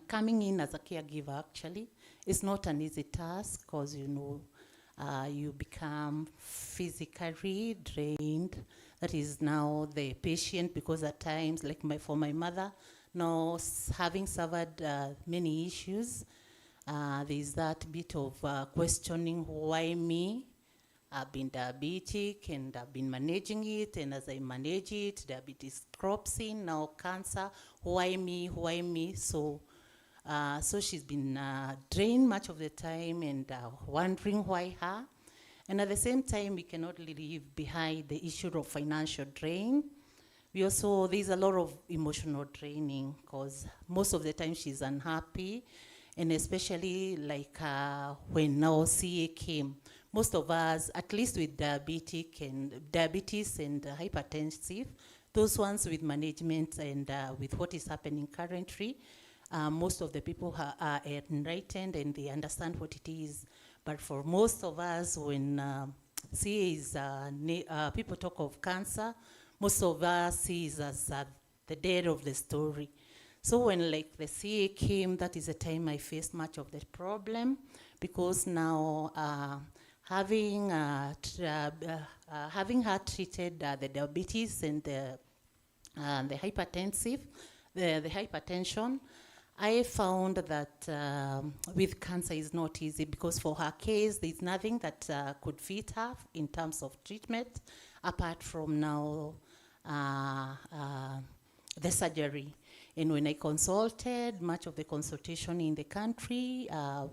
coming in as a caregiver actually is not an easy task because, you become physically drained. That is now the patient, because at times, like for my mother, now having suffered many issues, there's that bit of questioning, why me? I've been diabetic and I've been managing it, and as I manage it, diabetes crops in, now cancer, why me, why me? So she's been drained much of the time and wondering why her. And at the same time, we cannot leave behind the issue of financial drain. There's a lot of emotional draining because most of the time she's unhappy, and especially like when now CA came, most of us, at least with diabetes and hypertensive, those ones with management and with what is happening currently, most of the people are enlightened and they understand what it is. But for most of us, when CA is, people talk of cancer, most of us see it as the dead of the story. So when like the CA came, that is the time I faced much of the problem, because now having her treated the diabetes and the hypertension, I found that with cancer is not easy, because for her case, there's nothing that could fit her in terms of treatment, apart from now the surgery. And when I consulted, much of the consultation in the country,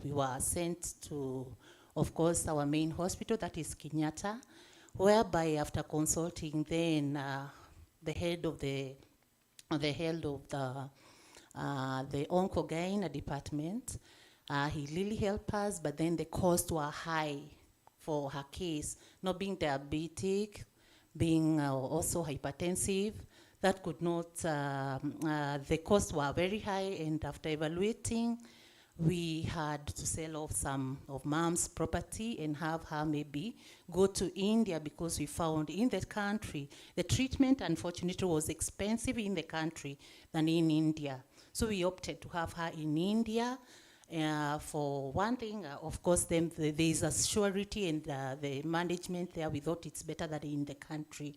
we were sent to, of course, our main hospital, that is Kenyatta, whereby after consulting then the head of the oncogyne department, he really helped us, but then the costs were high for her case, not being diabetic, being also hypertensive. That could not, the costs were very high, and after evaluating, we had to sell off some of mom's property and have her maybe go to India, because we found in the country, the treatment unfortunately was expensive in the country than in India. So we opted to have her in India. For one thing, of course, then there is a surety and the management there. We thought it's better than in the country.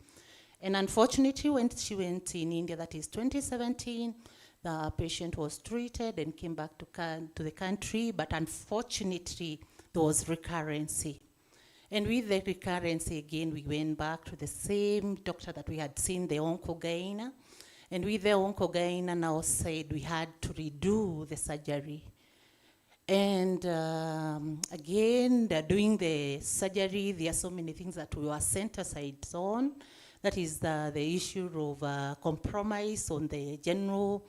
And unfortunately, when she went in India, that is 2017, the patient was treated and came back to the country, but unfortunately, there was recurrency. And with the recurrency, again, we went back to the same doctor that we had seen, the oncogyne. And with the oncogyne now said we had to redo the surgery. And again, doing the surgery, there are so many things that we were sent aside on. That is the issue of compromise on the general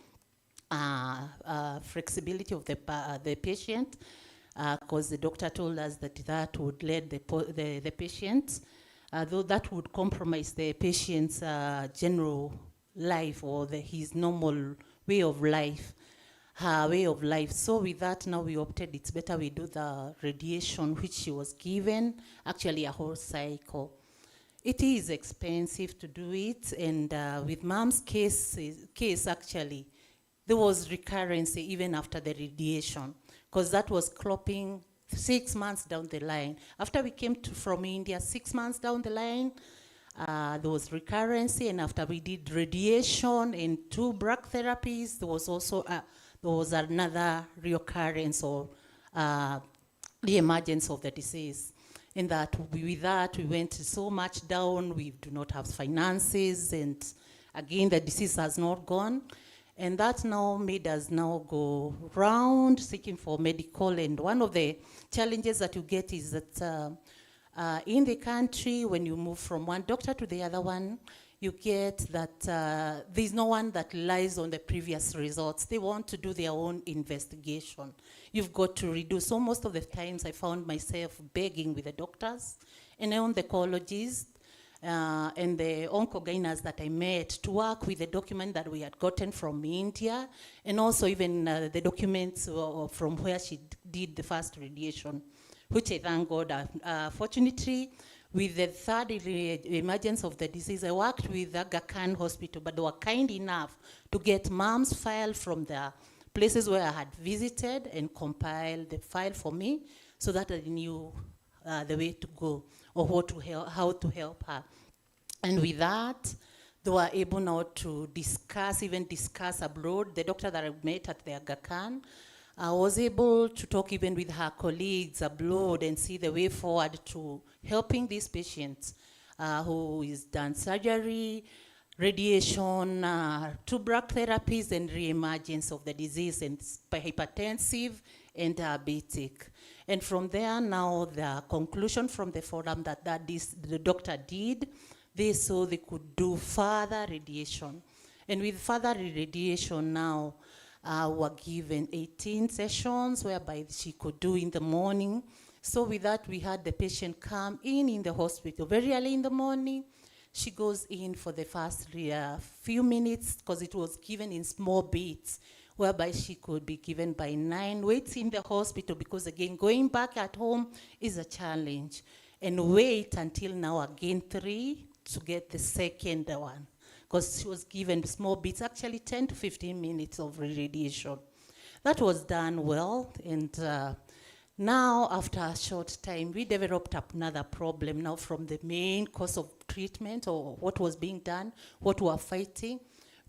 flexibility of the patient, because the doctor told us that would lead the patient, though that would compromise the patient's general life or his normal way of life, her way of life. So with that, now we opted it's better we do the radiation, which she was given, actually a whole cycle. It is expensive to do it, and with mom's case actually, there was recurrency even after the radiation, because that was clopping 6 months down the line. After we came from India, 6 months down the line, there was recurrency, and after we did radiation and 2 BRAC therapies, there was also another reoccurrence or the emergence of the disease. And with that, we went so much down. We do not have finances, and again, the disease has not gone. And that now made us now go round seeking for medical. And one of the challenges that you get is that in the country, when you move from one doctor to the other one, you get that there's no one that relies on the previous results. They want to do their own investigation. You've got to redo. So most of the times I found myself begging with the doctors and the oncologists and the oncogynes that I met to work with the document that we had gotten from India, and also even the documents from where she did the first radiation, which I thank God. Fortunately, with the third emergence of the disease, I worked with Aga Khan Hospital, but they were kind enough to get mom's file from the places where I had visited and compiled the file for me so that I knew the way to go or how to help her. And with that, they were able now to discuss abroad. The doctor that I met at the Aga Khan was able to talk even with her colleagues abroad and see the way forward to helping these patients who is done surgery, radiation, two-drug therapies, and re-emergence of the disease, and hypertensive and diabetic. And from there now, the conclusion from the forum that the doctor did, they saw they could do further radiation. And with further radiation now, were given 18 sessions whereby she could do in the morning. So with that, we had the patient come in the hospital very early in the morning. She goes in for the first few minutes because it was given in small bits, whereby she could be given by 9, waits in the hospital because again, going back at home is a challenge, and wait until now again 3 to get the second one, because she was given small bits, actually 10 to 15 minutes of radiation. That was done well, and now after a short time, we developed another problem now from the main cause of treatment or what was being done, what we were fighting.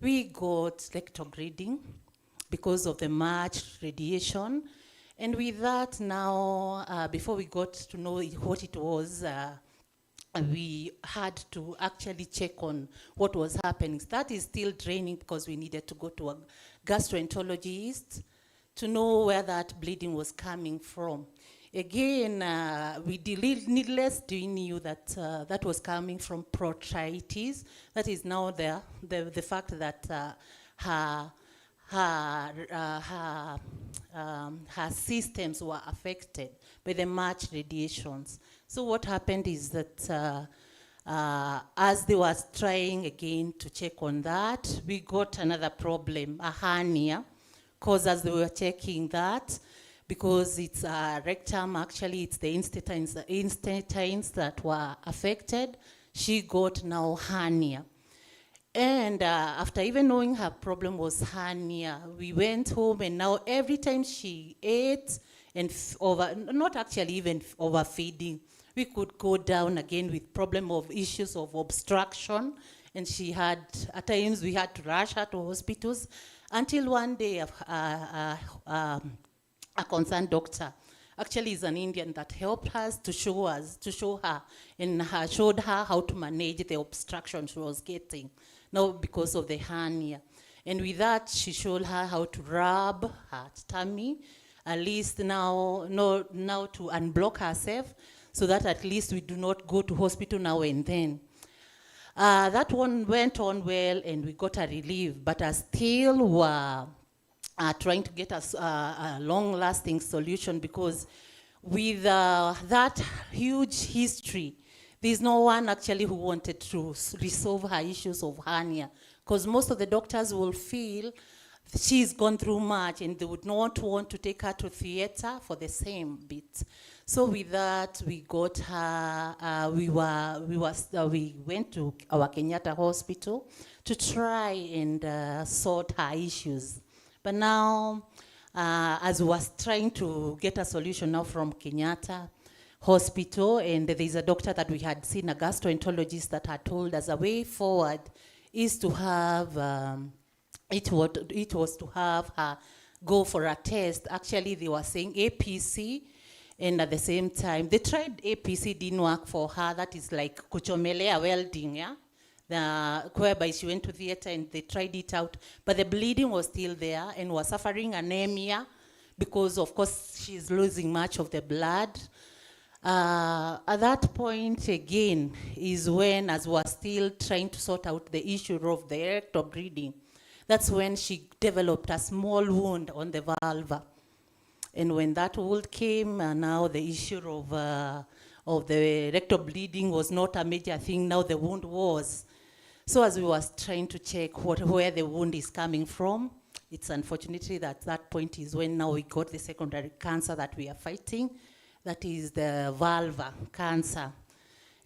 We got retrograding because of the much radiation. And with that now, before we got to know what it was, we had to actually check on what was happening. That is still draining because we needed to go to a gastroenterologist to know where that bleeding was coming from. Again, needless to knew that that was coming from proctitis. That is now the fact that her systems were affected by the much radiations. So what happened is that as they were trying again to check on that, we got another problem, a hernia, because as they were checking that, because it's a rectum, actually it's the intestines that were affected, she got now hernia. And after even knowing her problem was hernia, we went home, and now every time she ate, and not actually even overfeeding, we could go down again with problem of issues of obstruction, and she had, at times we had to rush her to hospitals, until one day a concerned doctor, actually is an Indian, that helped us to show her, and showed her how to manage the obstruction she was getting, now because of the hernia. And with that, she showed her how to rub her tummy, at least now to unblock herself, so that at least we do not go to hospital now and then. That one went on well, and we got a relief, but I still were trying to get a long-lasting solution, because with that huge history, there's no one actually who wanted to resolve her issues of hernia, because most of the doctors will feel she's gone through much and they would not want to take her to theater for the same bit. So with that, we got her, we went to our Kenyatta hospital to try and sort her issues. But now, as we was trying to get a solution now from Kenyatta hospital, and there's a doctor that we had seen, a gastroenterologist, that had told us a way forward is to have, it was to have her go for a test. Actually, they were saying APC, and at the same time, they tried APC, didn't work for her. That is like kuchomelea welding, yeah? Whereby she went to theater and they tried it out, but the bleeding was still there and was suffering anemia because, of course, she's losing much of the blood. At that point, again, is when, as we're still trying to sort out the issue of the rectal bleeding, that's when she developed a small wound on the vulva. And when that wound came, now the issue of the rectal bleeding was not a major thing, now the wound was. So as we was trying to check where the wound is coming from, it's unfortunately that point is when now we got the secondary cancer that we are fighting, that is the vulva cancer.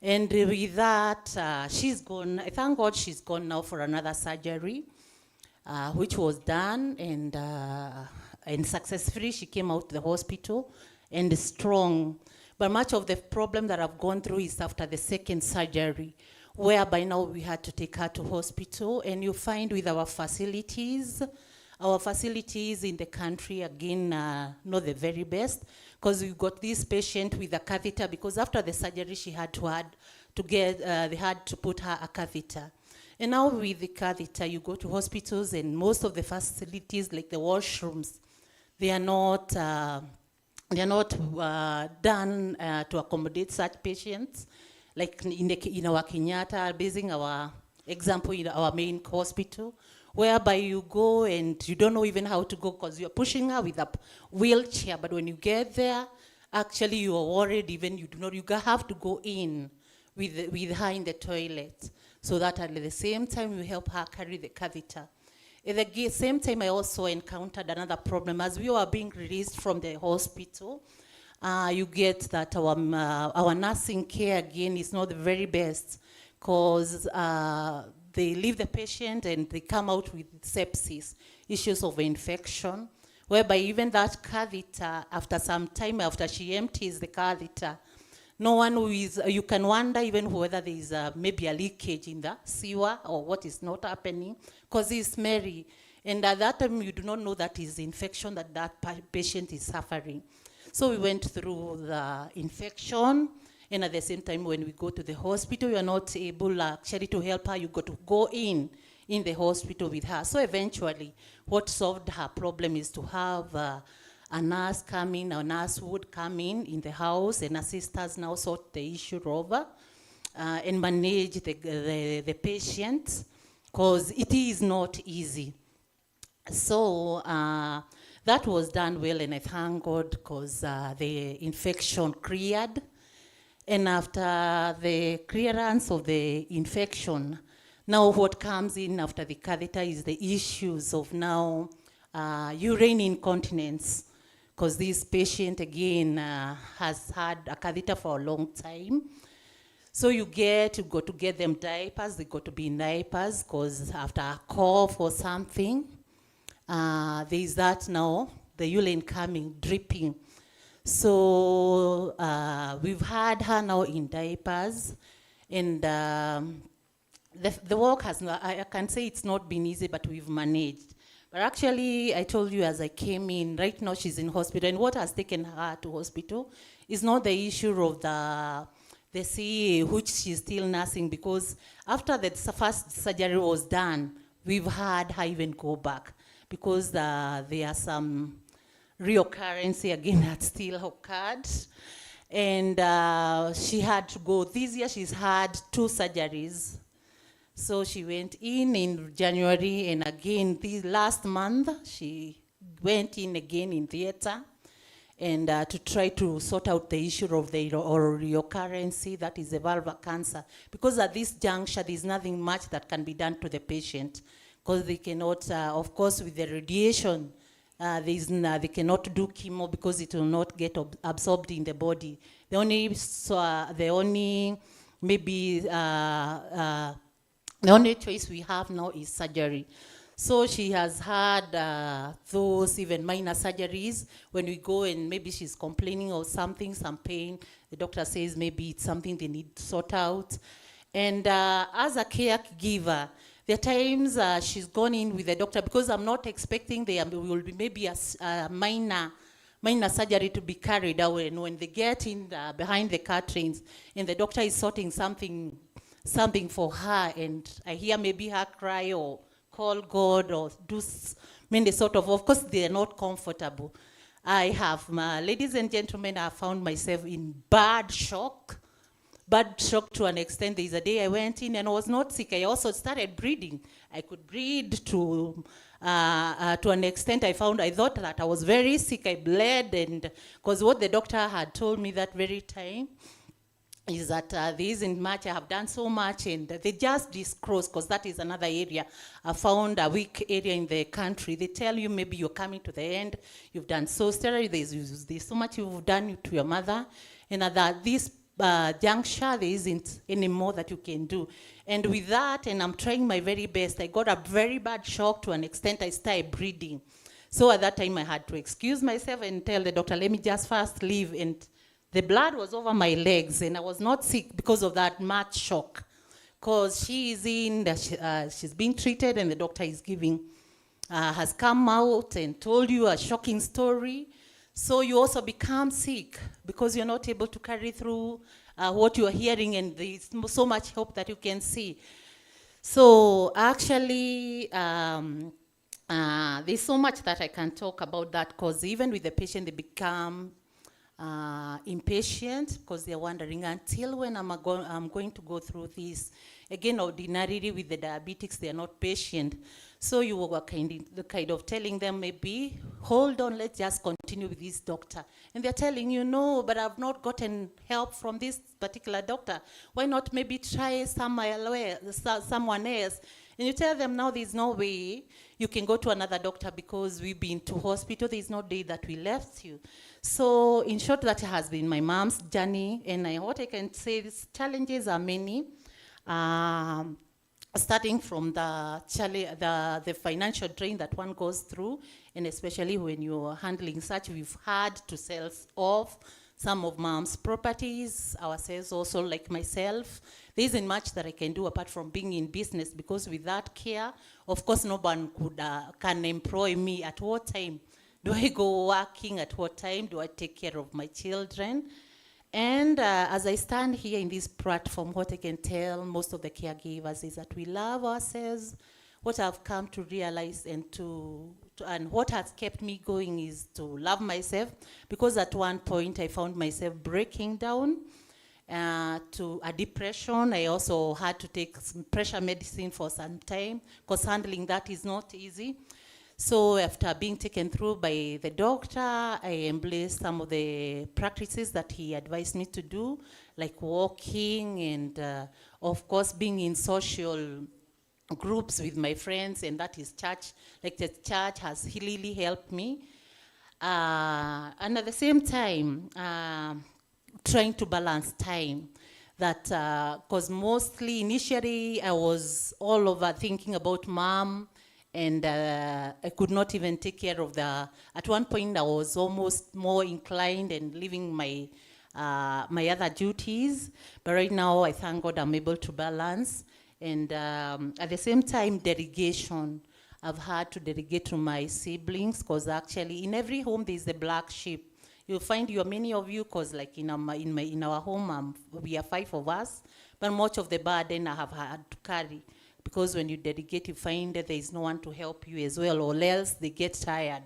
And with that, she's gone, thank God she's gone now for another surgery. which was done, and successfully she came out of the hospital and strong. But much of the problem that I've gone through is after the second surgery, whereby now we had to take her to hospital. And you find with our facilities in the country, again, not the very best, because we've got this patient with a catheter, because after the surgery she had they had to put her a catheter. And now with the catheter, you go to hospitals, and most of the facilities, like the washrooms, they are not done to accommodate such patients. Like in our Kenyatta, basing our example in our main hospital, whereby you go and you don't know even how to go because you're pushing her with a wheelchair. But when you get there, actually you are worried, even you have to go in with her in the toilet, so that at the same time you help her carry the catheter. At the same time, I also encountered another problem. As we were being released from the hospital, you get that our nursing care, again, is not the very best, because they leave the patient and they come out with sepsis, issues of infection, whereby even that catheter, after some time, after she empties the catheter, no one who is, you can wonder even whether there is maybe a leakage in the sewer or what is not happening, because it's smelly. And at that time, you do not know that is infection that patient is suffering. So we went through the infection, and at the same time, when we go to the hospital, you are not able actually to help her. You got to go in the hospital with her. So eventually, what solved her problem is to have a nurse come in, a nurse would come in the house and assist us now sort the issue over and manage the patient, because it is not easy. So that was done well, and I thank God, because the infection cleared. And after the clearance of the infection, now what comes in after the catheter is the issues of now urine incontinence, because this patient, again, has had a catheter for a long time. So you go to get them diapers. They got to be in diapers, because after a cough or something, there is that now, the urine coming, dripping. So we've had her now in diapers, and the work has not, I can say it's not been easy, but we've managed. But actually, I told you as I came in, right now she's in hospital, and what has taken her to hospital is not the issue of the CA, which she's still nursing, because after the first surgery was done, we've had her even go back, because there are some reoccurrence again that still occurred. And she had to go. This year she's had 2 surgeries. So she went in January, and again this last month she went in again in theater, and to try to sort out the issue of the reoccurrence, that is the vulvar cancer. Because at this juncture, there's nothing much that can be done to the patient, because they cannot, of course, with the radiation, they cannot do chemo, because it will not get absorbed in the body. The only choice we have now is surgery. So she has had those even minor surgeries. When we go and maybe she's complaining of something, some pain, the doctor says maybe it's something they need to sort out. And as a caregiver, there are times she's gone in with the doctor, because I'm not expecting there will be maybe a minor surgery to be carried out. And when they get in behind the curtains, and the doctor is sorting something for her, and I hear maybe her cry or call God or do many sort of course they're not comfortable. I have, ladies and gentlemen, I found myself in bad shock to an extent. There's a day I went in and I was not sick. I also started bleeding. I could bleed to an extent. I thought that I was very sick. I bled, and because what the doctor had told me that very time is that there isn't much, I have done so much, and they just disclose, because that is another area I found a weak area in the country. They tell you maybe you're coming to the end, you've done so sterile, there's so much you've done to your mother, and that this juncture, there isn't any more that you can do. And with that, and I'm trying my very best, I got a very bad shock to an extent I started bleeding. So at that time, I had to excuse myself and tell the doctor, let me just first leave. And the blood was over my legs, and I was not sick because of that much shock. Because she's being treated, and the doctor is has come out and told you a shocking story. So you also become sick because you're not able to carry through what you are hearing, and there's so much hope that you can see. So actually, there's so much that I can talk about that, because even with the patient, they become impatient because they're wondering, until when I'm going to go through this. Again, ordinarily with the diabetics, they're not patient. So you were kind of telling them, maybe, hold on, let's just continue with this doctor. And they're telling you, no, but I've not gotten help from this particular doctor. Why not maybe try someone else? And you tell them, now there's no way you can go to another doctor because we've been to hospital. There's no day that we left you. So in short, that has been my mom's journey. And what I can say is challenges are many. Starting from the financial drain that one goes through, and especially when you're handling such, we've had to sell off some of mom's properties, ourselves also, like myself. There isn't much that I can do apart from being in business, because with that care, of course, no one can employ me. At what time do I go working? At what time do I take care of my children? And as I stand here in this platform, what I can tell most of the caregivers is that we love ourselves. What I've come to realize and what has kept me going is to love myself, because at one point I found myself breaking down to a depression. I also had to take some pressure medicine for some time, because handling that is not easy. So after being taken through by the doctor, I embraced some of the practices that he advised me to do, like walking and, of course, being in social groups with my friends, and that is church. Like the church has really helped me. And at the same time, trying to balance time. That, because mostly, initially, I was all over thinking about mom, and I could not even take care of at one point I was almost more inclined and leaving my other duties. But right now, I thank God I'm able to balance. And at the same time, delegation. I've had to delegate to my siblings, because actually in every home there's the black sheep. You'll find many of you, because like in our home, we are 5 of us, but much of the burden I have had to carry. Because when you delegate, you find that there is no one to help you as well, or else they get tired.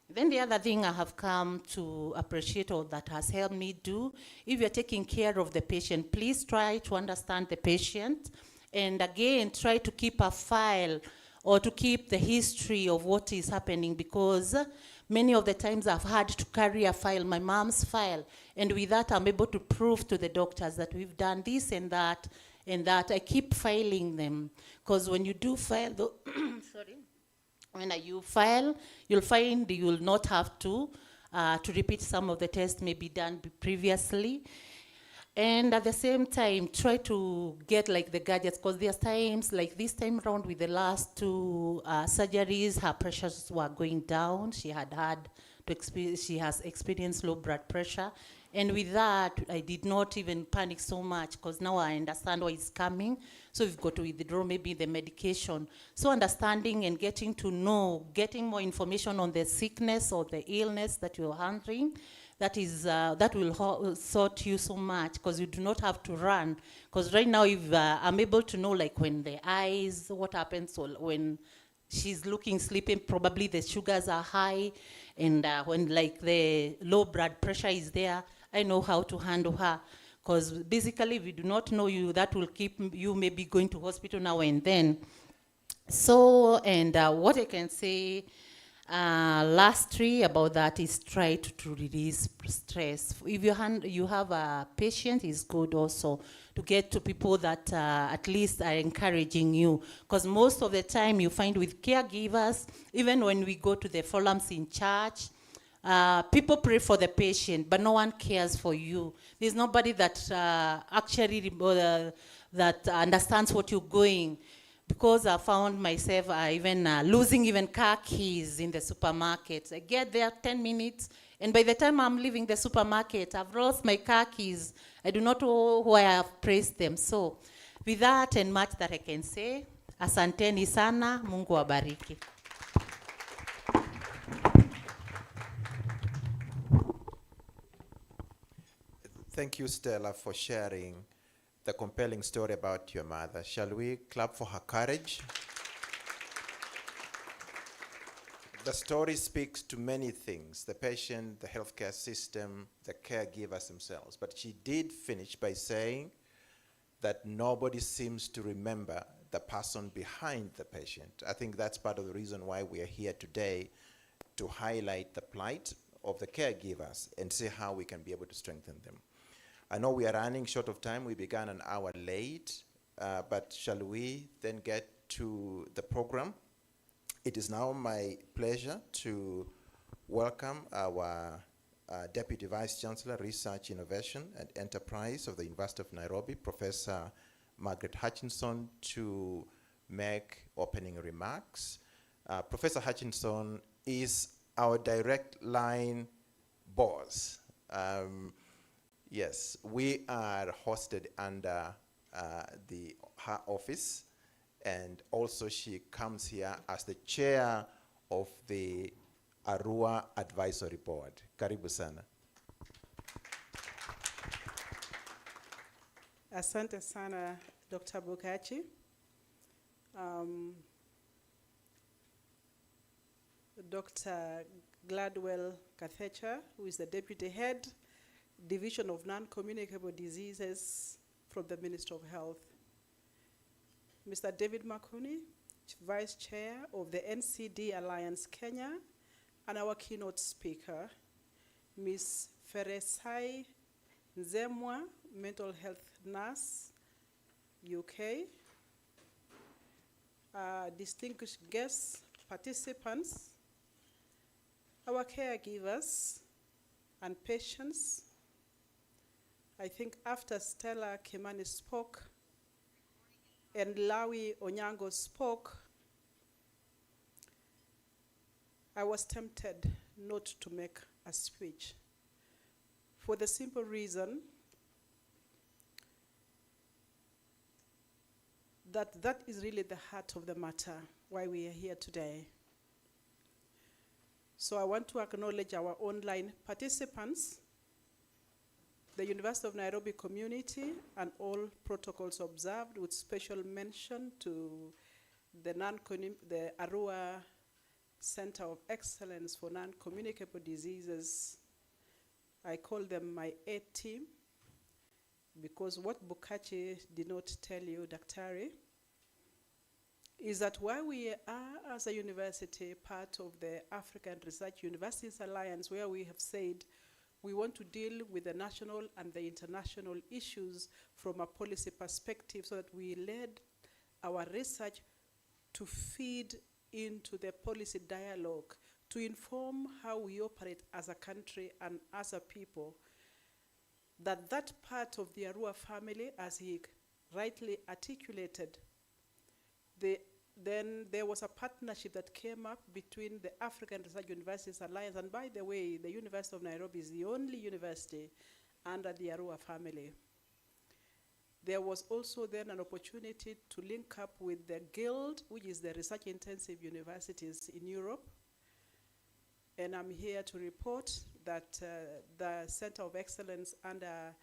Then the other thing I have come to appreciate, or that has helped me do, if you're taking care of the patient, please try to understand the patient. And again, try to keep a file, or to keep the history of what is happening, because many of the times I've had to carry a file, my mom's file, and with that I'm able to prove to the doctors that we've done this and that, I keep filing them. Because when you do file, when you file, you'll find you will not have to repeat some of the tests maybe done previously. And at the same time, try to get like the gadgets, because there's times, like this time around with the last 2 surgeries, her pressures were going down. She has experienced low blood pressure. And with that, I did not even panic so much, because now I understand what is coming. So we've got to withdraw maybe the medication. So understanding and getting to know, getting more information on the sickness or the illness that you're handling, that will sort you so much, because you do not have to run. Because right now, if I'm able to know, like when the eyes, what happens when she's looking sleeping, probably the sugars are high, and when like the low blood pressure is there, I know how to handle her. Because basically, if you do not know you, that will keep you maybe going to hospital now and then. So, and what I can say lastly about that is try to release stress. If you have a patient, it's good also to get to people that at least are encouraging you. Because most of the time you find with caregivers, even when we go to the forums in church, People pray for the patient, but no one cares for you. There's nobody that actually that understands what you're going. Because I found myself even losing even car keys in the supermarket. I get there 10 minutes, and by the time I'm leaving the supermarket, I've lost my car keys. I do not know where I have placed them. So, with that and much that I can say, asanteni sana, Mungu wabariki. Thank you, Stella, for sharing the compelling story about your mother. Shall we clap for her courage? The story speaks to many things, the patient, the healthcare system, the caregivers themselves. But she did finish by saying that nobody seems to remember the person behind the patient. I think that's part of the reason why we are here today, to highlight the plight of the caregivers and see how we can be able to strengthen them. I know we are running short of time. We began an hour late, but shall we then get to the program? It is now my pleasure to welcome our Deputy Vice Chancellor, Research, Innovation and Enterprise of the University of Nairobi, Professor Margaret Hutchinson, to make opening remarks. Professor Hutchinson is our direct line boss. Yes, we are hosted under her office, and also she comes here as the chair of the Arua Advisory Board. Karibu sana. Asante sana, Dr. Bukachi. Dr. Gladwell Kathecha, who is the Deputy Head, Division of Non-Communicable Diseases from the Ministry of Health. Mr. David Makuni, Vice Chair of the NCD Alliance Kenya, and our keynote speaker, Ms. Feresai Nzemwa, Mental Health Nurse, UK. Distinguished guests, participants, our caregivers and patients. I think after Stella Kimani spoke and Lawi Onyango spoke, I was tempted not to make a speech for the simple reason that that is really the heart of the matter, why we are here today. So I want to acknowledge our online participants, the University of Nairobi community, and all protocols observed, with special mention to the Arua Center of Excellence for Non-Communicable Diseases. I call them my A team, because what Bukachi did not tell you, Daktari, is that while we are, as a university, part of the African Research Universities Alliance, where we have said we want to deal with the national and the international issues from a policy perspective, so that we led our research to feed into the policy dialogue, to inform how we operate as a country and as a people, that part of the Arua family, as he rightly articulated, then there was a partnership that came up between the African Research Universities Alliance, and by the way, the University of Nairobi is the only university under the Arua family. There was also then an opportunity to link up with the Guild, which is the research-intensive universities in Europe. And I'm here to report that the Center of Excellence under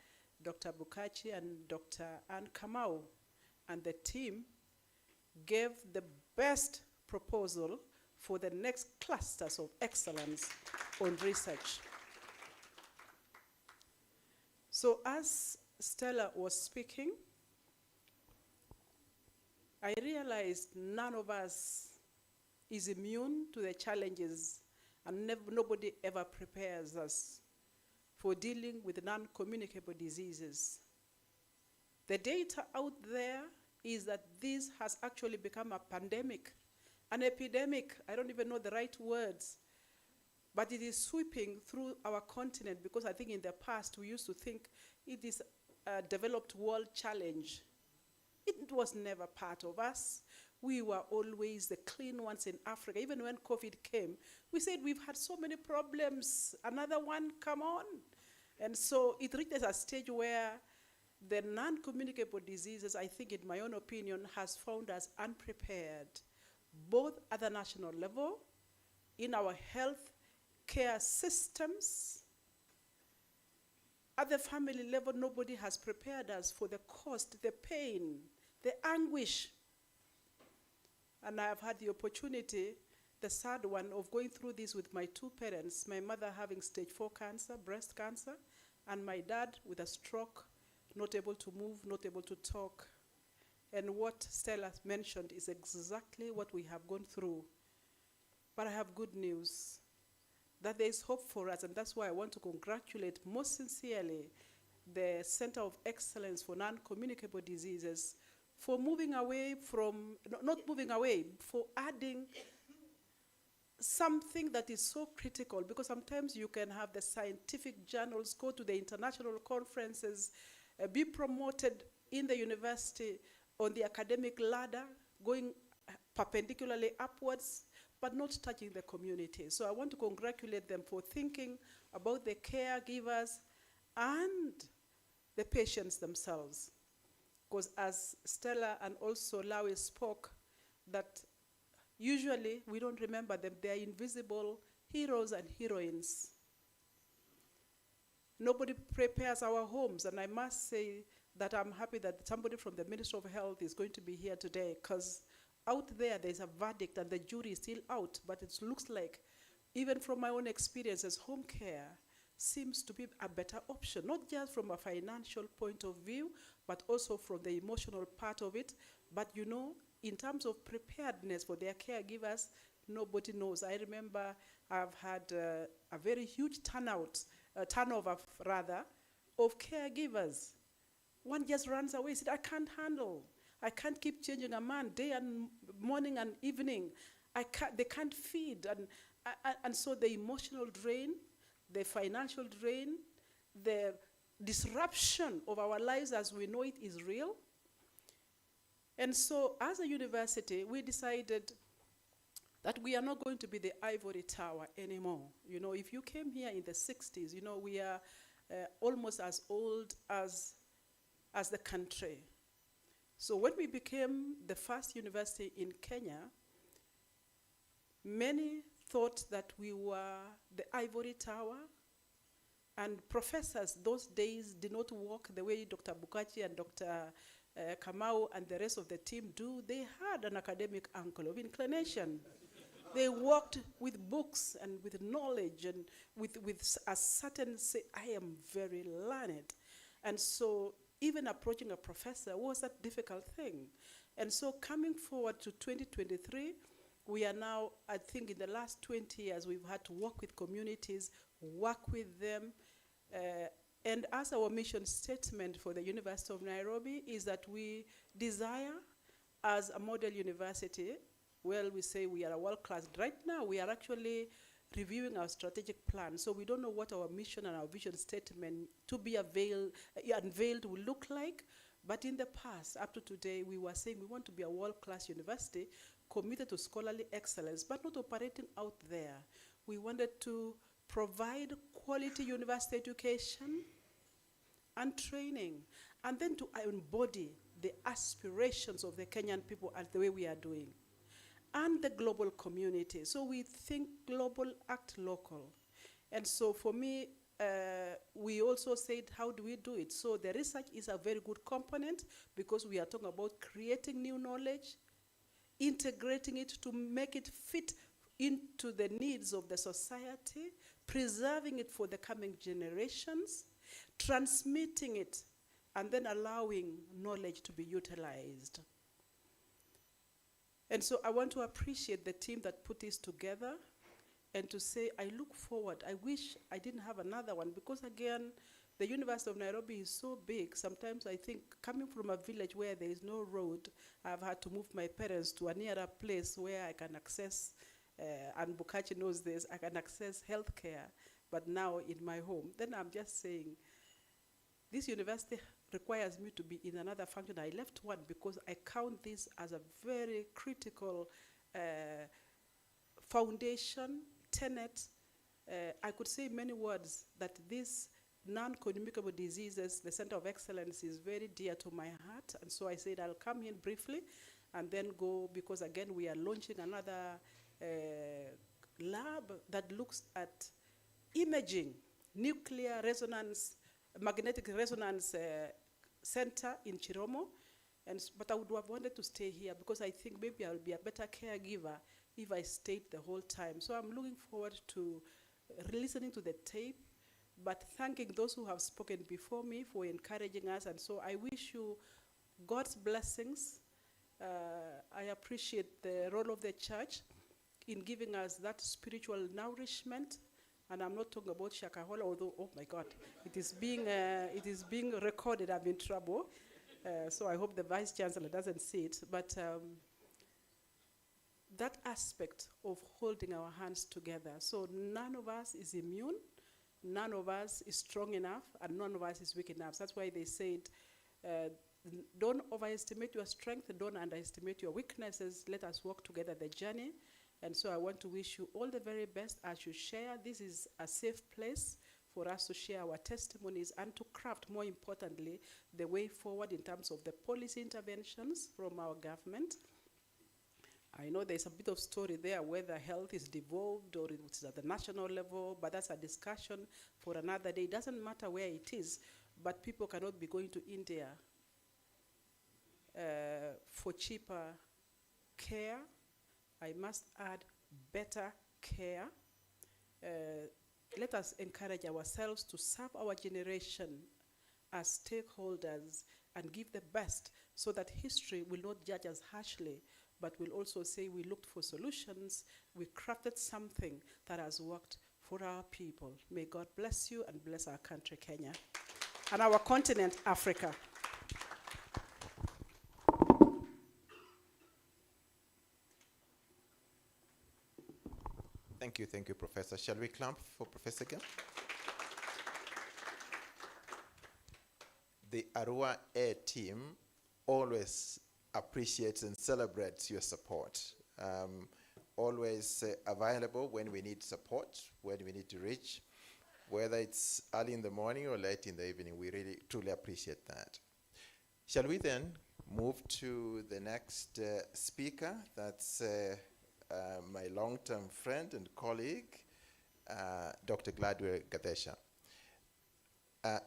Dr. Bukachi and Dr. Ann Kamau and the team gave the best proposal for the next clusters of excellence on research. So as Stella was speaking, I realized none of us is immune to the challenges, and nobody ever prepares us for dealing with non-communicable diseases. The data out there is that this has actually become a pandemic, an epidemic. I don't even know the right words. But it is sweeping through our continent, because I think in the past we used to think it is a developed world challenge. It was never part of us. We were always the clean ones in Africa. Even when COVID came, we said we've had so many problems. Another one, come on. And so it reached a stage where the non-communicable diseases, I think in my own opinion, has found us unprepared, both at the national level, in our health care systems. At the family level, nobody has prepared us for the cost, the pain, the anguish. And I have had the opportunity, the sad one, of going through this with my two parents, my mother having stage 4 cancer, breast cancer, and my dad with a stroke, not able to move, not able to talk. And what Stella mentioned is exactly what we have gone through. But I have good news, that there is hope for us, and that's why I want to congratulate most sincerely the Center of Excellence for Non-Communicable Diseases for moving away from, not moving away, for adding something that is so critical, because sometimes you can have the scientific journals, go to the international conferences, be promoted in the university on the academic ladder, going perpendicularly upwards, but not touching the community. So I want to congratulate them for thinking about the caregivers and the patients themselves. Because as Stella and also Lawi spoke, that usually we don't remember them. They are invisible heroes and heroines. Nobody prepares our homes, and I must say that I'm happy that somebody from the Ministry of Health is going to be here today, because out there's a verdict and the jury is still out, but it looks like, even from my own experiences, home care seems to be a better option, not just from a financial point of view, but also from the emotional part of it. But you know, in terms of preparedness for their caregivers, nobody knows. I remember I've had a very huge turnover of caregivers. One just runs away, said, I can't handle. I can't keep changing a man day and morning and evening. They can't feed. And so the emotional drain, the financial drain, the disruption of our lives as we know it is real. And so as a university, we decided that we are not going to be the ivory tower anymore. You know, if you came here in the 60s, you know, we are almost as old as the country. So when we became the first university in Kenya, many thought that we were the ivory tower, and professors those days did not walk the way Dr. Bukachi and Dr. Kamau and the rest of the team do. They had an academic angle of inclination. They walked with books and with knowledge and with a certain say, I am very learned. And so even approaching a professor was a difficult thing. And so coming forward to 2023, we are now, I think in the last 20 years, we've had to work with communities, work with them. And as our mission statement for the University of Nairobi is that we desire, as a model university, well, we say we are a world-class. Right now, we are actually reviewing our strategic plan. So we don't know what our mission and our vision statement to be unveiled will look like. But in the past, up to today, we were saying we want to be a world-class university committed to scholarly excellence, but not operating out there. We wanted to provide quality university education and training, and then to embody the aspirations of the Kenyan people as the way we are doing, and the global community. So we think global, act local. And so for me, we also said, how do we do it? So the research is a very good component, because we are talking about creating new knowledge, integrating it to make it fit into the needs of the society, preserving it for the coming generations, transmitting it, and then allowing knowledge to be utilized. And so I want to appreciate the team that put this together, and to say, I look forward. I wish I didn't have another one, because again, the University of Nairobi is so big. Sometimes I think, coming from a village where there is no road, I've had to move my parents to a nearer place where I can access and Bukachi knows this, I can access healthcare, but now in my home. Then I'm just saying, this university requires me to be in another function. I left one because I count this as a very critical foundation, tenet. I could say many words that these non-communicable diseases, the Center of Excellence is very dear to my heart. And so I said I'll come in briefly and then go, because again, we are launching another lab that looks at imaging, nuclear resonance, magnetic resonance center in Chiromo. But I would have wanted to stay here because I think maybe I'll be a better caregiver if I stayed the whole time. So I'm looking forward to listening to the tape, but thanking those who have spoken before me for encouraging us. And so I wish you God's blessings. I appreciate the role of the church in giving us that spiritual nourishment. And I'm not talking about Shakahola, although, oh my God, it is being recorded. I'm in trouble. So I hope the Vice Chancellor doesn't see it. But that aspect of holding our hands together. So none of us is immune, none of us is strong enough, and none of us is weak enough. That's why they said, don't overestimate your strength, don't underestimate your weaknesses. Let us walk together the journey. And so I want to wish you all the very best as you share. This is a safe place for us to share our testimonies and to craft, more importantly, the way forward in terms of the policy interventions from our government. I know there's a bit of story there whether health is devolved or it's at the national level, but that's a discussion for another day. It doesn't matter where it is, but people cannot be going to India for cheaper care. I must add better care. Let us encourage ourselves to serve our generation as stakeholders and give the best so that history will not judge us harshly, but will also say we looked for solutions, we crafted something that has worked for our people. May God bless you and bless our country, Kenya, and our continent, Africa. Thank you, Professor. Shall we clap for Professor again? The Arua Air team always appreciates and celebrates your support. Always available when we need support, when we need to reach, whether it's early in the morning or late in the evening. We really, truly appreciate that. Shall we then move to the next speaker? That's my long-term friend and colleague, Dr. Gladwell Gadesha.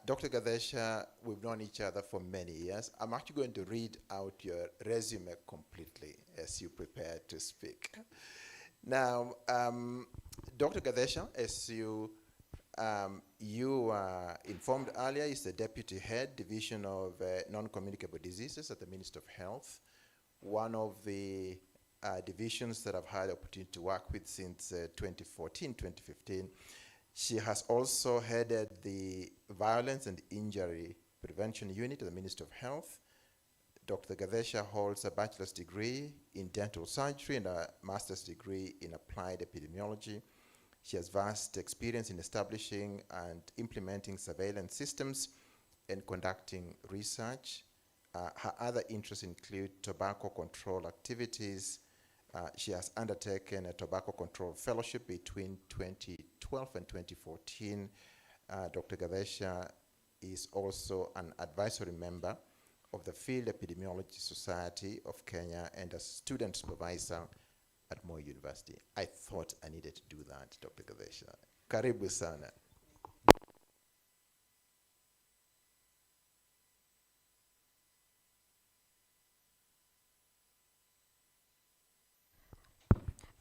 Dr. Gadesha, we've known each other for many years. I'm actually going to read out your resume completely as you prepare to speak. Now, Dr. Gadesha, as you were informed earlier, is the Deputy Head, Division of Non-Communicable Diseases at the Ministry of Health, one of the divisions that I've had the opportunity to work with since 2014, 2015. She has also headed the Violence and Injury Prevention Unit at the Ministry of Health. Dr. Gadesha holds a bachelor's degree in dental surgery and a master's degree in applied epidemiology. She has vast experience in establishing and implementing surveillance systems and conducting research. Her other interests include tobacco control activities. She has undertaken a tobacco control fellowship between 2012 and 2014. Dr. Gadesha is also an advisory member of the Field Epidemiology Society of Kenya and a student supervisor at Moi University. I thought I needed to do that, Dr. Gadesha. Karibu sana.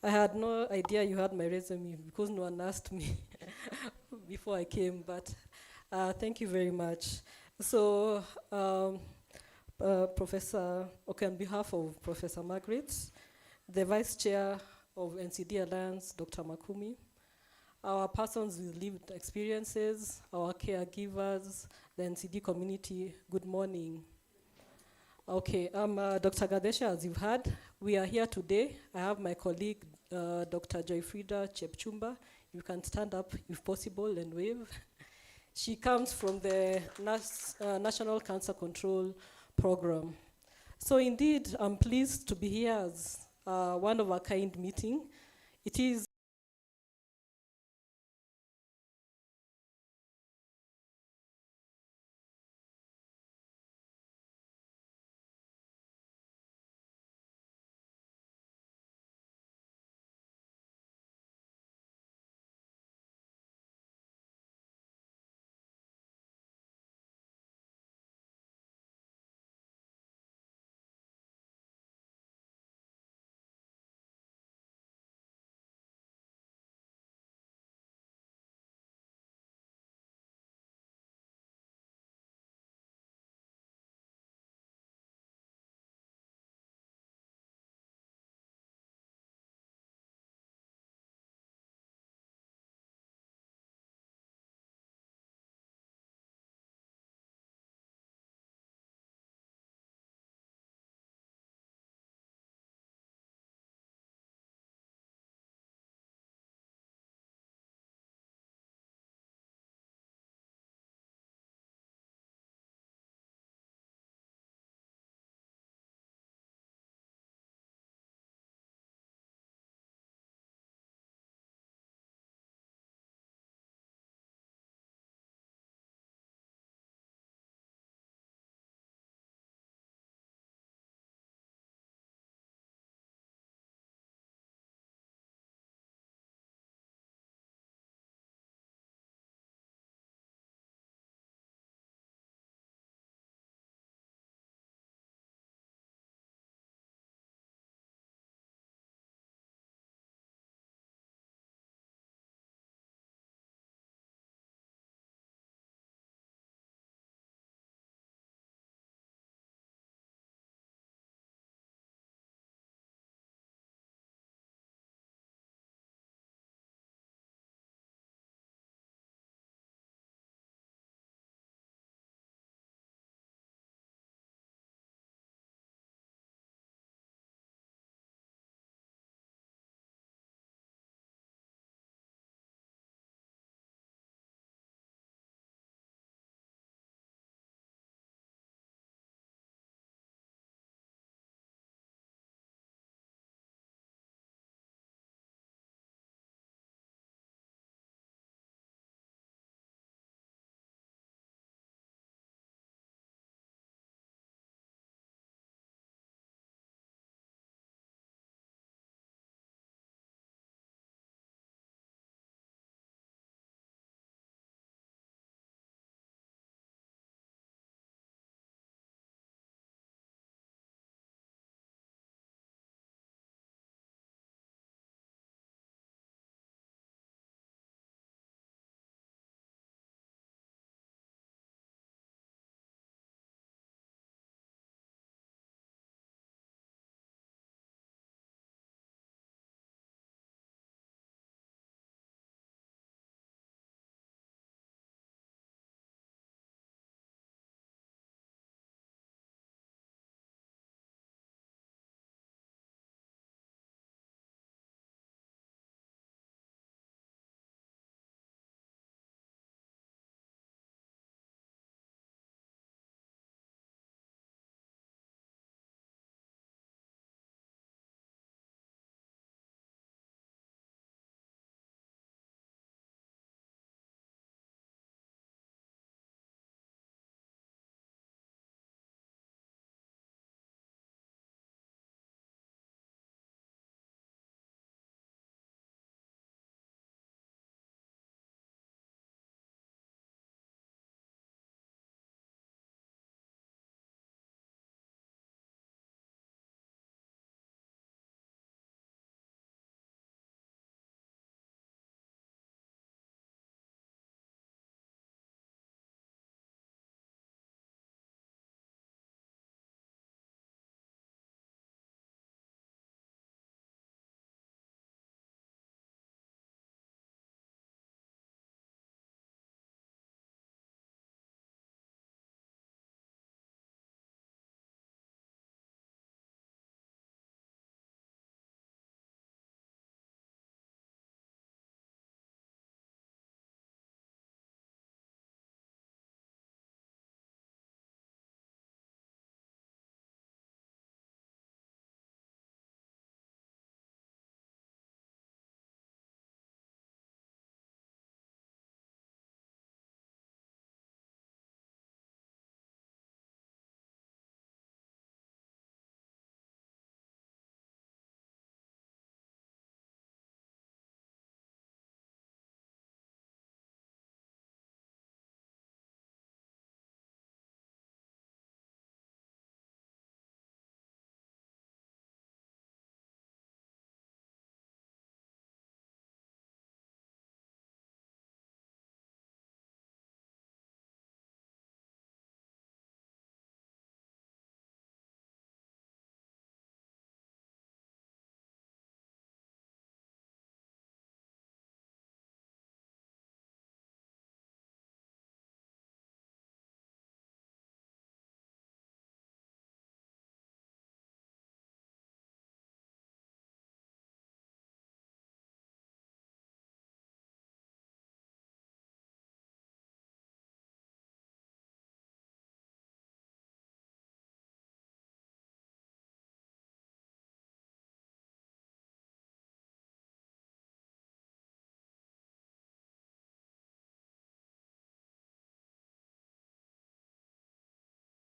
I had no idea you had my resume because no one asked me before I came, but thank you very much. So, Professor, okay, on behalf of Professor Margaret, the Vice Chair of NCD Alliance, Dr. Makumi, our persons with lived experiences, our caregivers, the NCD community, good morning. Okay, I'm Dr. Gadesha, as you've heard. We are here today. I have my colleague, Dr. Joyfrida Chepchumba. You can stand up if possible and wave. She comes from the National Cancer Control Program. So indeed, I'm pleased to be here as one of a kind meeting. It is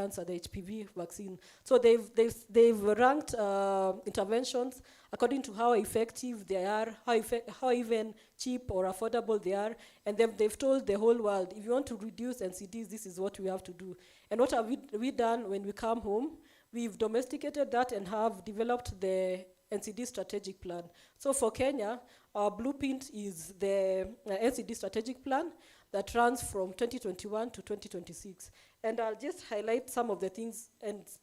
cancer, the HPV vaccine. So they've ranked interventions according to how effective they are, how even cheap or affordable they are, and they've told the whole world, if you want to reduce NCDs, this is what we have to do. And what have we done when we come home? We've domesticated that and have developed the NCD strategic plan. So for Kenya, our blueprint is the NCD strategic plan that runs from 2021 to 2026. And I'll just highlight some of the things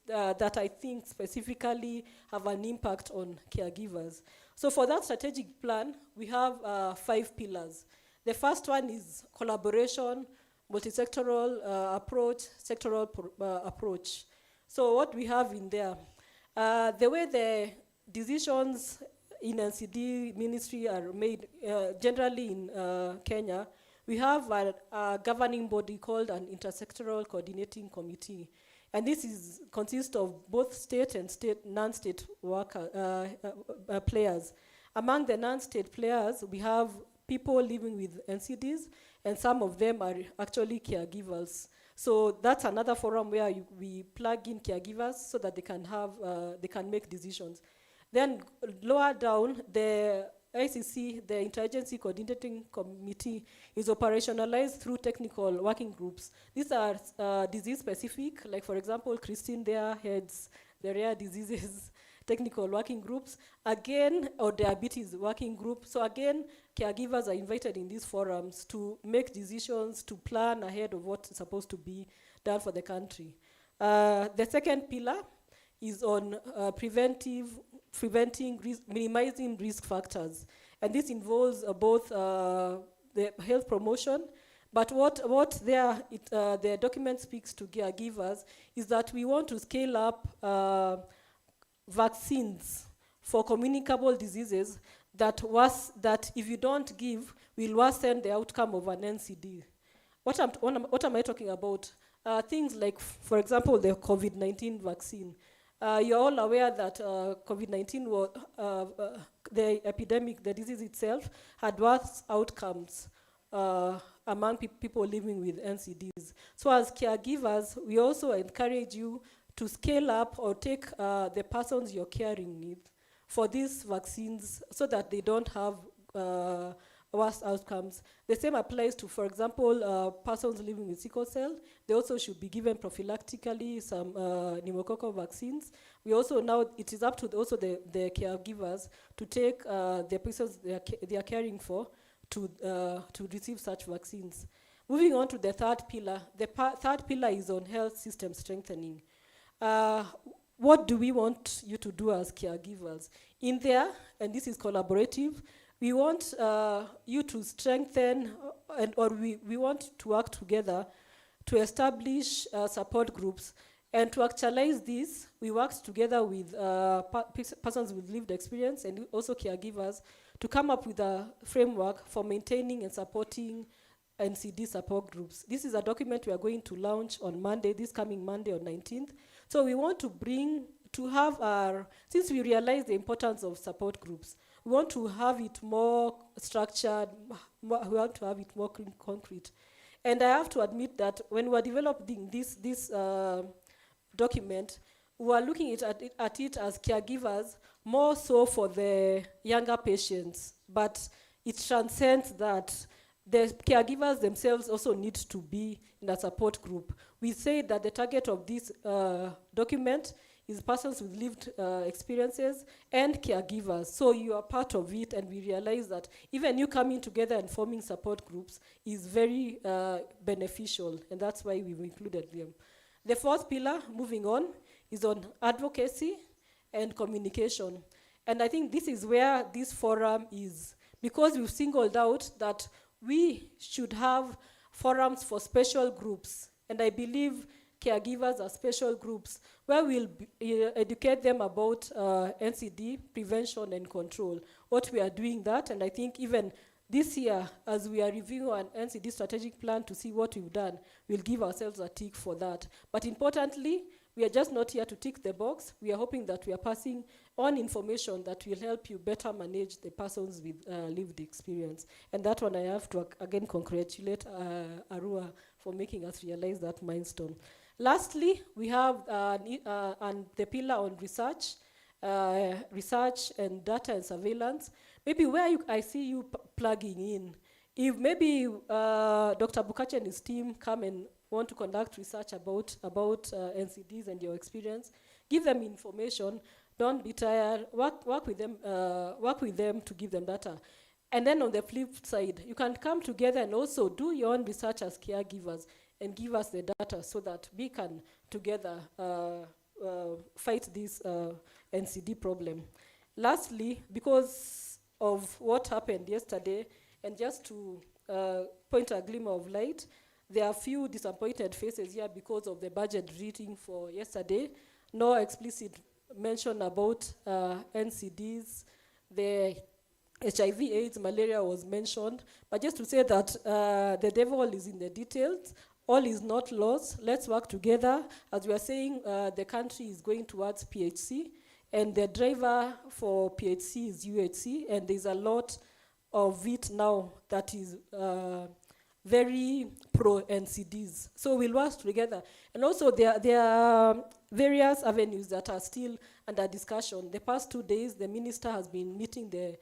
that I think specifically have an impact on caregivers. So for that strategic plan, we have 5 pillars. The first one is collaboration, multi-sectoral approach, sectoral approach. So what we have in there, the way the decisions in NCD ministry are made, generally in Kenya, we have a governing body called an intersectoral coordinating committee. And this consists of both state and non-state players. Among the non-state players, we have people living with NCDs, and some of them are actually caregivers. So that's another forum where we plug in caregivers so that they can make decisions. Then lower down, the ICC, the Interagency Coordinating Committee, is operationalized through technical working groups. These are disease-specific, like for example, Christine there heads the rare diseases technical working groups, again, or diabetes working group. So again, caregivers are invited in these forums to make decisions, to plan ahead of what's supposed to be done for the country. The second pillar is on minimizing risk factors. And this involves both the health promotion, but what the document speaks to caregivers is that we want to scale up vaccines for communicable diseases that if you don't give, will worsen the outcome of an NCD. What am I talking about? Things like, for example, the COVID-19 vaccine. You're all aware that COVID-19, the epidemic, the disease itself, had worse outcomes among people living with NCDs. So as caregivers, we also encourage you to scale up or take the persons you're caring with for these vaccines so that they don't have worse outcomes. The same applies to, for example, persons living with sickle cell. They also should be given prophylactically some pneumococcal vaccines. We also now, it is up to the caregivers to take the persons they are caring for to receive such vaccines. Moving on to the third pillar. The third pillar is on health system strengthening. What do we want you to do as caregivers? In there, and this is collaborative, we want you to strengthen, or we want to work together to establish support groups. And to actualize this, we worked together with persons with lived experience and also caregivers to come up with a framework for maintaining and supporting NCD support groups. This is a document we are going to launch on Monday, this coming Monday on 19th. So we want to have since we realize the importance of support groups, we want to have it more structured, we want to have it more concrete. And I have to admit that when we were developing this document, we were looking at it as caregivers, more so for the younger patients, but it transcends that. The caregivers themselves also need to be in a support group. We say that the target of this document is persons with lived experiences and caregivers. So you are part of it, and we realize that even you coming together and forming support groups is very beneficial, and that's why we've included them. The fourth pillar, moving on, is on advocacy and communication. And I think this is where this forum is, because we've singled out that we should have forums for special groups, and I believe caregivers are special groups where we'll educate them about NCD prevention and control, what we are doing that, and I think even this year, as we are reviewing an NCD strategic plan to see what we've done, we'll give ourselves a tick for that. But importantly, we are just not here to tick the box. We are hoping that we are passing on information that will help you better manage the persons with lived experience. And that one I have to again congratulate Arua for making us realize that milestone. Lastly, we have and the pillar on research, research and data and surveillance. Maybe where I see you plugging in. If maybe Dr. Bukachi and his team come and want to conduct research about NCDs and your experience, give them information. Don't be tired. Work with them to give them data. And then on the flip side, you can come together and also do your own research as caregivers and give us the data so that we can together fight this NCD problem. Lastly, because of what happened yesterday, and just to point a glimmer of light, there are few disappointed faces here because of the budget reading for yesterday. No explicit mention about NCDs. The HIV, AIDS, malaria was mentioned. But just to say that the devil is in the details. All is not lost. Let's work together. As we are saying, the country is going towards PHC, and the driver for PHC is UHC, and there's a lot of it now that is very pro-NCDs. So we'll work together. And also there are various avenues that are still under discussion. The past 2 days, the minister has been meeting the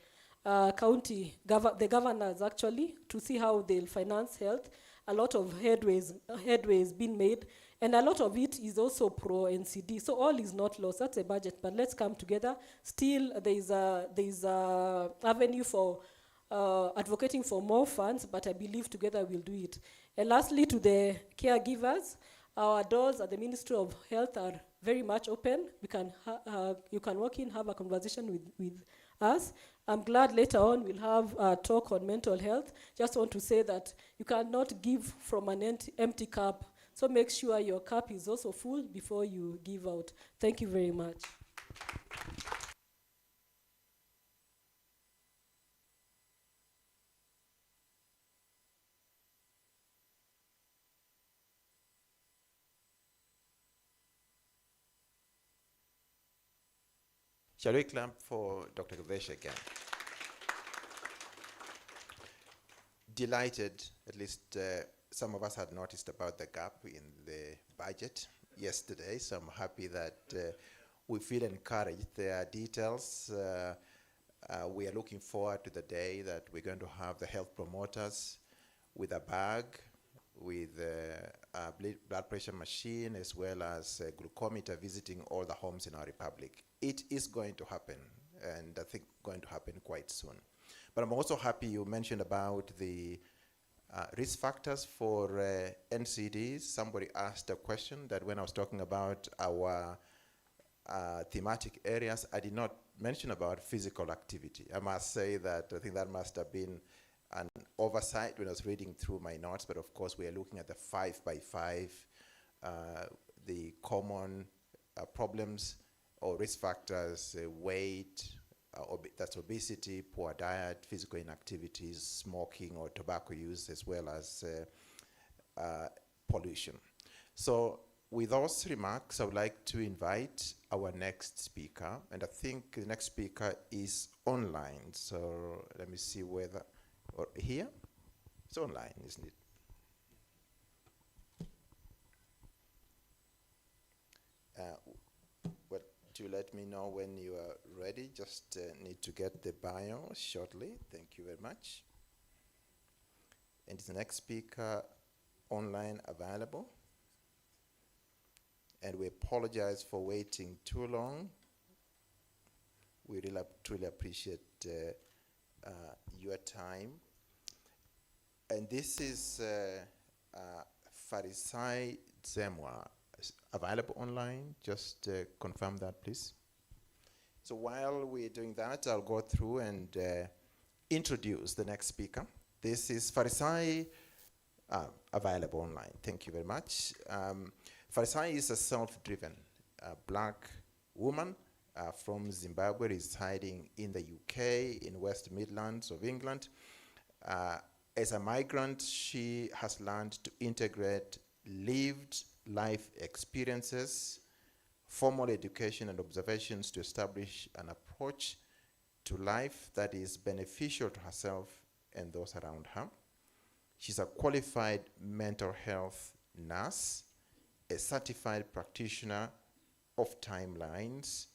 the governors actually, to see how they'll finance health. A lot of headways been made, and a lot of it is also pro-NCD. So all is not lost. That's a budget, but let's come together. Still, there is a avenue for advocating for more funds, but I believe together we'll do it. And lastly, to the caregivers, our doors at the Ministry of Health are very much open. You can walk in, have a conversation with us. I'm glad later on we'll have a talk on mental health. Just want to say that you cannot give from an empty cup. So make sure your cup is also full before you give out. Thank you very much. Shall we clap for Dr. Gavesh again? Delighted, at least some of us had noticed about the gap in the budget yesterday, so I'm happy that we feel encouraged. There are details. We are looking forward to the day that we're going to have the health promoters with a bag, with a blood pressure machine, as well as a glucometer visiting all the homes in our republic. It is going to happen, and I think going to happen quite soon. But I'm also happy you mentioned about the risk factors for NCDs. Somebody asked a question that when I was talking about our thematic areas, I did not mention about physical activity. I must say that I think that must have been an oversight when I was reading through my notes, but of course we are looking at the 5x5, the common problems or risk factors, weight, that's obesity, poor diet, physical inactivities, smoking or tobacco use, as well as pollution. So with those remarks, I would like to invite our next speaker, and I think the next speaker is online. So let me see whether, or here? It's online, isn't it? To let me know when you are ready. Just need to get the bio shortly. Thank you very much. And the next speaker online available. And we apologize for waiting too long. We really truly appreciate your time. And this is Farisai Zemwa. Available online, just confirm that, please. So while we're doing that, I'll go through and introduce the next speaker. This is Farisai, available online. Thank you very much. Farisai is a self-driven black woman from Zimbabwe, residing in the UK, in West Midlands of England. As a migrant, she has learned to integrate lived life experiences, formal education and observations to establish an approach to life that is beneficial to herself and those around her. She's a qualified mental health nurse a certified practitioner of timelines,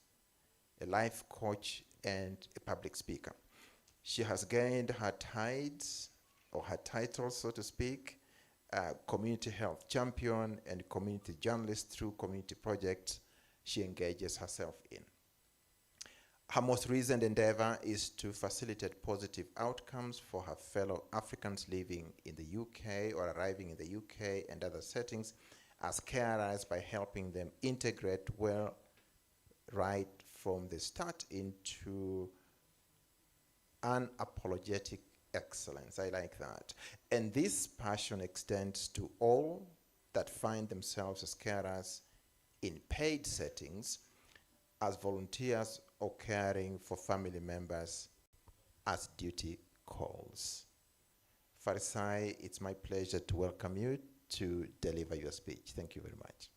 a life coach, and a public speaker. She has gained her tides, or her titles, so to speak, community health champion and community journalist through community projects she engages herself in. Her most recent endeavor is to facilitate positive outcomes for her fellow Africans living in the UK or arriving in the UK and other settings as carers by helping them integrate well right from the start into unapologetic excellence. I like that. And this passion extends to all that find themselves as carers in paid settings, as volunteers or caring for family members as duty calls. Farisai, it's my pleasure to welcome you to deliver your speech. Thank you very much.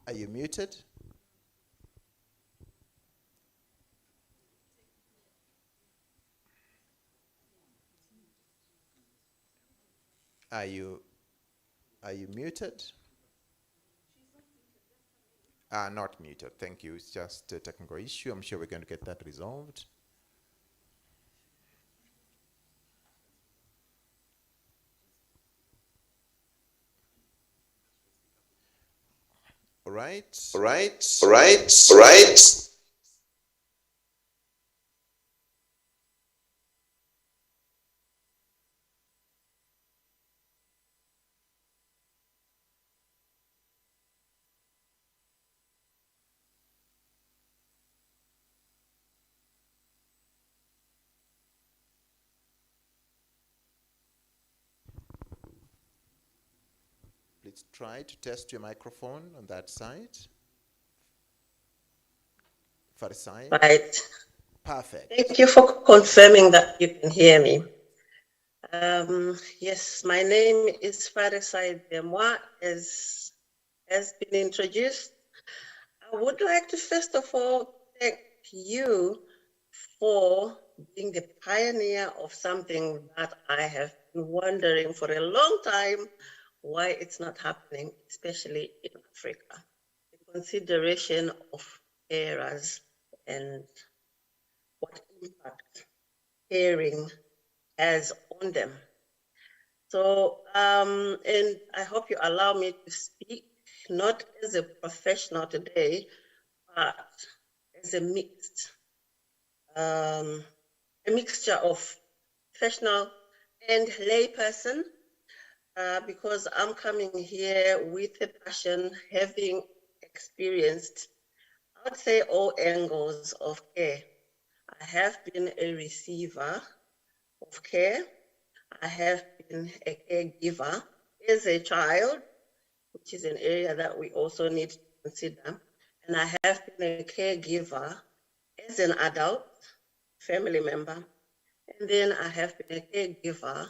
Are you muted? Are you muted? Not muted. Thank you. It's just a technical issue. I'm sure we're going to get that resolved. All right. All right. All right. All right. Please try to test your microphone on that side. Farisai? Right. Perfect. Thank you for confirming that you can hear me. Yes, my name is Farisai Demwa, as has been introduced. I would like to first of all thank you for being the pioneer of something that I have been wondering for a long time why it's not happening, especially in Africa. The consideration of carers and what impact caring has on them. So, and I hope you allow me to speak, not as a professional today, but as a mixture of professional and layperson, because I'm coming here with a passion, having experienced, I would say, all angles of care. I have been a receiver of care. I have been a caregiver as a child, which is an area that we also need to consider. And I have been a caregiver as an adult, family member. And then I have been a caregiver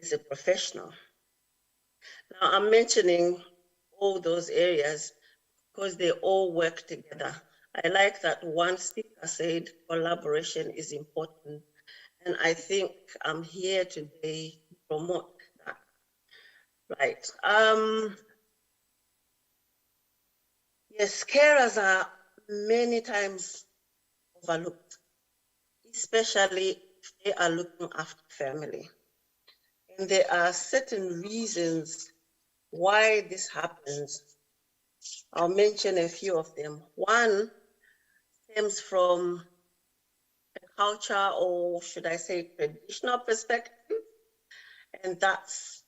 as a professional. Now I'm mentioning all those areas because they all work together. I like that one speaker said collaboration is important. And I think I'm here today to promote that. Right. Yes, carers are many times overlooked, especially if they are looking after family. And there are certain reasons why this happens. I'll mention a few of them. One stems from a culture, or should I say traditional perspective, and that's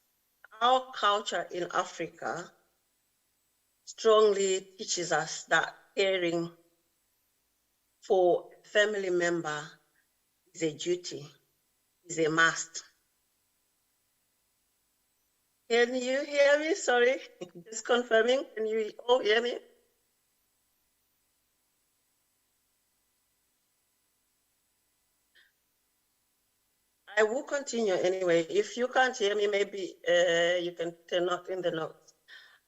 our culture in Africa strongly teaches us that caring for a family member is a duty, is a must. Can you hear me? Sorry, just confirming. Can you all hear me? I will continue anyway. If you can't hear me, maybe you can turn off in the notes.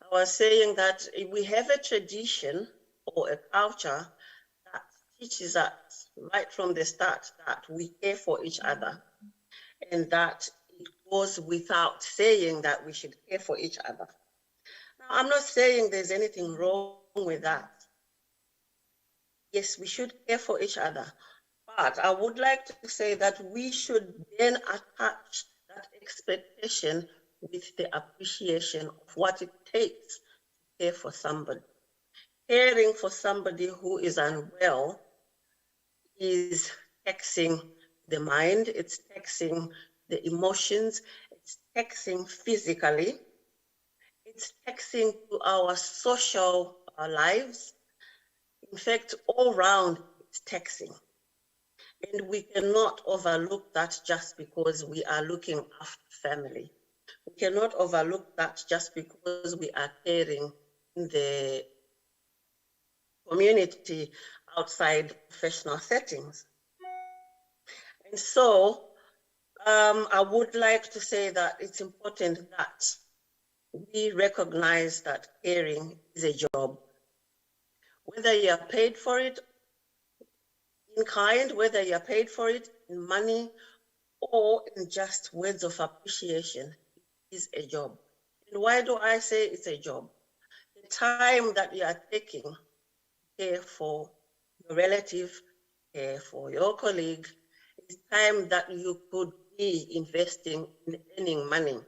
I was saying that we have a tradition or a culture that teaches us right from the start that we care for each other, and that it goes without saying that we should care for each other. Now, I'm not saying there's anything wrong with that. Yes, we should care for each other. But I would like to say that we should then attach that expectation with the appreciation of what it takes to care for somebody. Caring for somebody who is unwell is taxing the mind, it's taxing the emotions, it's taxing physically, it's taxing to our social lives. In fact, all round, it's taxing. And we cannot overlook that just because we are looking after family. We cannot overlook that just because we are caring in the community outside professional settings. And so I would like to say that it's important that we recognize that caring is a job. Whether you are paid for it in kind, whether you are paid for it in money or in just words of appreciation, it is a job. And why do I say it's a job? The time that you are taking to care for your relative, care for your colleague, is time that you could be investing in earning money.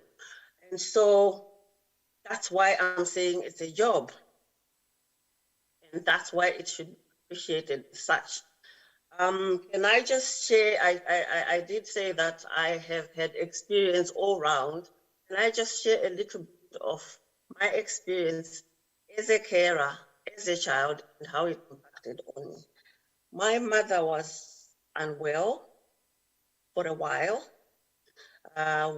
And so that's why I'm saying it's a job. And that's why it should be appreciated as such. Can I just share, I did say that I have had experience all round. Can I just share a little bit of my experience as a carer, as a child, and how it impacted on me? My mother was unwell for a while.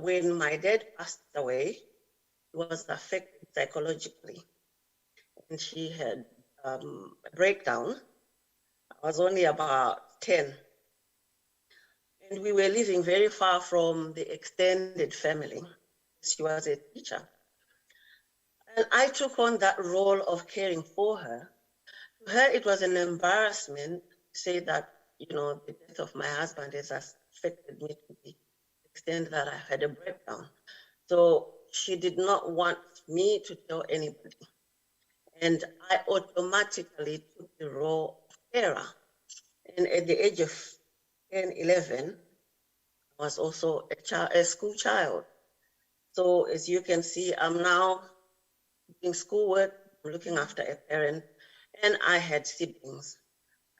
When my dad passed away, she was affected psychologically, and she had a breakdown. I was only about 10. And we were living very far from the extended family. She was a teacher. And I took on that role of caring for her. To her, it was an embarrassment to say that, you know, the death of my husband has affected me to the extent that I had a breakdown. So she did not want me to tell anybody. And I automatically took the role of carer. And at the age of 10, 11, I was also a school child. So as you can see, I'm now doing schoolwork, looking after a parent, and I had siblings.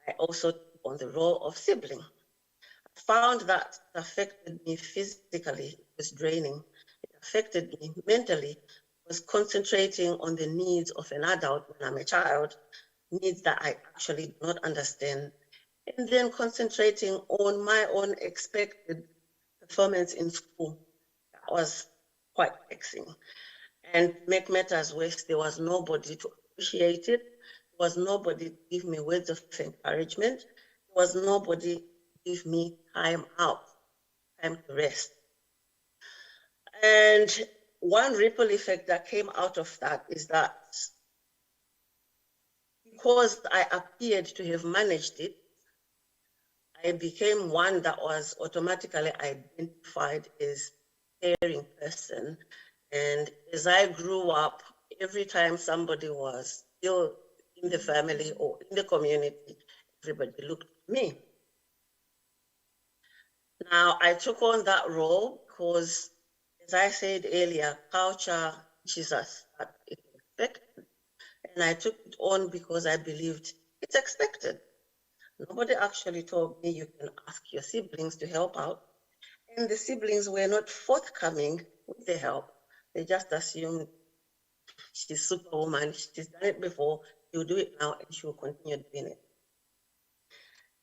I also took on the role of sibling. I found that it affected me physically, it was draining. It affected me mentally, it was concentrating on the needs of an adult when I'm a child, needs that I actually do not understand, and then concentrating on my own expected performance in school. That was quite taxing. And to make matters worse, there was nobody to appreciate it. There was nobody to give me words of encouragement. There was nobody to give me time out, time to rest. And one ripple effect that came out of that is that because I appeared to have managed it, I became one that was automatically identified as a caring person. And as I grew up, every time somebody was ill in the family or in the community, everybody looked at me. Now, I took on that role because, as I said earlier, culture teaches us that it's expected. And I took it on because I believed it's expected. Nobody actually told me you can ask your siblings to help out. And the siblings were not forthcoming with the help. They just assumed she's superwoman, she's done it before, she'll do it now, and she'll continue doing it.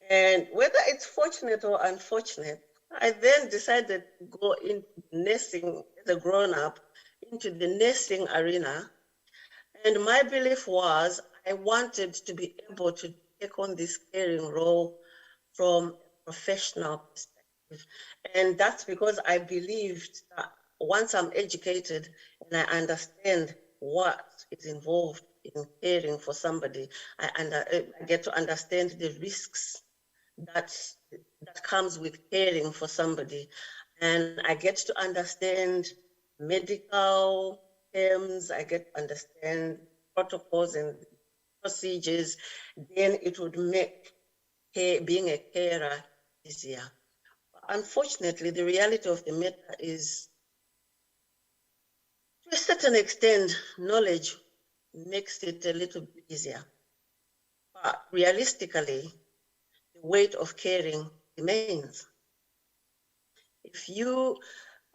And whether it's fortunate or unfortunate, I then decided to go into nursing as a grown-up, into the nursing arena. And my belief was I wanted to be able to take on this caring role from a professional perspective. And that's because I believed that once I'm educated and I understand what is involved in caring for somebody, I get to understand the risks that comes with caring for somebody, and I get to understand medical terms, I get to understand protocols and procedures, then it would make being a carer easier. Unfortunately, the reality of the matter is, to a certain extent, knowledge makes it a little bit easier. But realistically, the weight of caring remains. If you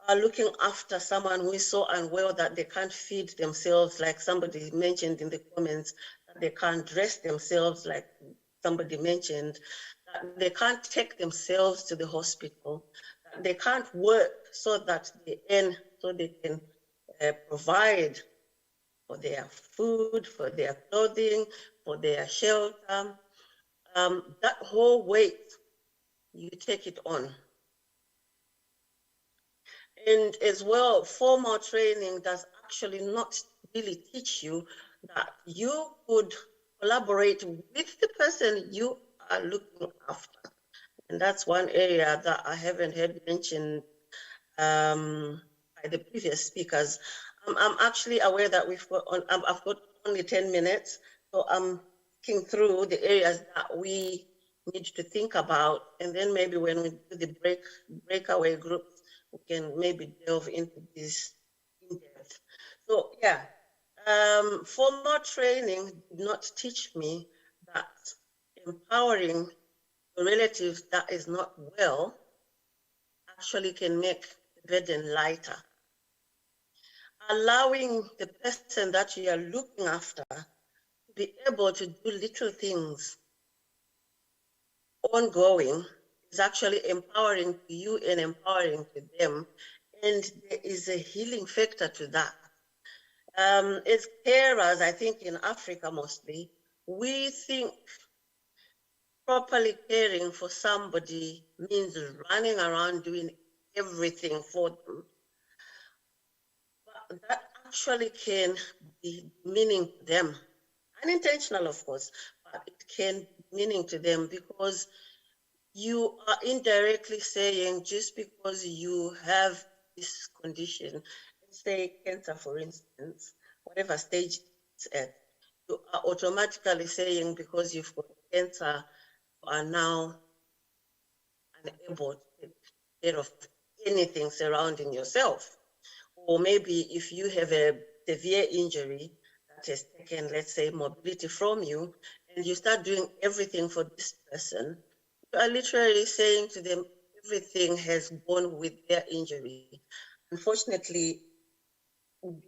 are looking after someone who is so unwell that they can't feed themselves, like somebody mentioned in the comments, that they can't dress themselves, like somebody mentioned, that they can't take themselves to the hospital, that they can't work so that they earn, so they can provide for their food, for their clothing, for their shelter. That whole weight, you take it on. And as well, formal training does actually not really teach you that you could collaborate with the person you are looking after. And that's one area that I haven't heard mentioned by the previous speakers. I'm actually aware that I've got only 10 minutes, so I'm thinking through the areas that we need to think about, and then maybe when we do the breakaway groups, we can maybe delve into this in depth. So yeah, formal training did not teach me that empowering a relative that is not well actually can make the burden lighter. Allowing the person that you are looking after to be able to do little things ongoing is actually empowering to you and empowering to them. And there is a healing factor to that. As carers, I think in Africa mostly, we think properly caring for somebody means running around doing everything for them. But that actually can be meaning to them. Unintentional, of course, but it can be meaning to them because you are indirectly saying just because you have this condition, let's say cancer, for instance, whatever stage it's at, you are automatically saying because you've got cancer, you are now unable to take care of anything surrounding yourself. Or maybe if you have a severe injury that has taken, let's say, mobility from you, and you start doing everything for this person, you are literally saying to them, everything has gone with their injury. Unfortunately,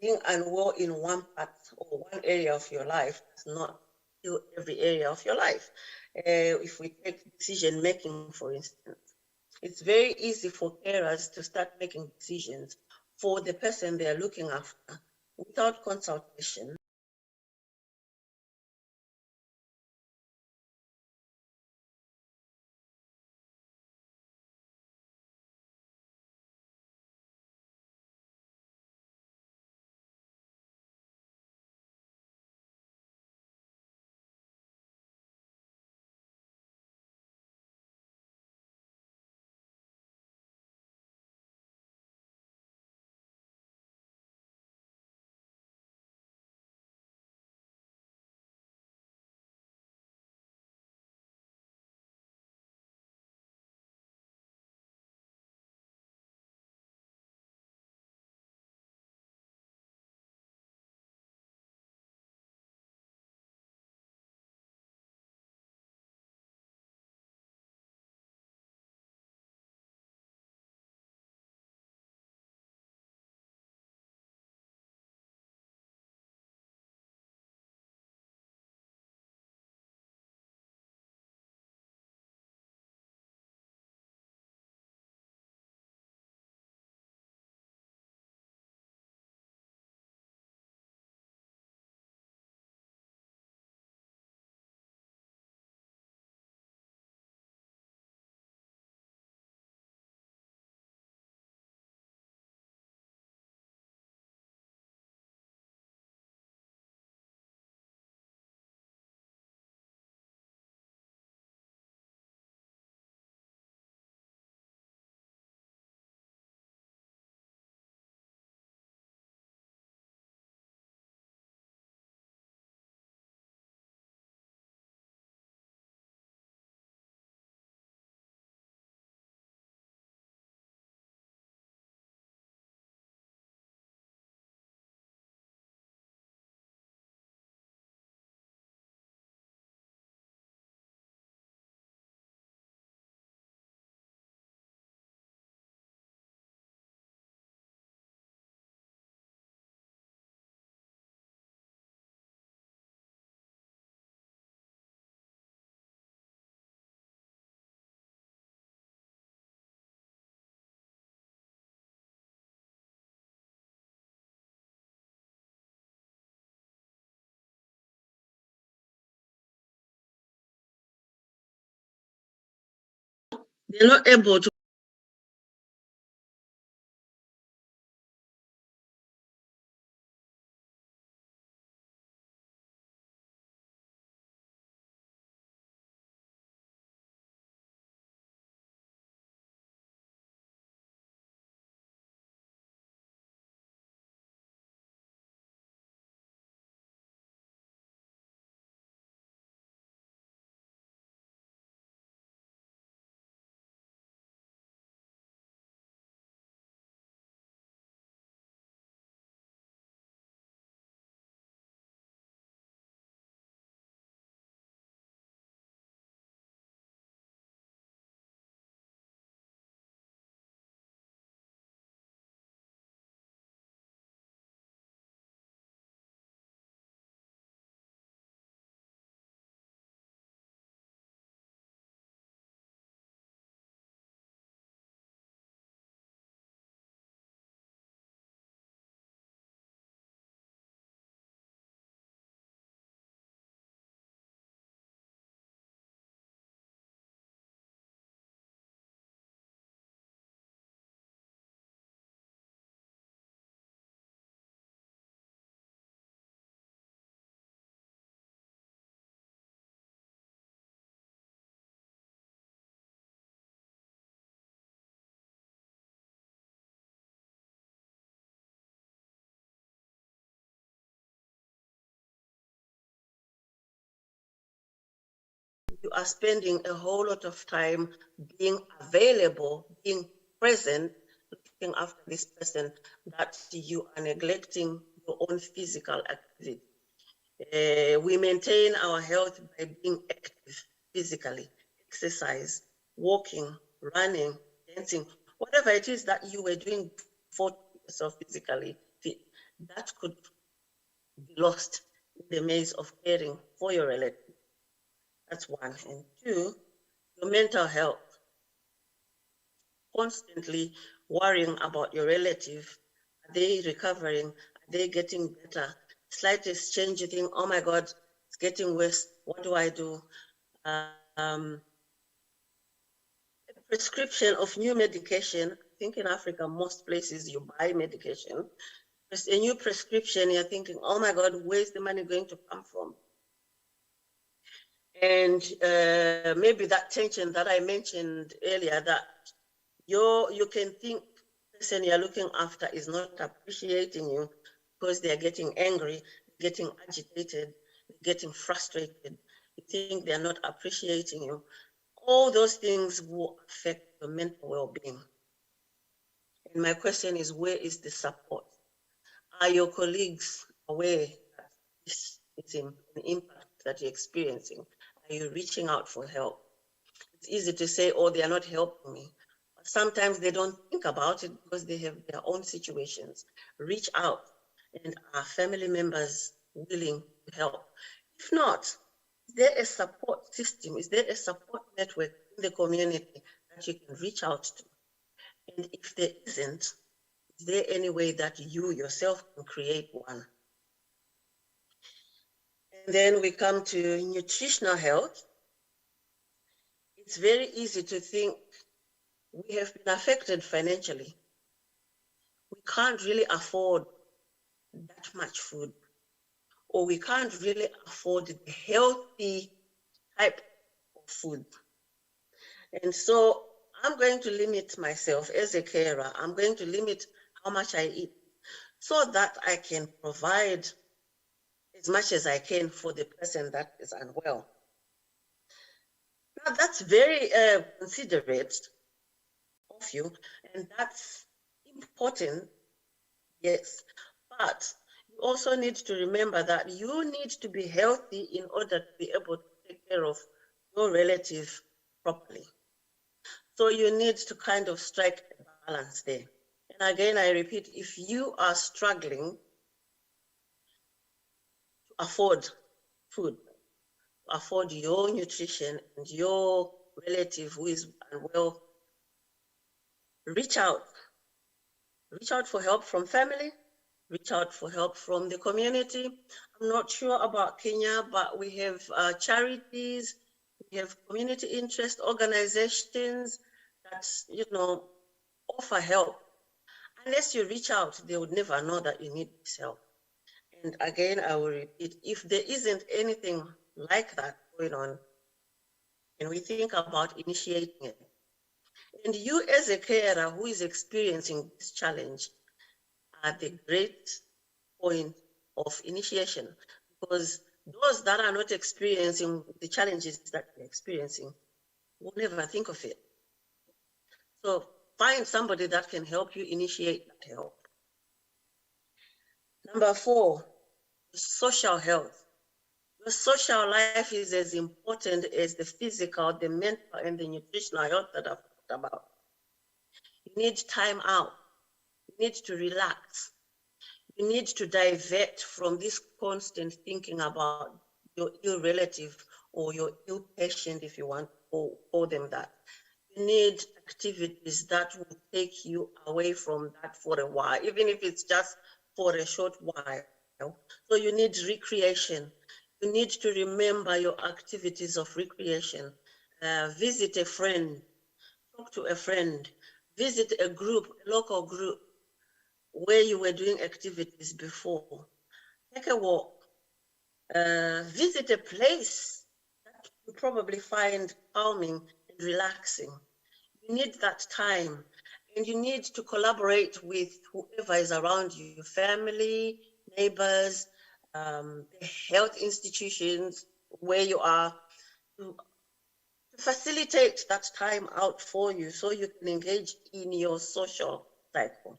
being unwell in one part or one area of your life does not heal every area of your life. If we take decision making, for instance, it's very easy for carers to start making decisions for the person they are looking after without consultation. they're not able to you are spending a whole lot of time being available, being present, looking after this person, that you are neglecting your own physical activity. We maintain our health by being active physically, exercise, walking, running, dancing, whatever it is that you were doing for yourself physically fit, that could be lost in the maze of caring for your relative. That's one. And two, your mental health. Constantly worrying about your relative. Are they recovering? Are they getting better? Slightest change, you think, oh my God, it's getting worse. What do I do? A prescription of new medication. I think in Africa, most places you buy medication. There's a new prescription, you're thinking, oh my God, where's the money going to come from? And maybe that tension that I mentioned earlier, that you can think the person you're looking after is not appreciating you because they're getting angry, getting agitated, getting frustrated. You think they're not appreciating you. All those things will affect your mental well-being. And my question is, where is the support? Are your colleagues aware that this is an impact that you're experiencing? Are you reaching out for help? It's easy to say, oh, they are not helping me. But sometimes they don't think about it because they have their own situations. Reach out, and are family members willing to help? If not, is there a support system? Is there a support network in the community that you can reach out to? And if there isn't, is there any way that you yourself can create one? And then we come to nutritional health. It's very easy to think we have been affected financially. We can't really afford that much food, or we can't really afford the healthy type of food. And so I'm going to limit myself as a carer. I'm going to limit how much I eat so that I can provide as much as I can for the person that is unwell. Now, that's very considerate of you, and that's important, yes. But you also need to remember that you need to be healthy in order to be able to take care of your relative properly. So you need to kind of strike a balance there. And again, I repeat, if you are struggling to afford food, to afford your nutrition, and your relative who is unwell, reach out. Reach out for help from family, reach out for help from the community. I'm not sure about Kenya, but we have charities, we have community interest organizations, that, offer help. Unless you reach out, they would never know that you need this help. And again, I will repeat, if there isn't anything like that going on, and we think about initiating it, and you as a carer who is experiencing this challenge are the great point of initiation, because those that are not experiencing the challenges that you're experiencing will never think of it. So find somebody that can help you initiate that help. Number 4, social health. Your social life is as important as the physical, the mental, and the nutritional health that I've talked about. You need time out. You need to relax. You need to divert from this constant thinking about your ill relative or your ill patient, if you want to call them that. You need activities that will take you away from that for a while, even if it's just for a short while. So you need recreation. You need to remember your activities of recreation. Visit a friend, talk to a friend, visit a group, a local group where you were doing activities before. Take a walk, visit a place that you probably find calming and relaxing. You need that time, and you need to collaborate with whoever is around you, your family, neighbors, the health institutions where you are, to facilitate that time out for you so you can engage in your social cycle.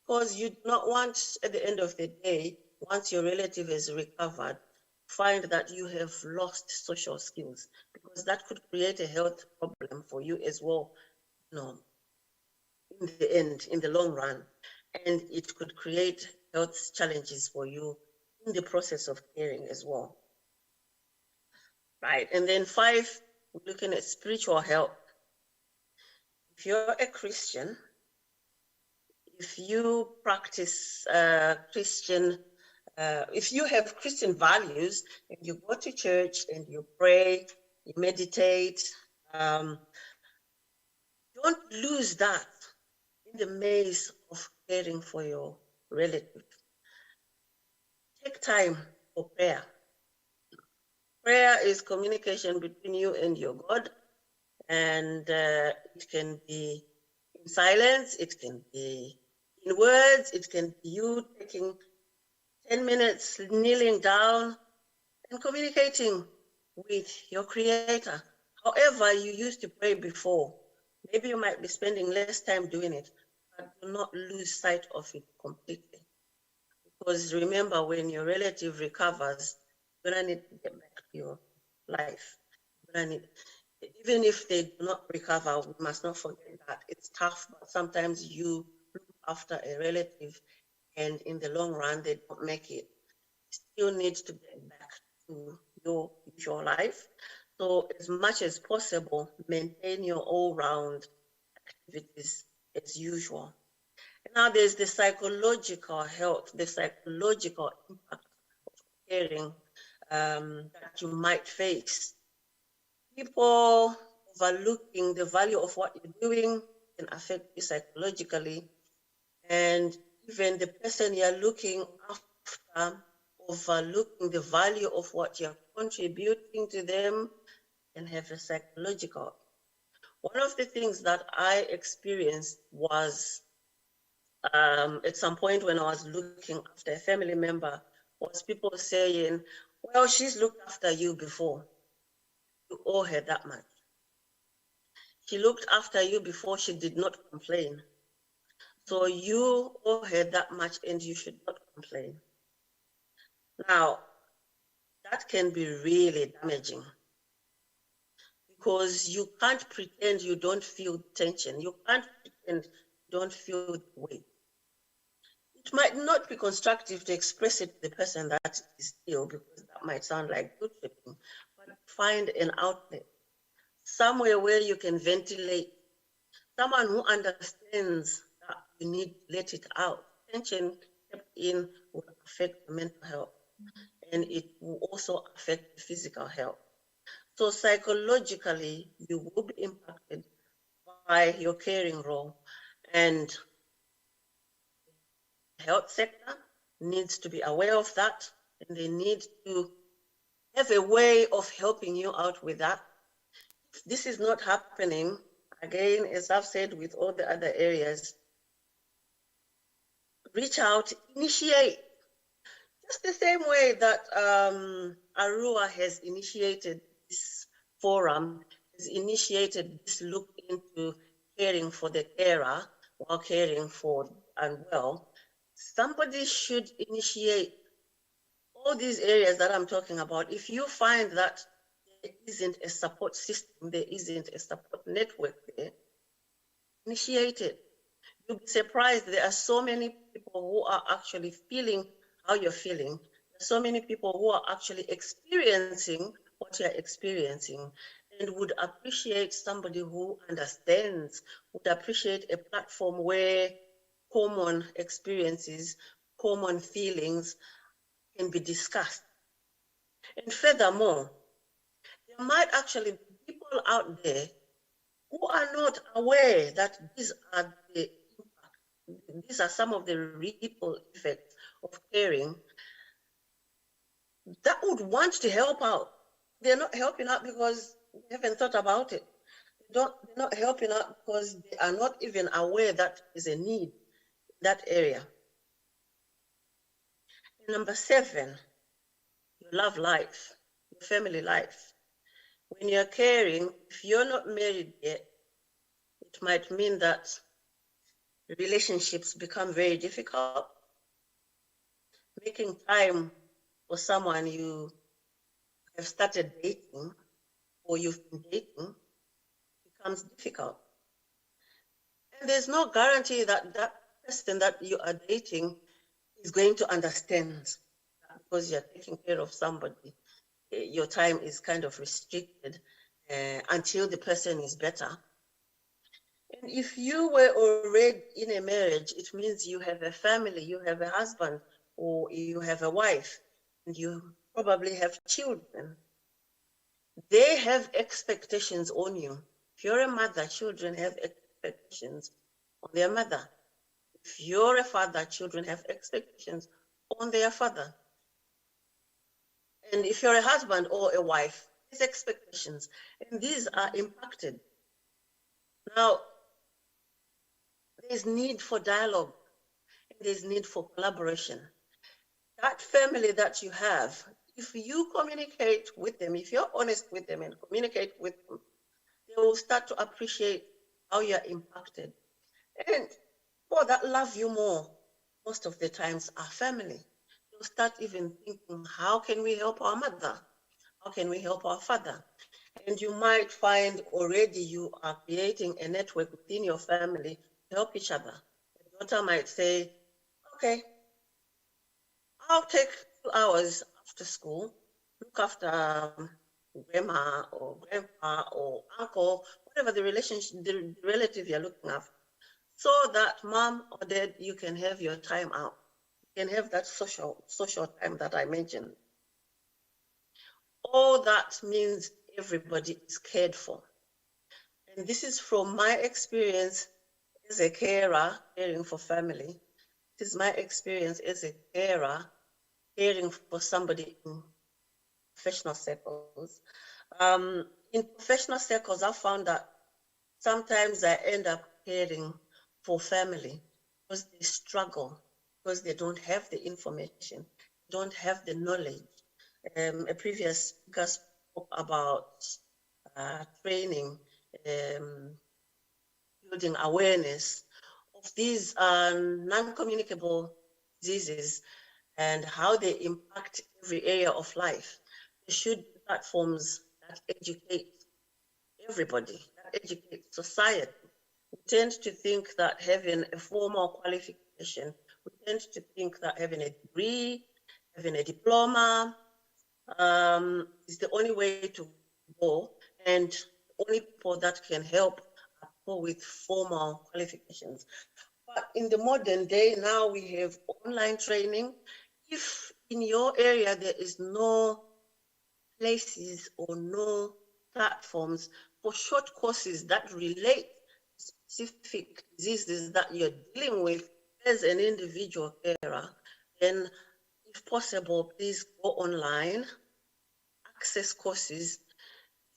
Because you do not want, at the end of the day, once your relative is recovered, find that you have lost social skills, because that could create a health problem for you as well, in the end, in the long run. And it could create health challenges for you in the process of caring as well. Right, and then 5, we're looking at spiritual health. If you're a Christian, if you practice if you have Christian values and you go to church and you pray, you meditate, don't lose that in the maze of caring for your relative. Take time for prayer. Prayer is communication between you and your God, and it can be in silence, it can be in words, it can be you taking 10 minutes kneeling down and communicating with your Creator. However you used to pray before, maybe you might be spending less time doing it, but do not lose sight of it completely. Because remember, when your relative recovers, you're gonna need to get back to your life. Even if they do not recover, we must not forget that it's tough, but sometimes you look after a relative and in the long run, they don't make it. You still need to get back to your usual life. So as much as possible, maintain your all-round activities as usual. And now there's the psychological health, the psychological impact of caring that you might face. People overlooking the value of what you're doing can affect you psychologically, and even the person you're looking after overlooking the value of what you're contributing to them can have a psychological. One of the things that I experienced was at some point when I was looking after a family member, was people saying, well, she's looked after you before. You owe her that much. She looked after you before, she did not complain. So you owe her that much and you should not complain. Now, that can be really damaging, because you can't pretend you don't feel tension. You can't pretend you don't feel the weight. It might not be constructive to express it to the person that is ill, because that might sound like guilt tripping, but find an outlet, somewhere where you can ventilate, someone who understands that you need to let it out. Tension kept in will affect the mental health, and it will also affect the physical health. So psychologically, you will be impacted by your caring role. And the health sector needs to be aware of that, and they need to have a way of helping you out with that. If this is not happening, again, as I've said with all the other areas, reach out, initiate. Just the same way that Arua has initiated this forum, has initiated this look into caring for the carer while caring for unwell, somebody should initiate all these areas that I'm talking about. If you find that there isn't a support system, there isn't a support network there, initiate it. You'll be surprised. There are so many people who are actually feeling how you're feeling. There are so many people who are actually experiencing what you're experiencing and would appreciate somebody who understands, would appreciate a platform where common experiences, common feelings can be discussed. And furthermore, there might actually be people out there who are not aware that these are some of the ripple effects of caring, that would want to help out. They're not helping out because they haven't thought about it. They're not helping out because they are not even aware that is a need in that area. And number 7, your love life, your family life. When you're caring, if you're not married yet, it might mean that relationships become very difficult. Making time for someone you have started dating or you've been dating becomes difficult. And there's no guarantee that that person that you are dating is going to understand, because you're taking care of somebody. Your time is kind of restricted until the person is better. And if you were already in a marriage, it means you have a family, you have a husband, or you have a wife, and you probably have children. They have expectations on you. If you're a mother, children have expectations on their mother. If you're a father, children have expectations on their father. And if you're a husband or a wife, there's expectations, and these are impacted. Now, there's need for dialogue, and there's need for collaboration. That family that you have, if you communicate with them, if you're honest with them and communicate with them, they will start to appreciate how you're impacted. And people that love you more, most of the times, are family. They'll start even thinking, how can we help our mother? How can we help our father? And you might find already you are creating a network within your family to help each other. The daughter might say, okay, I'll take 2 hours after school, look after grandma or grandpa or uncle, whatever the relationship, the relative you're looking after, so that mom or dad, you can have your time out. You can have that social time that I mentioned. All that means everybody is cared for. And this is from my experience as a carer, caring for family. This is my experience as a carer, caring for somebody in professional circles. In professional circles, I found that sometimes I end up caring for family because they struggle, because they don't have the information, don't have the knowledge. A previous speaker spoke about training, building awareness of these non-communicable diseases and how they impact every area of life. There should be platforms that educate everybody, that educate society. We tend to think that having a formal qualification, we tend to think that having a degree, having a diploma is the only way to go, and the only people that can help are people with formal qualifications. But in the modern day, now we have online training. If in your area there is no places or no platforms for short courses that relate to specific diseases that you're dealing with as an individual carer, then if possible, please go online, access courses.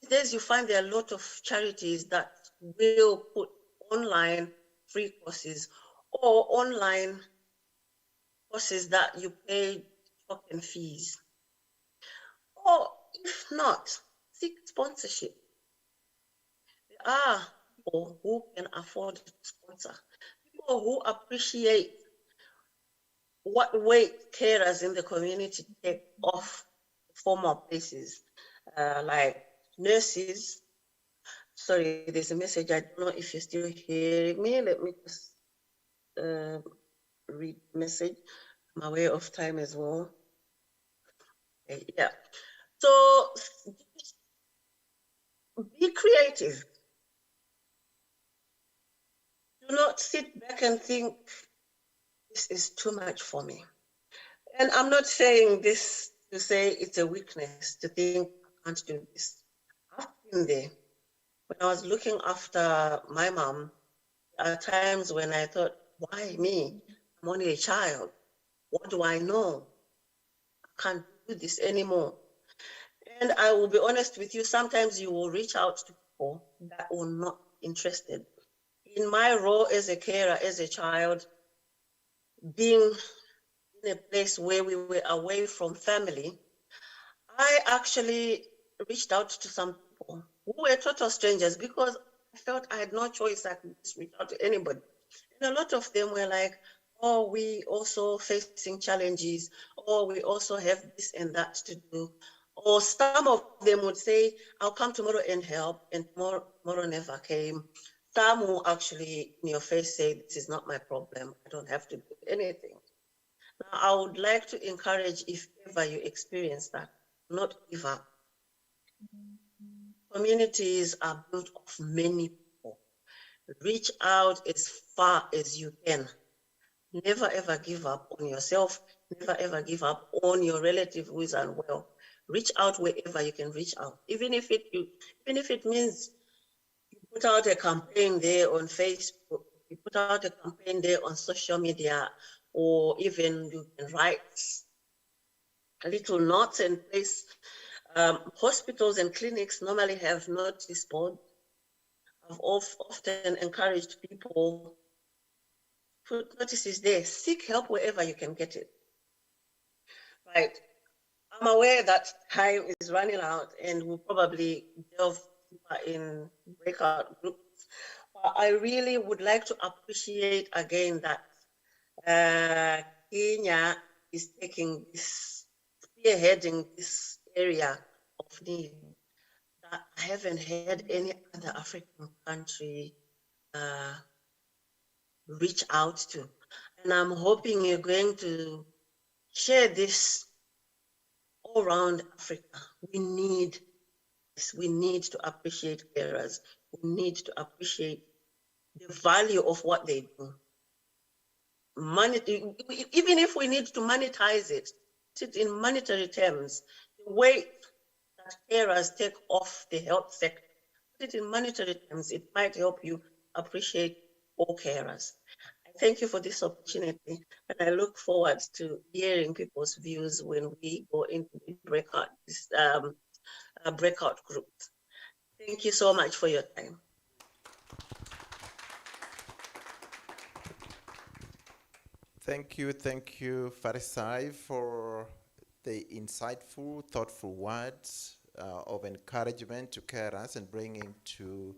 These days you find there are a lot of charities that will put online free courses or online courses that you pay token fees. Or if not, seek sponsorship. There are people who can afford to sponsor, people who appreciate what weight carers in the community take off former places, like nurses. Sorry, there's a message. I don't know if you're still hearing me. Let me just read the message. I'm aware of time as well. Okay, yeah. So be creative. Do not sit back and think, this is too much for me. And I'm not saying this to say it's a weakness to think I can't do this. I've been there. When I was looking after my mom, there are times when I thought, why me? I'm only a child. What do I know? I can't do this anymore. And I will be honest with you, sometimes you will reach out to people that will not be interested. In my role as a carer, as a child, being in a place where we were away from family, I actually reached out to some people who were total strangers because I felt I had no choice. I could just reach out to anybody. And a lot of them were like, oh, we also facing challenges, or we also have this and that to do. Or some of them would say, I'll come tomorrow and help, and tomorrow never came. Some will actually in your face say, this is not my problem. I don't have to do anything. Now, I would like to encourage, if ever you experience that, not give up. Communities are built of many people. Reach out as far as you can. Never ever give up on yourself. Never ever give up on your relative who is unwell. Reach out wherever you can reach out. Even if it means you put out a campaign there on Facebook, you put out a campaign there on social media, or even you can write little notes and place. Hospitals and clinics normally have notice boards. I've often encouraged people to put notices there. Seek help wherever you can get it. Right. I'm aware that time is running out and we'll probably delve deeper in breakout groups. But I really would like to appreciate again that Kenya is spearheading this area of need that I haven't had any other African country reach out to. And I'm hoping you're going to share this all around Africa. We need this. We need to appreciate carers. We need to appreciate the value of what they do. Even if we need to monetize it, put it in monetary terms, the weight that carers take off the health sector, put it in monetary terms, it might help you appreciate all carers. I thank you for this opportunity, and I look forward to hearing people's views when we go into the breakout groups. Thank you so much for your time. Thank you, Farisai, for the insightful, thoughtful words of encouragement to carers and bringing to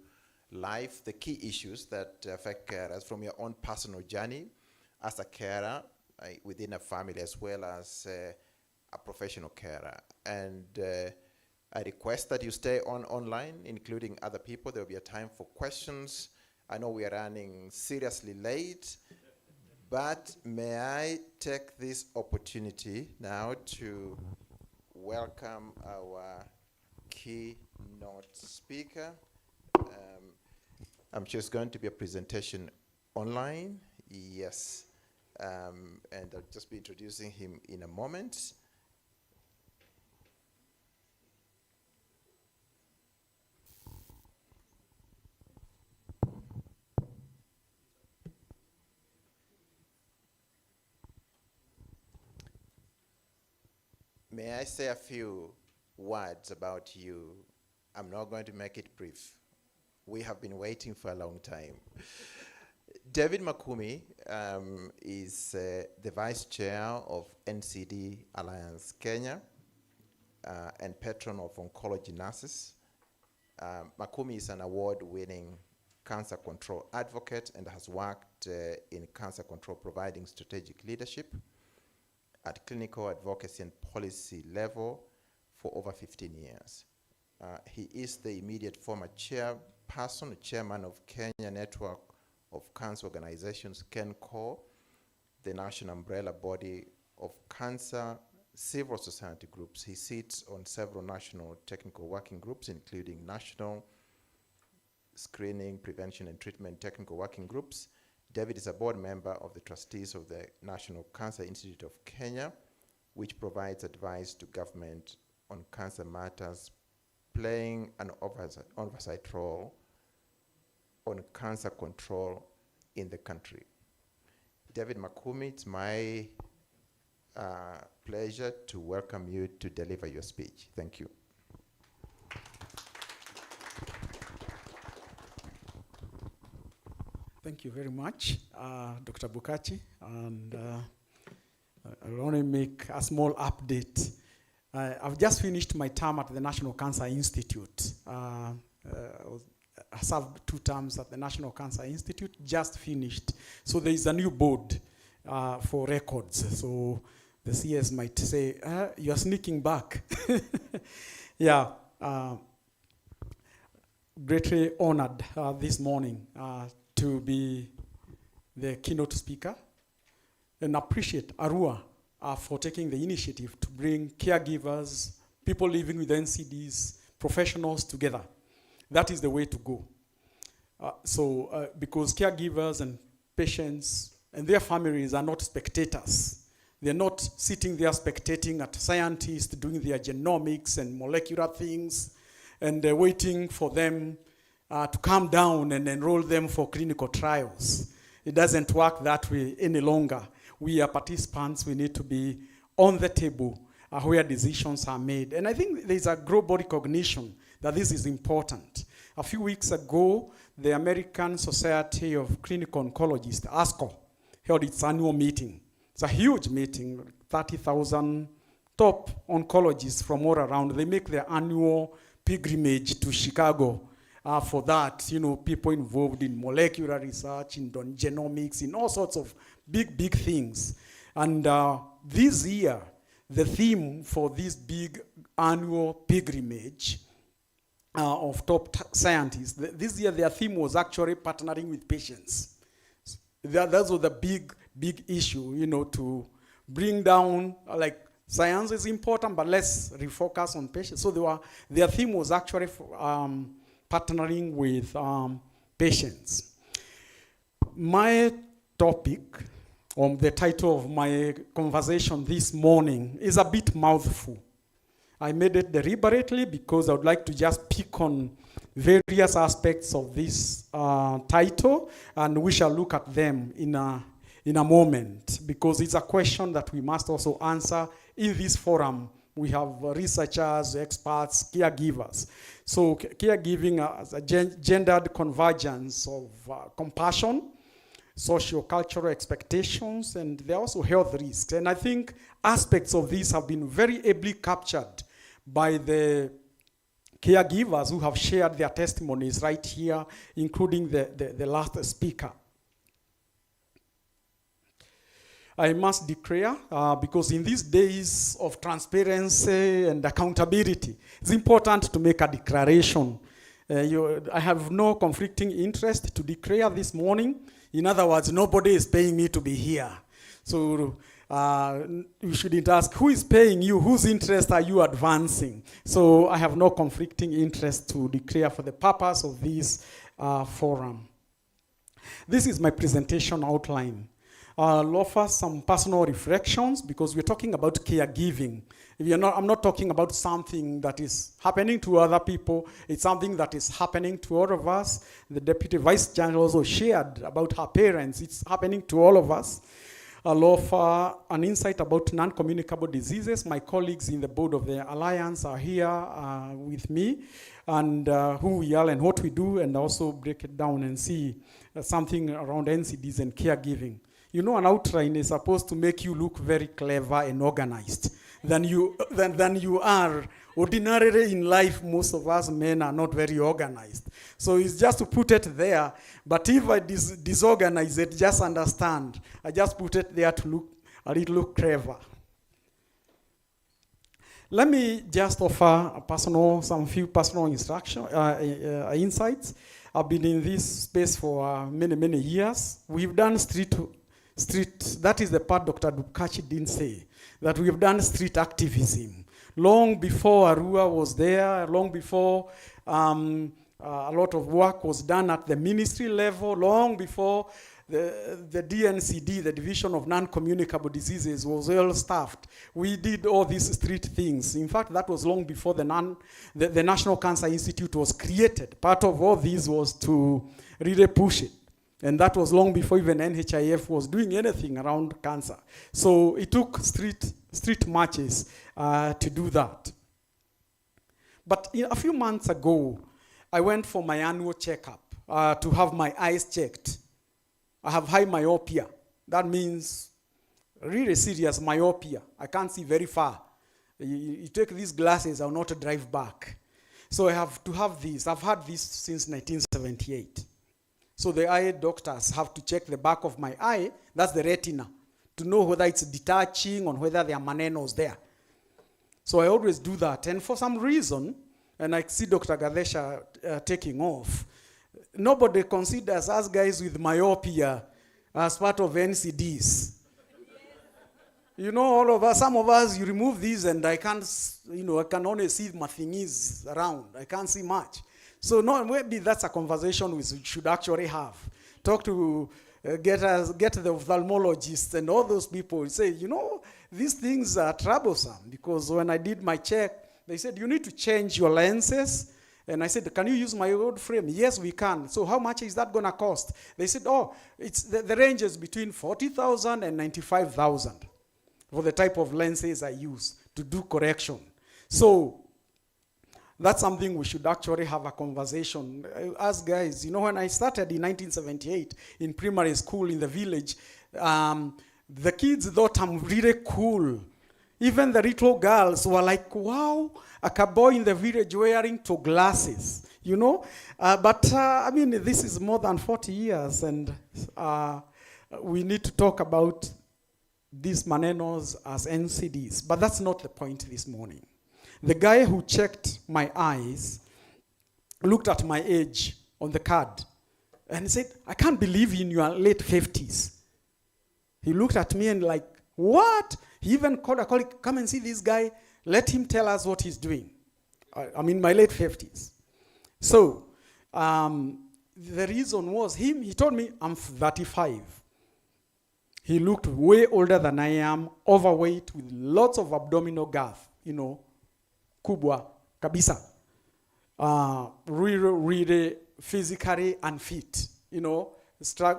life the key issues that affect carers from your own personal journey as a carer within a family as well as a professional carer. And I request that you stay online, including other people. There will be a time for questions. I know we are running seriously late, but may I take this opportunity now to welcome our keynote speaker. I'm just going to be a presentation online. Yes. And I'll just be introducing him in a moment. May I say a few words about you? I'm not going to make it brief. We have been waiting for a long time. David Makumi is the Vice Chair of NCD Alliance Kenya and patron of oncology nurses. Makumi is an award-winning cancer control advocate and has worked in cancer control, providing strategic leadership at clinical advocacy and policy level for over 15 years. He is the immediate former chairman of Kenya Network of Cancer Organizations, KENCO, the national umbrella body of cancer civil society groups. He sits on several national technical working groups, including National Screening, Prevention and Treatment Technical Working Groups. David is a board member of the trustees of the National Cancer Institute of Kenya, which provides advice to government on cancer matters, playing an oversight role on cancer control in the country. David Makumi, it's my pleasure to welcome you to deliver your speech. Thank you. Thank you very much, Dr. Bukachi. And I want to make a small update. I've just finished my term at the National Cancer Institute. I served 2 terms at the National Cancer Institute, just finished. So there is a new board for records. So the CS might say, you're sneaking back. Yeah, greatly honored this morning to be the keynote speaker, and appreciate Arua for taking the initiative to bring caregivers, people living with NCDs, professionals together. That is the way to go. Because caregivers and patients and their families are not spectators. They're not sitting there spectating at scientists doing their genomics and molecular things, and they're waiting for them to calm down and enroll them for clinical trials. It doesn't work that way any longer. We are participants, we need to be on the table where decisions are made. And I think there's a global recognition that this is important. A few weeks ago, the American Society of Clinical Oncologists, ASCO, held its annual meeting. It's a huge meeting, 30,000 top oncologists from all around. They make their annual pilgrimage to Chicago for that, people involved in molecular research, in genomics, in all sorts of big things. And this year, the theme for this big annual pilgrimage of top scientists, this year their theme was actually partnering with patients. That was the big issue, to bring down, science is important, but let's refocus on patients. So their theme was actually partnering with patients. My topic, the title of my conversation this morning, is a bit mouthful. I made it deliberately because I would like to just pick on various aspects of this title, and we shall look at them in a moment, because it's a question that we must also answer in this forum. We have researchers, experts, caregivers. So caregiving as a gendered convergence of compassion, socio-cultural expectations, and there are also health risks. And I think aspects of this have been very ably captured by the caregivers who have shared their testimonies right here, including the last speaker. I must declare, because in these days of transparency and accountability, it's important to make a declaration. I have no conflicting interest to declare this morning. In other words, nobody is paying me to be here. So you shouldn't ask, who is paying you? Whose interest are you advancing? So I have no conflicting interest to declare for the purpose of this forum. This is my presentation outline. I'll offer some personal reflections because we're talking about caregiving. I'm not talking about something that is happening to other people. It's something that is happening to all of us. The Deputy Vice Chancellor also shared about her parents. It's happening to all of us. I'll offer an insight about non-communicable diseases. My colleagues in the board of the Alliance are here with me, and who we are and what we do, and also break it down and see something around NCDs and caregiving. You know, an outline is supposed to make you look very clever and organized than you are. Ordinarily in life, most of us men are not very organized. So it's just to put it there. But if I disorganize it, just understand. I just put it there to look a little clever. Let me just offer some few personal insights. I've been in this space for many, many years. We've done street, that is the part Dr. Dukachi didn't say, that we've done street activism. Long before Arua was there, long before a lot of work was done at the ministry level, long before the DNCD, the Division of Non-Communicable Diseases, was well staffed. We did all these street things. In fact, that was long before the National Cancer Institute was created. Part of all this was to really push it. And that was long before even NHIF was doing anything around cancer. So it took street marches to do that. But a few months ago, I went for my annual checkup to have my eyes checked. I have high myopia. That means really serious myopia. I can't see very far. You take these glasses, I'll not drive back. So I have to have these. I've had this since 1978. So the eye doctors have to check the back of my eye, that's the retina, to know whether it's detaching or whether there are manenos there. So I always do that. And for some reason, and I see Dr. Gadesha taking off, nobody considers us guys with myopia as part of NCDs. You know, all of us, some of us, you remove these and I can't, I can only see my thingies around. I can't see much. So no, maybe that's a conversation we should actually have. Talk to, get the ophthalmologists and all those people. Say, these things are troublesome, because when I did my check, they said, you need to change your lenses. And I said, can you use my old frame? Yes, we can. So how much is that going to cost? They said, it's the range is between 40,000 and 95,000 for the type of lenses I use to do correction. So that's something we should actually have a conversation. As guys, when I started in 1978 in primary school in the village, the kids thought I'm really cool. Even the little girls were like, wow, a boy in the village wearing 2 glasses, But this is more than 40 years, and we need to talk about these manenos as NCDs. But that's not the point this morning. The guy who checked my eyes looked at my age on the card and said, I can't believe in your late 50s. He looked at me and like, what? He even called a colleague, come and see this guy. Let him tell us what he's doing. I'm in my late 50s. So the reason was he told me I'm 35. He looked way older than I am, overweight with lots of abdominal girth, kubwa, kabisa. Really physically unfit,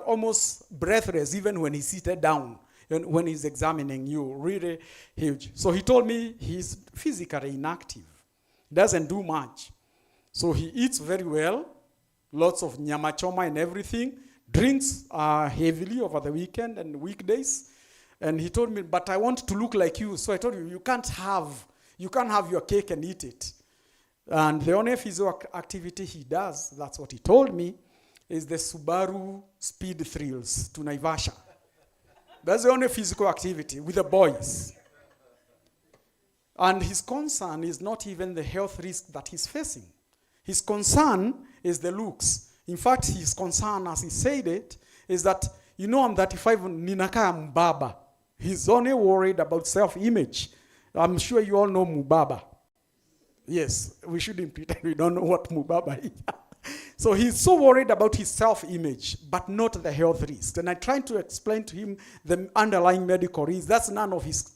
almost breathless even when he's seated down. And when he's examining you, really huge. So he told me he's physically inactive, doesn't do much. So he eats very well, lots of nyama choma and everything, drinks heavily over the weekend and weekdays. And he told me, but I want to look like you. So I told him, you can't have your cake and eat it. And the only physical activity he does, that's what he told me, is the Subaru Speed Thrills to Naivasha. That's the only physical activity with the boys. And his concern is not even the health risk that he's facing. His concern is the looks. In fact, his concern, as he said it, is that, I'm 35, ninaka mbaba. He's only worried about self-image. I'm sure you all know Mubaba. Yes, we shouldn't pretend we don't know what Mubaba is. So he's so worried about his self-image, but not the health risks. And I tried to explain to him the underlying medical risks. That's none of his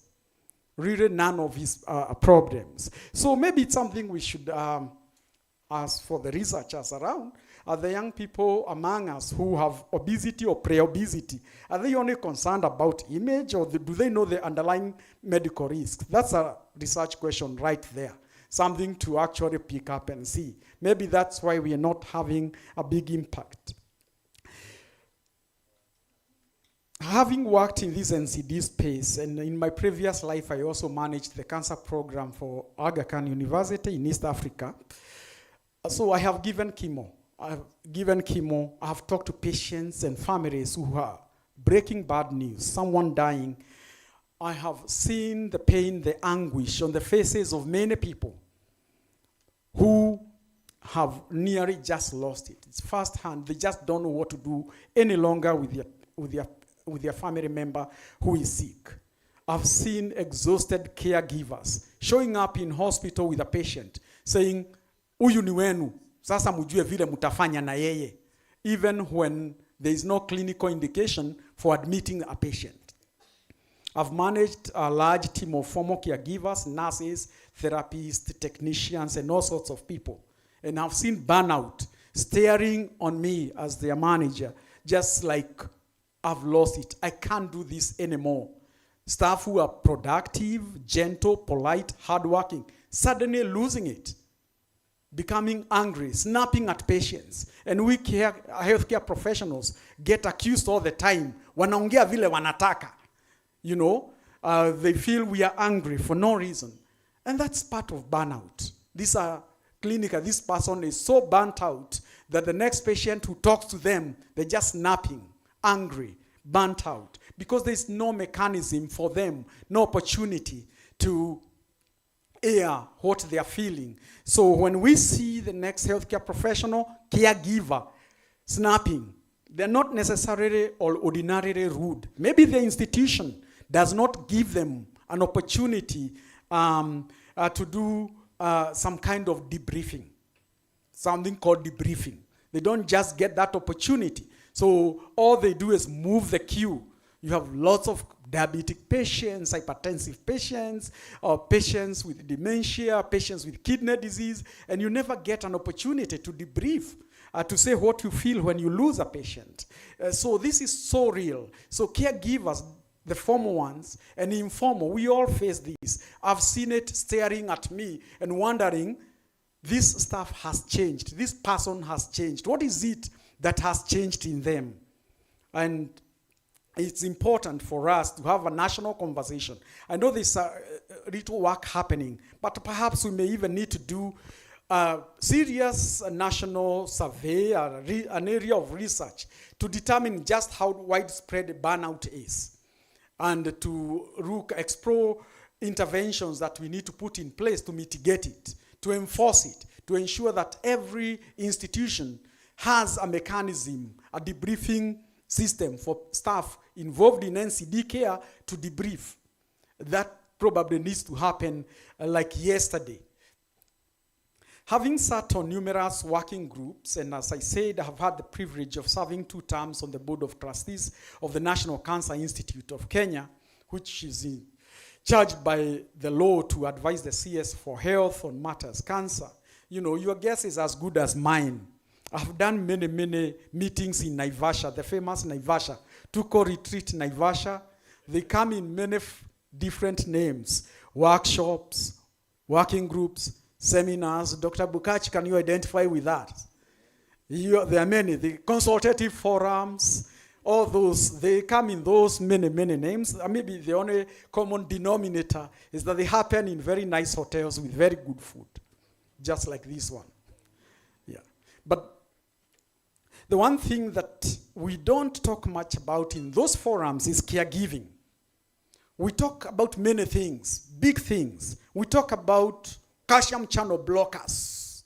problems. So maybe it's something we should ask for the researchers around Are the young people among us who have obesity or pre-obesity, are they only concerned about image, or do they know the underlying medical risk? That's a research question right there. Something to actually pick up and see. Maybe that's why we are not having a big impact. Having worked in this NCD space, and in my previous life, I also managed the cancer program for Aga Khan University in East Africa. So I have given chemo. I have talked to patients and families who are breaking bad news, someone dying. I have seen the pain, the anguish on the faces of many people who have nearly just lost it. It's firsthand. They just don't know what to do any longer with their family member who is sick. I've seen exhausted caregivers showing up in hospital with a patient saying, "Huyu ni wenu, sasa mujue vile mutafanya na yeye," even when there is no clinical indication for admitting a patient. I've managed a large team of former caregivers, nurses, therapists, technicians, and all sorts of people. And I've seen burnout staring on me as their manager, just like, I've lost it. I can't do this anymore. Staff who are productive, gentle, polite, hardworking, suddenly losing it, becoming angry, snapping at patients. And we healthcare professionals get accused all the time. Wanaongea vile wanataka. You know, they feel we are angry for no reason. And that's part of burnout. These are clinical. This person is so burnt out that the next patient who talks to them, they're just snapping, angry, burnt out, because there's no mechanism for them, no opportunity to air what they are feeling. So when we see the next healthcare professional, caregiver, snapping, they're not necessarily or ordinarily rude. Maybe the institution does not give them an opportunity to do some kind of debriefing, something called debriefing. They don't just get that opportunity. So all they do is move the queue. You have lots of diabetic patients, hypertensive patients, or patients with dementia, patients with kidney disease, and you never get an opportunity to debrief, to say what you feel when you lose a patient. So this is so real. So caregivers, the formal ones and informal, we all face this. I've seen it staring at me and wondering, this stuff has changed. This person has changed. What is it that has changed in them? And it's important for us to have a national conversation. I know there's little work happening, but perhaps we may even need to do a serious national survey or an area of research to determine just how widespread burnout is, and to explore interventions that we need to put in place to mitigate it, to enforce it, to ensure that every institution has a mechanism, a debriefing system for staff involved in NCD care to debrief. That probably needs to happen like yesterday. Having sat on numerous working groups, and as I said, I have had the privilege of serving 2 terms on the board of trustees of the National Cancer Institute of Kenya, which is charged by the law to advise the CS for health on matters cancer. You know, your guess is as good as mine. I've done many, many meetings in Naivasha, the famous Naivasha, Tuko Retreat Naivasha. They come in many different names: workshops, working groups, seminars. Dr. Bukachi, can you identify with that? There are many. The consultative forums, all those, they come in those many, many names. Maybe the only common denominator is that they happen in very nice hotels with very good food, just like this one. Yeah. But the one thing that we don't talk much about in those forums is caregiving. We talk about many things, big things. We talk about calcium channel blockers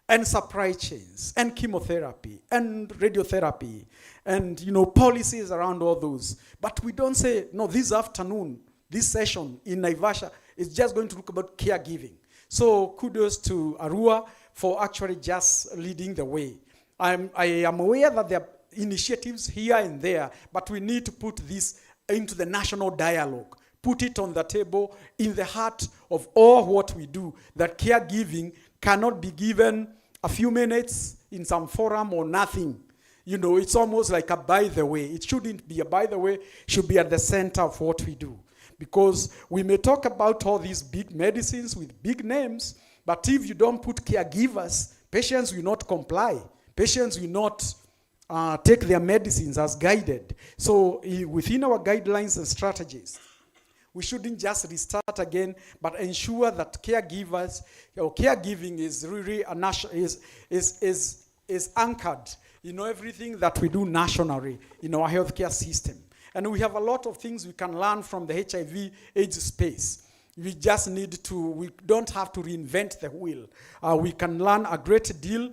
and supply chains and chemotherapy and radiotherapy and, you know, policies around all those. But we don't say, no, this afternoon, this session in Naivasha is just going to look about caregiving. So kudos to Arua for actually just leading the way. I am aware that there are initiatives here and there, but we need to put this into the national dialogue, put it on the table in the heart of all what we do, that caregiving cannot be given a few minutes in some forum or nothing. You know, it's almost like a by the way. It shouldn't be a by the way, it should be at the center of what we do. Because we may talk about all these big medicines with big names, but if you don't put caregivers, patients will not comply. Patients will not take their medicines as guided. So within our guidelines and strategies, we shouldn't just restart again, but ensure that caregivers or caregiving is really is anchored. You know, everything that we do nationally in our healthcare system. And we have a lot of things we can learn from the HIV/AIDS space. We just need to, we don't have to reinvent the wheel. We can learn a great deal,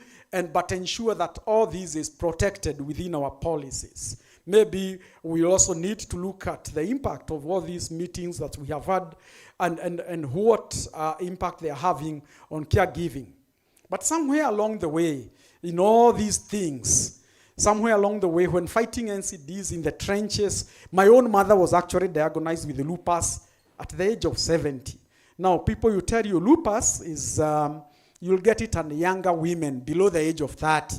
but ensure that all this is protected within our policies. Maybe we also need to look at the impact of all these meetings that we have had and what impact they are having on caregiving. But somewhere along the way, in all these things, somewhere along the way, when fighting NCDs in the trenches, my own mother was actually diagnosed with lupus at the age of 70. Now, people will tell you lupus is, you'll get it in younger women below the age of 30.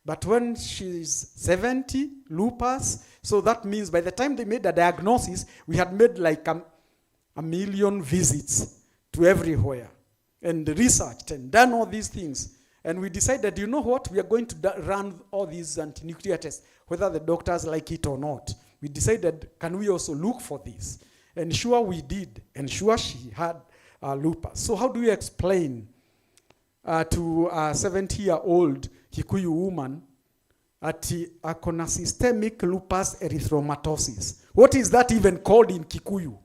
But when she's 70, lupus, so that means by the time they made the diagnosis, we had made like a million visits to everywhere and researched and done all these things. And we decided, you know what, we are going to run all these anti-nuclear tests, whether the doctors like it or not. We decided, can we also look for this? And sure we did, and sure she had lupus. So how do you explain to a 70-year-old Kikuyu woman at a systemic lupus erythematosus? What is that even called in Kikuyu?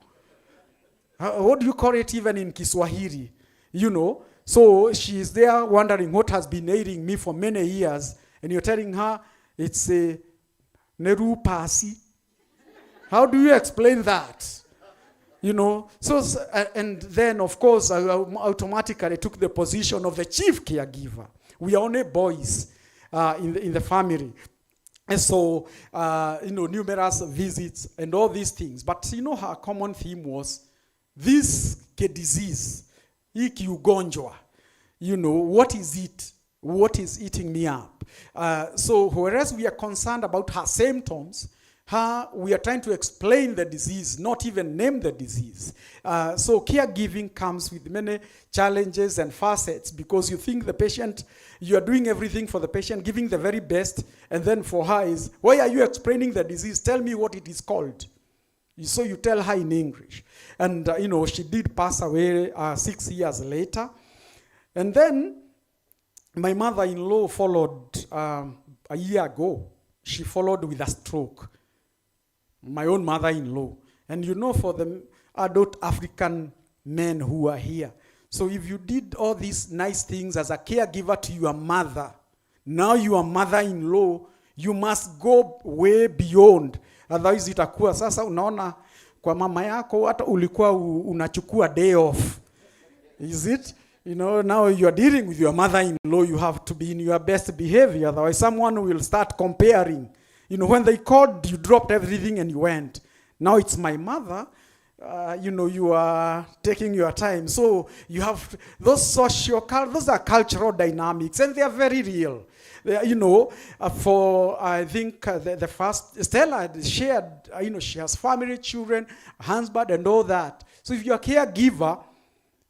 What do you call it even in Kiswahili? You know? So she is there wondering what has been ailing me for many years, and you're telling her it's a nerupasi. How do you explain that? You know, so and then of course I automatically took the position of the chief caregiver. We are only boys in the family, and so you know, numerous visits and all these things. But you know, her common theme was this disease. Ugonjwa, you know, what is it? What is eating me up? So whereas we are concerned about her symptoms, we are trying to explain the disease, not even name the disease. So caregiving comes with many challenges and facets, because you think the patient, you are doing everything for the patient, giving the very best, and then for her is, why are you explaining the disease? Tell me what it is called. So you tell her in English. And, you know, she did pass away 6 years later. And then my mother-in-law followed a year ago. She followed with a stroke. My own mother-in-law. And you know, for the adult African men who are here, so if you did all these nice things as a caregiver to your mother, now your mother-in-law, you must go way beyond. Otherwise itakuwa sasa unaona kwa mama yako hata ulikuwa unachukua day off. Is it? You know, now you are dealing with your mother-in-law, you have to be in your best behavior. Otherwise someone will start comparing. You know, when they called, you dropped everything and you went. Now it's my mother. You know, you are taking your time. So you have those those are cultural dynamics, and they are very real. You know, for I think the first, Stella shared, you know, she has family, children, husband, and all that. So if you're a caregiver,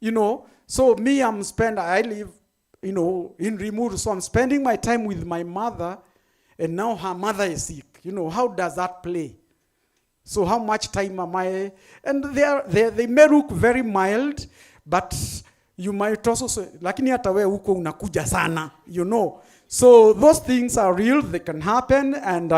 you know, so me, I live, you know, in Rimuru, so I'm spending my time with my mother, and now her mother is sick. You know, how does that play? So how much time am I? And they may look very mild, but you might also say, lakini hata wewe huko unakuja sana, you know. So those things are real, they can happen, and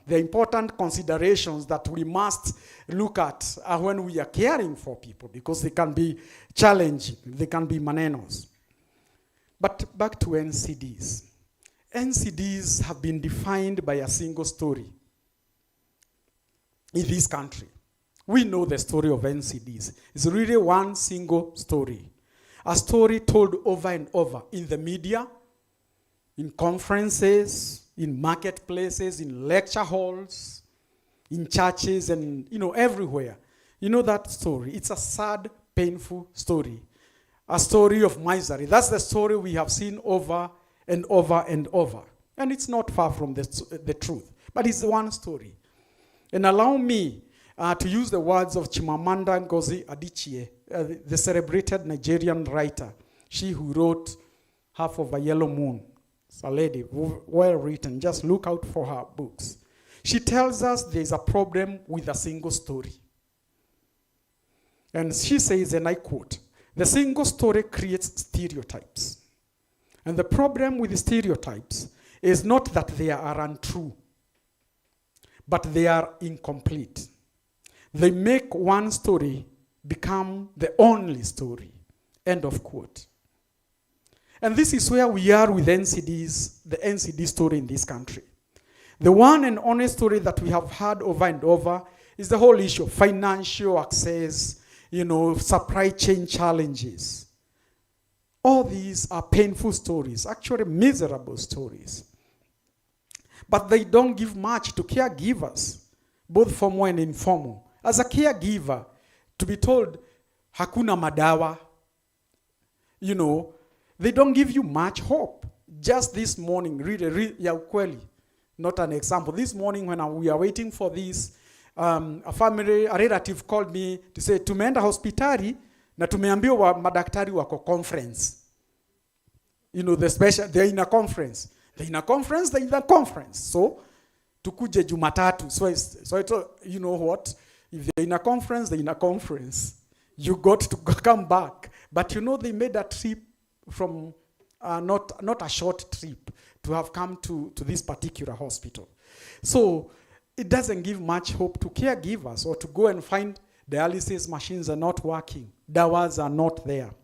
they're important considerations that we must look at when we are caring for people, because they can be challenging, they can be manenos. But back to NCDs. NCDs have been defined by a single story in this country. We know the story of NCDs. It's really one single story. A story told over and over in the media, in conferences, in marketplaces, in lecture halls, in churches, and, you know, everywhere. You know that story. It's a sad, painful story. A story of misery. That's the story we have seen over and over and over. And it's not far from the truth, but it's one story. And allow me to use the words of Chimamanda Ngozi Adichie, the celebrated Nigerian writer, she who wrote Half of a Yellow Moon. It's a lady, well written. Just look out for her books. She tells us there's a problem with a single story. And she says, and I quote, "The single story creates stereotypes. And the problem with the stereotypes is not that they are untrue, but they are incomplete. They make one story become the only story." End of quote. And this is where we are with NCDs, the NCD story in this country. The one and only story that we have heard over and over is the whole issue of financial access, supply chain challenges. All these are painful stories, actually miserable stories. But they don't give much to caregivers, both formal and informal. As a caregiver, to be told, hakuna madawa, they don't give you much hope. Just this morning, ya ukweli, not an example. This morning when we are waiting for this, a relative called me to say, tumeenda hospitali na tumeambiwa madaktari wako conference. They're in a conference. They're in a conference. So, tukuje Jumatatu. So I told, you know what? If they're in a conference, they're in a conference. You got to come back. But they made a trip from, not a short trip, to have come to this particular hospital. So it doesn't give much hope to caregivers, or to go and find dialysis machines are not working. Dawas are not there.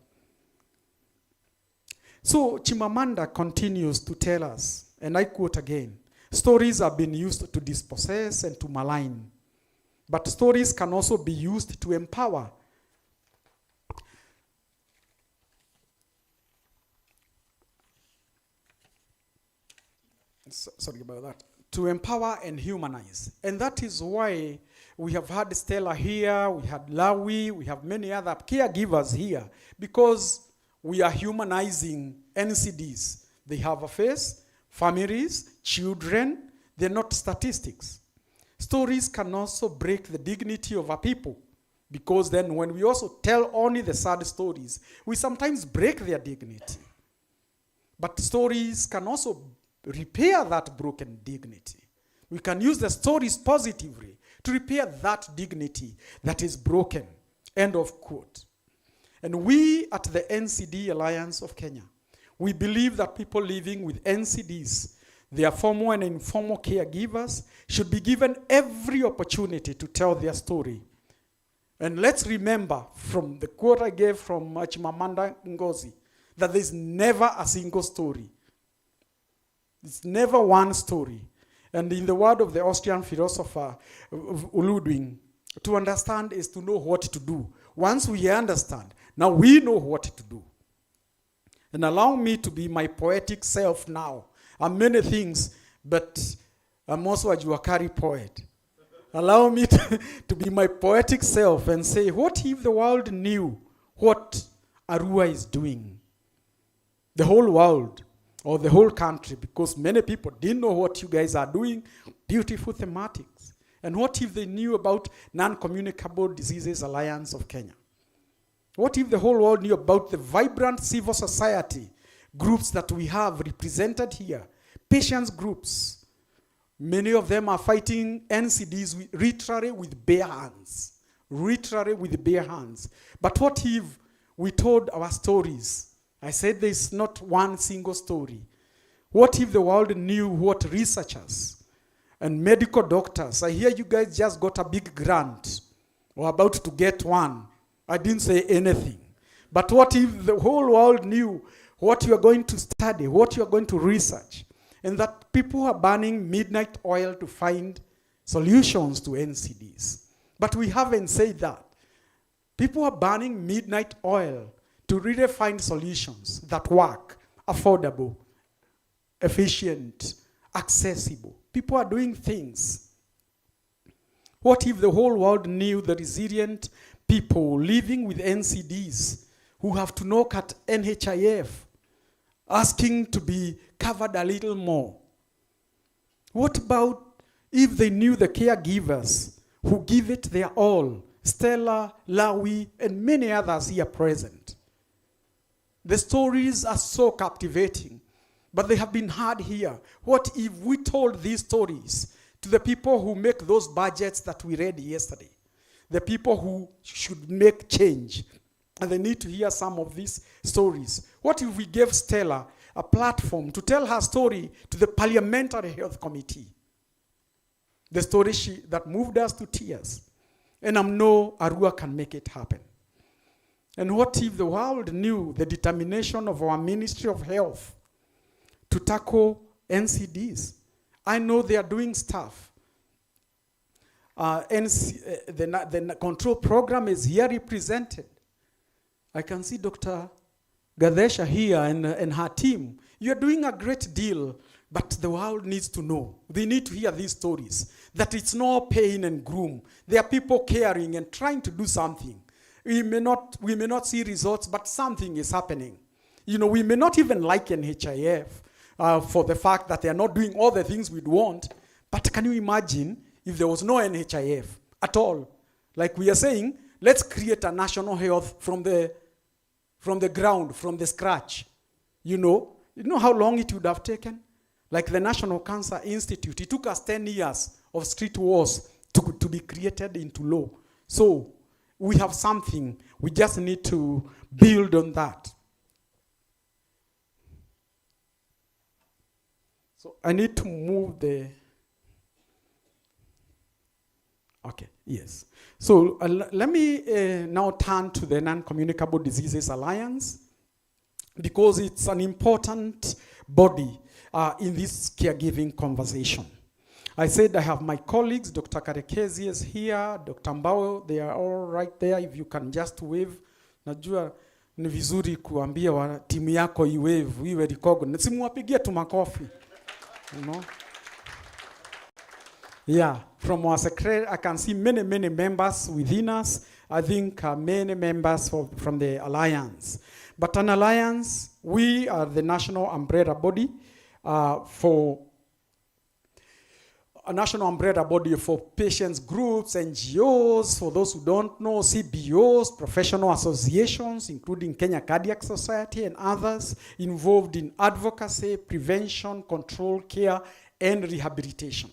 So Chimamanda continues to tell us, and I quote again, "Stories have been used to dispossess and to malign, but stories can also be used to empower." Sorry about that. To empower and humanize. And that is why we have had Stella here, we had Lawi, we have many other caregivers here, because we are humanizing NCDs. They have a face, families, children, they're not statistics. Stories can also break the dignity of our people, because then when we also tell only the sad stories, we sometimes break their dignity. But stories can also repair that broken dignity. We can use the stories positively to repair that dignity that is broken. End of quote. And we at the NCD Alliance of Kenya, we believe that people living with NCDs, their formal and informal caregivers, should be given every opportunity to tell their story. And let's remember from the quote I gave from Chimamanda Ngozi, that there's never a single story. It's never one story. And in the word of the Austrian philosopher Ludwig, to understand is to know what to do. Once we understand, now we know what to do. And allow me to be my poetic self now. I'm many things, but I'm also a Juakari poet. Allow me to be my poetic self and say, what if the world knew what Arua is doing? The whole world. Or the whole country, because many people didn't know what you guys are doing. Beautiful thematics. And what if they knew about Non-Communicable Diseases Alliance of Kenya? What if the whole world knew about the vibrant civil society groups that we have represented here? Patients groups. Many of them are fighting NCDs literally with bare hands. Literally with bare hands. But what if we told our stories? I said there's not one single story. What if the world knew what researchers and medical doctors, I hear you guys just got a big grant or about to get one. I didn't say anything. But what if the whole world knew what you are going to study, what you are going to research, and that people are burning midnight oil to find solutions to NCDs. But we haven't said that. People are burning midnight oil to really find solutions that work, affordable, efficient, accessible. People are doing things. What if the whole world knew the resilient people living with NCDs who have to knock at NHIF asking to be covered a little more. What about if they knew the caregivers who give it their all? Stella, Lawi, and many others here present. The stories are so captivating, but they have been heard here. What if we told these stories to the people who make those budgets that we read yesterday? The people who should make change, and they need to hear some of these stories. What if we gave Stella a platform to tell her story to the Parliamentary Health Committee? The story that moved us to tears. And I know Arua can make it happen. And what if the world knew the determination of our Ministry of Health to tackle NCDs? I know they are doing stuff. The control program is here represented. I can see Dr. Gadesha here and her team. You're doing a great deal, but the world needs to know. They need to hear these stories, that it's no pain and gloom. There are people caring and trying to do something. We may not see results, but something is happening. You know, we may not even like NHIF for the fact that they are not doing all the things we'd want, but can you imagine if there was no NHIF at all? Like we are saying, let's create a national health from the ground, from the scratch. You know how long it would have taken? Like the National Cancer Institute, it took us 10 years of street wars to be created into law. So we have something, we just need to build on that. So I need to move the, okay, yes. So let me now turn to the Non-Communicable Diseases Alliance, because it's an important body in this caregiving conversation. I said I have my colleagues, Dr. Caregivers is here, Dr. Mbao, they are all right there. If you can just wave. Najua ni vizuri kuambia wa timu yako iwave, iwe recognized. Simuwapigie tu makofi. You know? Yeah, from our secretary, I can see many members within us. I think many members from the alliance. But an alliance, we are the national umbrella body for a national umbrella body for patients groups, NGOs, for those who don't know, CBOs, professional associations, including Kenya Cardiac Society and others, involved in advocacy, prevention, control, care, and rehabilitation.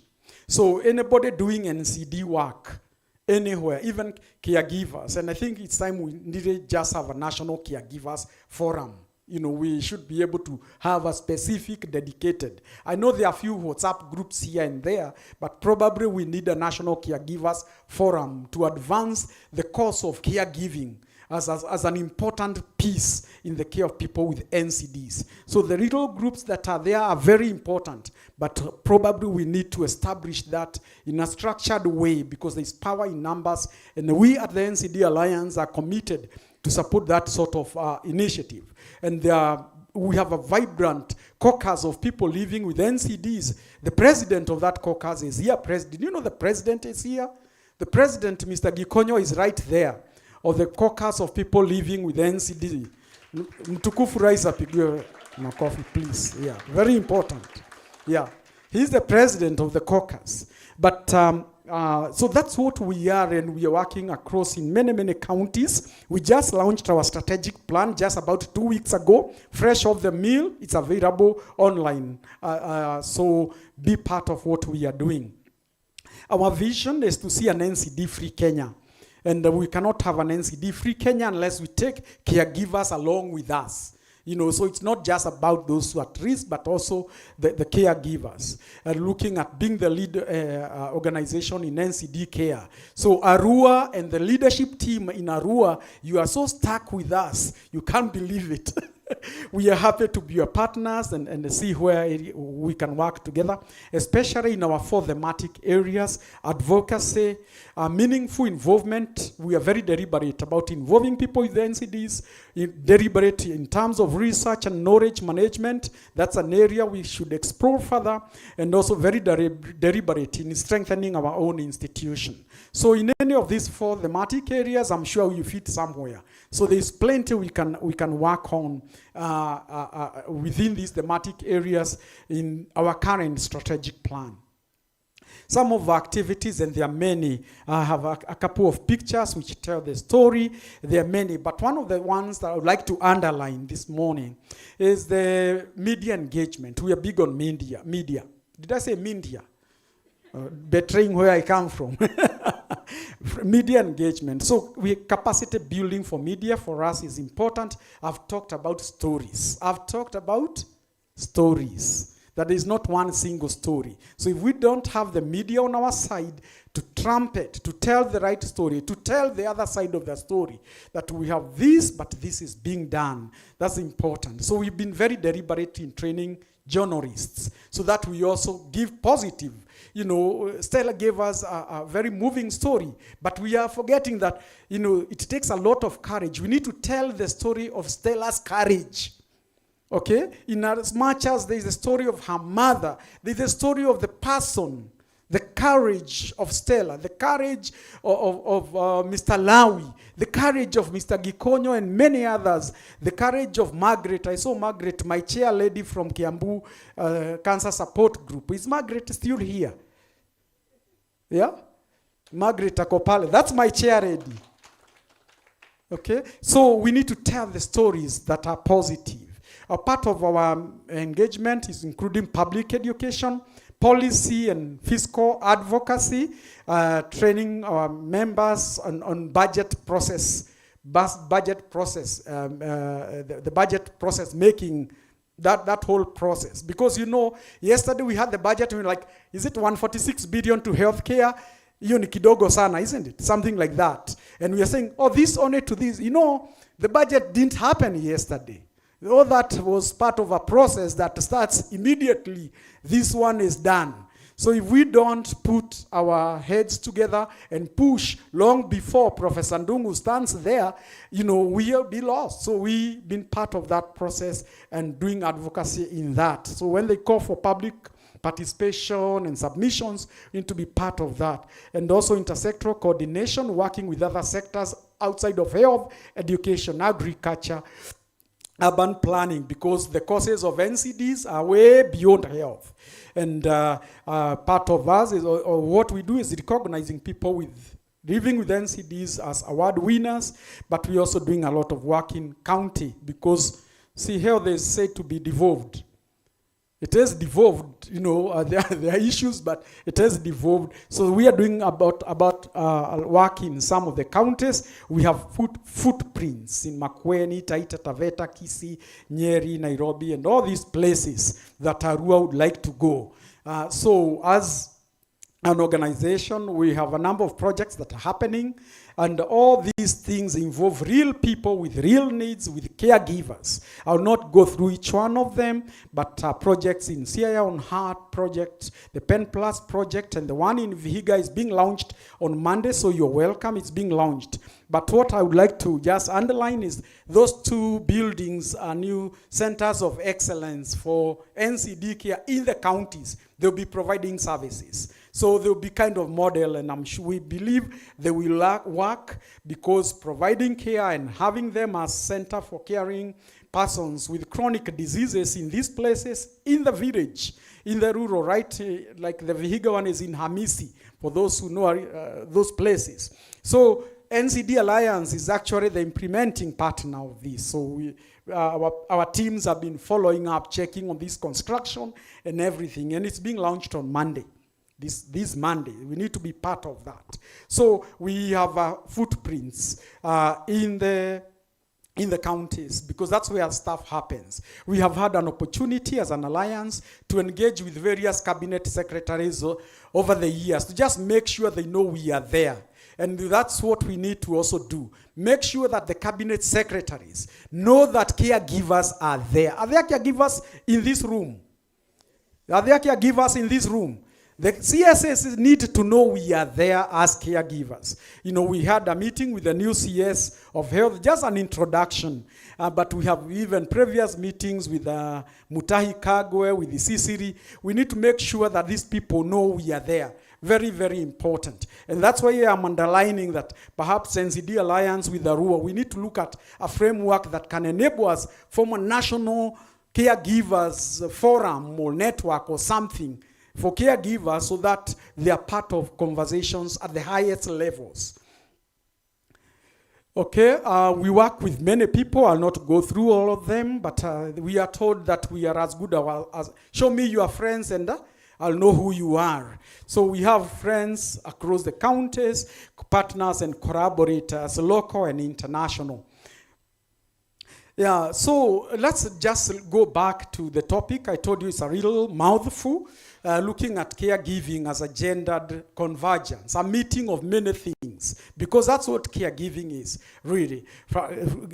So anybody doing NCD work anywhere, even caregivers, and I think it's time we needed just have a national caregivers forum. You know, we should be able to have a specific dedicated. I know there are a few WhatsApp groups here and there, but probably we need a national caregivers forum to advance the cause of caregiving as an important piece in the care of people with NCDs. So the little groups that are there are very important, but probably we need to establish that in a structured way because there's power in numbers, and we at the NCD Alliance are committed to support that sort of initiative. And we have a vibrant caucus of people living with NCDs. The president of that caucus is here. You know the president is here? The president, Mr. Gikonyo, is right there, of the caucus of people living with NCD. Mtukufu Rais apigwe makofi, please. Yeah, very important. Yeah, he's the president of the caucus. But so that's what we are, and we are working across in many counties. We just launched our strategic plan just about 2 weeks ago, fresh off the mill. It's available online. So be part of what we are doing. Our vision is to see an NCD-free Kenya. And we cannot have an NCD-free Kenya unless we take caregivers along with us. You know, so it's not just about those who are at risk, but also the caregivers. Looking at being the lead organization in NCD care. So Arua and the leadership team in Arua, you are so stuck with us, you can't believe it. We are happy to be your partners and see where we can work together, especially in our 4 thematic areas: advocacy, meaningful involvement. We are very deliberate about involving people with the NCDs, deliberate in terms of research and knowledge management. That's an area we should explore further, and also very deliberate in strengthening our own institution. So in any of these 4 thematic areas, I'm sure you fit somewhere. So there's plenty we can work on within these thematic areas in our current strategic plan. Some of the activities, and there are many, I have a couple of pictures which tell the story. There are many, but one of the ones that I would like to underline this morning is the media engagement. We are big on media. Did I say media? Betraying where I come from. Media engagement. So capacity building for media for us is important. I've talked about stories. That is not one single story. So if we don't have the media on our side to trumpet, to tell the right story, to tell the other side of the story, that we have this, but this is being done, that's important. So we've been very deliberate in training journalists so that we also give positive. You know, Stella gave us a very moving story, but we are forgetting that, you know, it takes a lot of courage. We need to tell the story of Stella's courage. Okay? In as much as there is a story of her mother, there is a story of the person, the courage of Stella, the courage of Mr. Lawi, the courage of Mr. Gikonyo and many others, the courage of Margaret. I saw Margaret, my chair lady from Kiambu Cancer Support Group. Is Margaret still here? Yeah? Margaret Akopale. That's my chair lady. Okay? So we need to tell the stories that are positive. A part of our engagement is including public education, policy and fiscal advocacy, training our members on budget process, the budget process, making that whole process. Because, you know, yesterday we had the budget, and we were like, is it 146 billion to healthcare? Hiyo ni kidogo sana, isn't it? Something like that. And we are saying, oh, this only to this. You know, the budget didn't happen yesterday. All that was part of a process that starts immediately. This one is done. So if we don't put our heads together and push long before Professor Ndungu stands there, you know, we'll be lost. So we've been part of that process and doing advocacy in that. So when they call for public participation and submissions, we need to be part of that. And also intersectoral coordination, working with other sectors outside of health, education, agriculture, urban planning, because the causes of NCDs are way beyond health. And part of us is, or what we do is recognizing people with living with NCDs as award winners, but we're also doing a lot of work in county, because see, health is said to be devolved. It is devolved, you know, there are issues, but it is devolved. So we are doing about work in some of the counties. We have footprints in Makueni, Taita Taveta, Kisii, Nyeri, Nairobi, and all these places that Arua would like to go. So as an organization, we have a number of projects that are happening, and all these things involve real people with real needs, with caregivers. I'll not go through each one of them, but projects in CIA on Heart project, the Pen Plus project, and the one in Vihiga is being launched on Monday, so you're welcome, it's being launched. But what I would like to just underline is those two buildings are new centers of excellence for NCD care in the counties. They'll be providing services. So they'll be kind of model, and I'm sure we believe they will work, because providing care and having them as center for caring persons with chronic diseases in these places, in the village, in the rural, right? Like the Vihiga one is in Hamisi, for those who know those places. So NCD Alliance is actually the implementing partner of this. So our teams have been following up, checking on this construction and everything, and it's being launched on Monday. This Monday, we need to be part of that. So we have footprints in the counties, because that's where stuff happens. We have had an opportunity as an alliance to engage with various cabinet secretaries over the years to just make sure they know we are there. And that's what we need to also do. Make sure that the cabinet secretaries know that caregivers are there. Are there caregivers in this room? Are there caregivers in this room? The CSS need to know we are there as caregivers. You know, we had a meeting with the new CS of health, just an introduction. But we have even previous meetings with Mutahi Kagwe, with the CCD. We need to make sure that these people know we are there. Very, very important. And that's why I'm underlining that perhaps NCD Alliance with Arua, we need to look at a framework that can enable us form a national caregivers forum or network or something for caregivers so that they are part of conversations at the highest levels. Okay, we work with many people. I'll not go through all of them, but we are told that we are as good as show me your friends and I'll know who you are. So we have friends across the counties, partners and collaborators, local and international. Yeah, so let's just go back to the topic. I told you it's a real mouthful, looking at caregiving as a gendered convergence, a meeting of many things, because that's what caregiving is, really.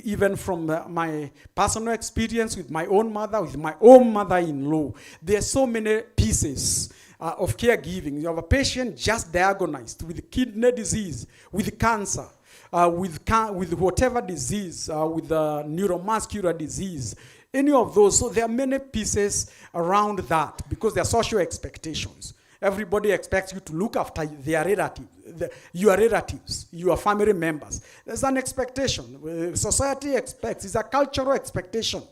Even from my personal experience with my own mother, with my own mother-in-law, there are so many pieces of caregiving. You have a patient just diagnosed with kidney disease, with cancer, with whatever disease, with neuromuscular disease, any of those. So there are many pieces around that because there are social expectations. Everybody expects you to look after their your relatives, your family members. There's an expectation. Society expects. It's a cultural expectation.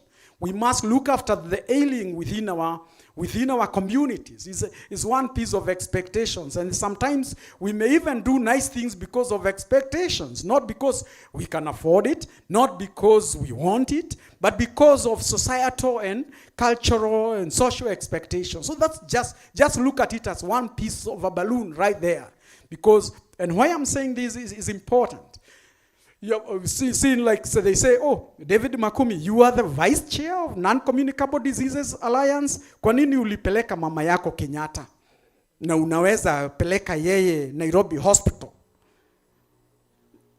We must look after the ailing within our communities. It's one piece of expectations. And sometimes we may even do nice things because of expectations, not because we can afford it, not because we want it, but because of societal and cultural and social expectations. So that's just look at it as one piece of a balloon right there. Because, and why I'm saying this is important. So they say, oh, David Makumi, you are the vice chair of Non-Communicable Diseases Alliance. Kwa nini ulipeleka mama yako Kenyatta? Na unaweza peleka yeye Nairobi Hospital.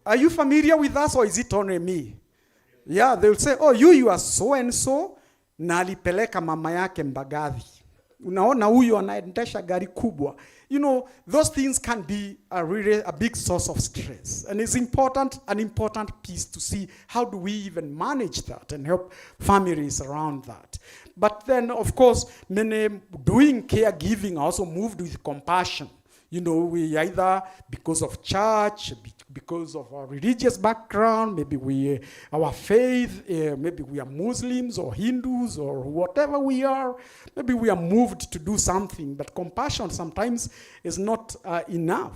Are you familiar with us or is it only me? Yeah, they will say, oh, you are so and so, na alipeleka mama yake Mbagathi. Unaona huyu anaendesha gari kubwa. You know, those things can be a big source of stress. And it's an important piece to see how do we even manage that and help families around that. But then, of course, many doing caregiving also moved with compassion. You know, we either, because of church, because of our religious background, maybe our faith, maybe we are Muslims or Hindus or whatever we are, maybe we are moved to do something, but compassion sometimes is not enough.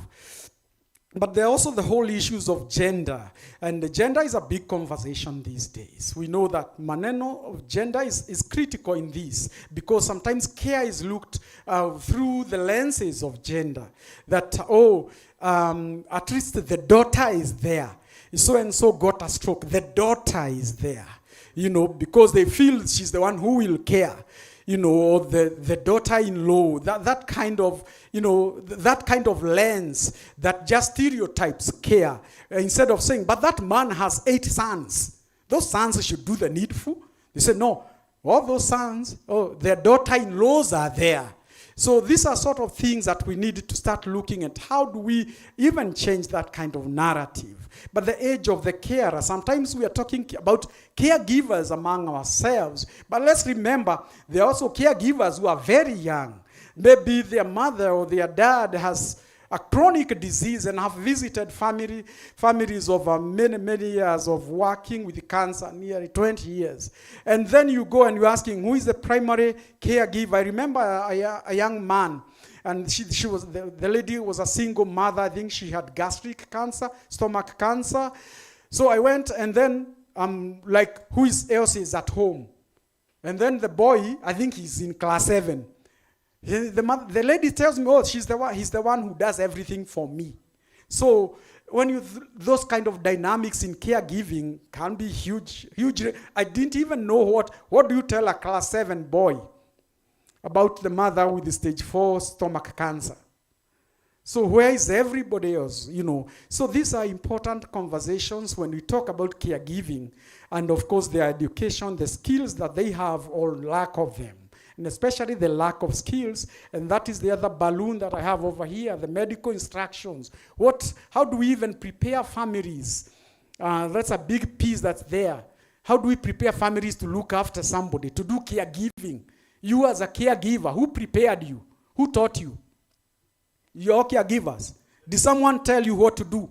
But there are also the whole issues of gender, and the gender is a big conversation these days. We know that maneno of gender is critical in this, because sometimes care is looked through the lenses of gender, that, at least the daughter is there. So and so got a stroke, the daughter is there, you know, because they feel she's the one who will care. You know, or the daughter-in-law, that kind of, you know, that kind of lens that just stereotypes care. Instead of saying, but that man has 8 sons. Those sons should do the needful. They say, no, all those sons, their daughter-in-laws are there. So these are sort of things that we need to start looking at. How do we even change that kind of narrative? But the age of the carer, sometimes we are talking about caregivers among ourselves. But let's remember, there are also caregivers who are very young. Maybe their mother or their dad has a chronic disease and have visited families over many years of working with cancer, nearly 20 years. And then you go and you're asking, who is the primary caregiver? I remember a young man, and she was the lady was a single mother. I think she had gastric cancer, stomach cancer. So I went, and then I'm like, who else is at home? And then the boy, I think he's in class 7. The lady tells me, oh, he's the one who does everything for me. So when those kind of dynamics in caregiving can be huge. I didn't even know what do you tell a class 7 boy about the mother with the stage 4 stomach cancer. So where is everybody else, you know? So these are important conversations when we talk about caregiving, and of course their education, the skills that they have or lack of them. And especially the lack of skills, and that is the other balloon that I have over here, the medical instructions. How do we even prepare families? That's a big piece that's there. How do we prepare families to look after somebody, to do caregiving? You as a caregiver, who prepared you? Who taught you? Your caregivers. Did someone tell you what to do?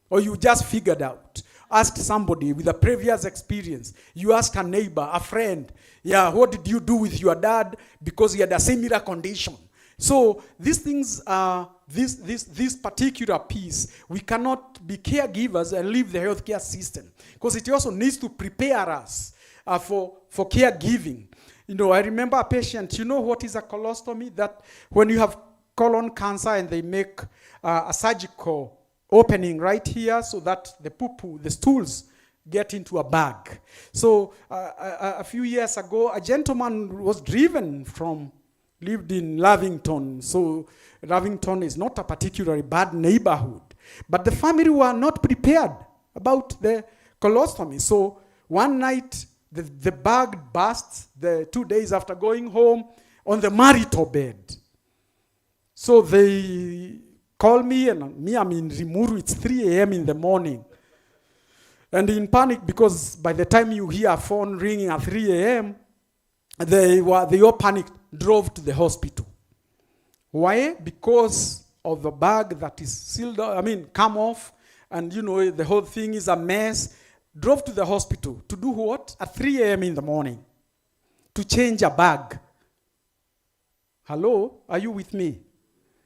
Or you just figured out? Asked somebody with a previous experience. You asked a neighbor, a friend, yeah, what did you do with your dad because he had a similar condition? So these things are, this particular piece, we cannot be caregivers and leave the healthcare system, because it also needs to prepare us for caregiving. You know, I remember a patient, you know what is a colostomy? That when you have colon cancer and they make a surgical opening right here so that the poo-poo, the stools, get into a bag. So a few years ago, a gentleman was driven from, lived in Lavington. So Lavington is not a particularly bad neighborhood. But the family were not prepared about the colostomy. So one night, the bag burst 2 days after going home on the marital bed. So they call me, and me, I'm in Rimuru, it's 3 a.m. in the morning. And in panic, because by the time you hear a phone ringing at 3 a.m., they all panicked, drove to the hospital. Why? Because of the bag that is sealed, come off, and you know, the whole thing is a mess. Drove to the hospital to do what? At 3 a.m. in the morning. To change a bag. Hello? Are you with me?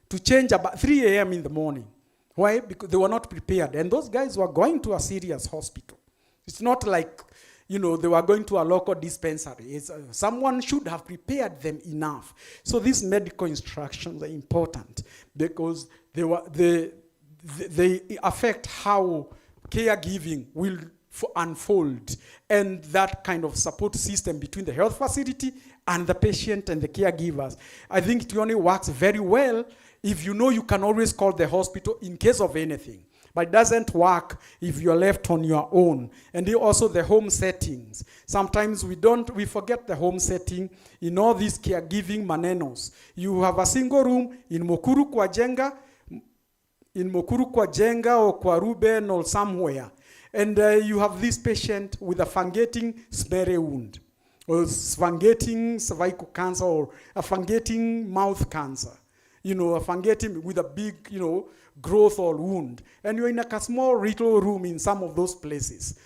To change about 3 a.m. in the morning. Why? Because they were not prepared. And those guys were going to a serious hospital. It's not like, you know, they were going to a local dispensary. Someone should have prepared them enough. So these medical instructions are important because they affect how caregiving will unfold, and that kind of support system between the health facility and the patient and the caregivers. I think it only works very well if you know you can always call the hospital in case of anything. But it doesn't work if you're left on your own. And also the home settings. Sometimes we forget the home setting in all these caregiving manenos. You have a single room in Mukuru kwa Jenga or kwa Ruben or somewhere. And you have this patient with a fungating smear wound, or fungating cervical cancer, or a fungating mouth cancer. You know, a fungating with a big, you know, growth or wound. And you're in a small little room in some of those places.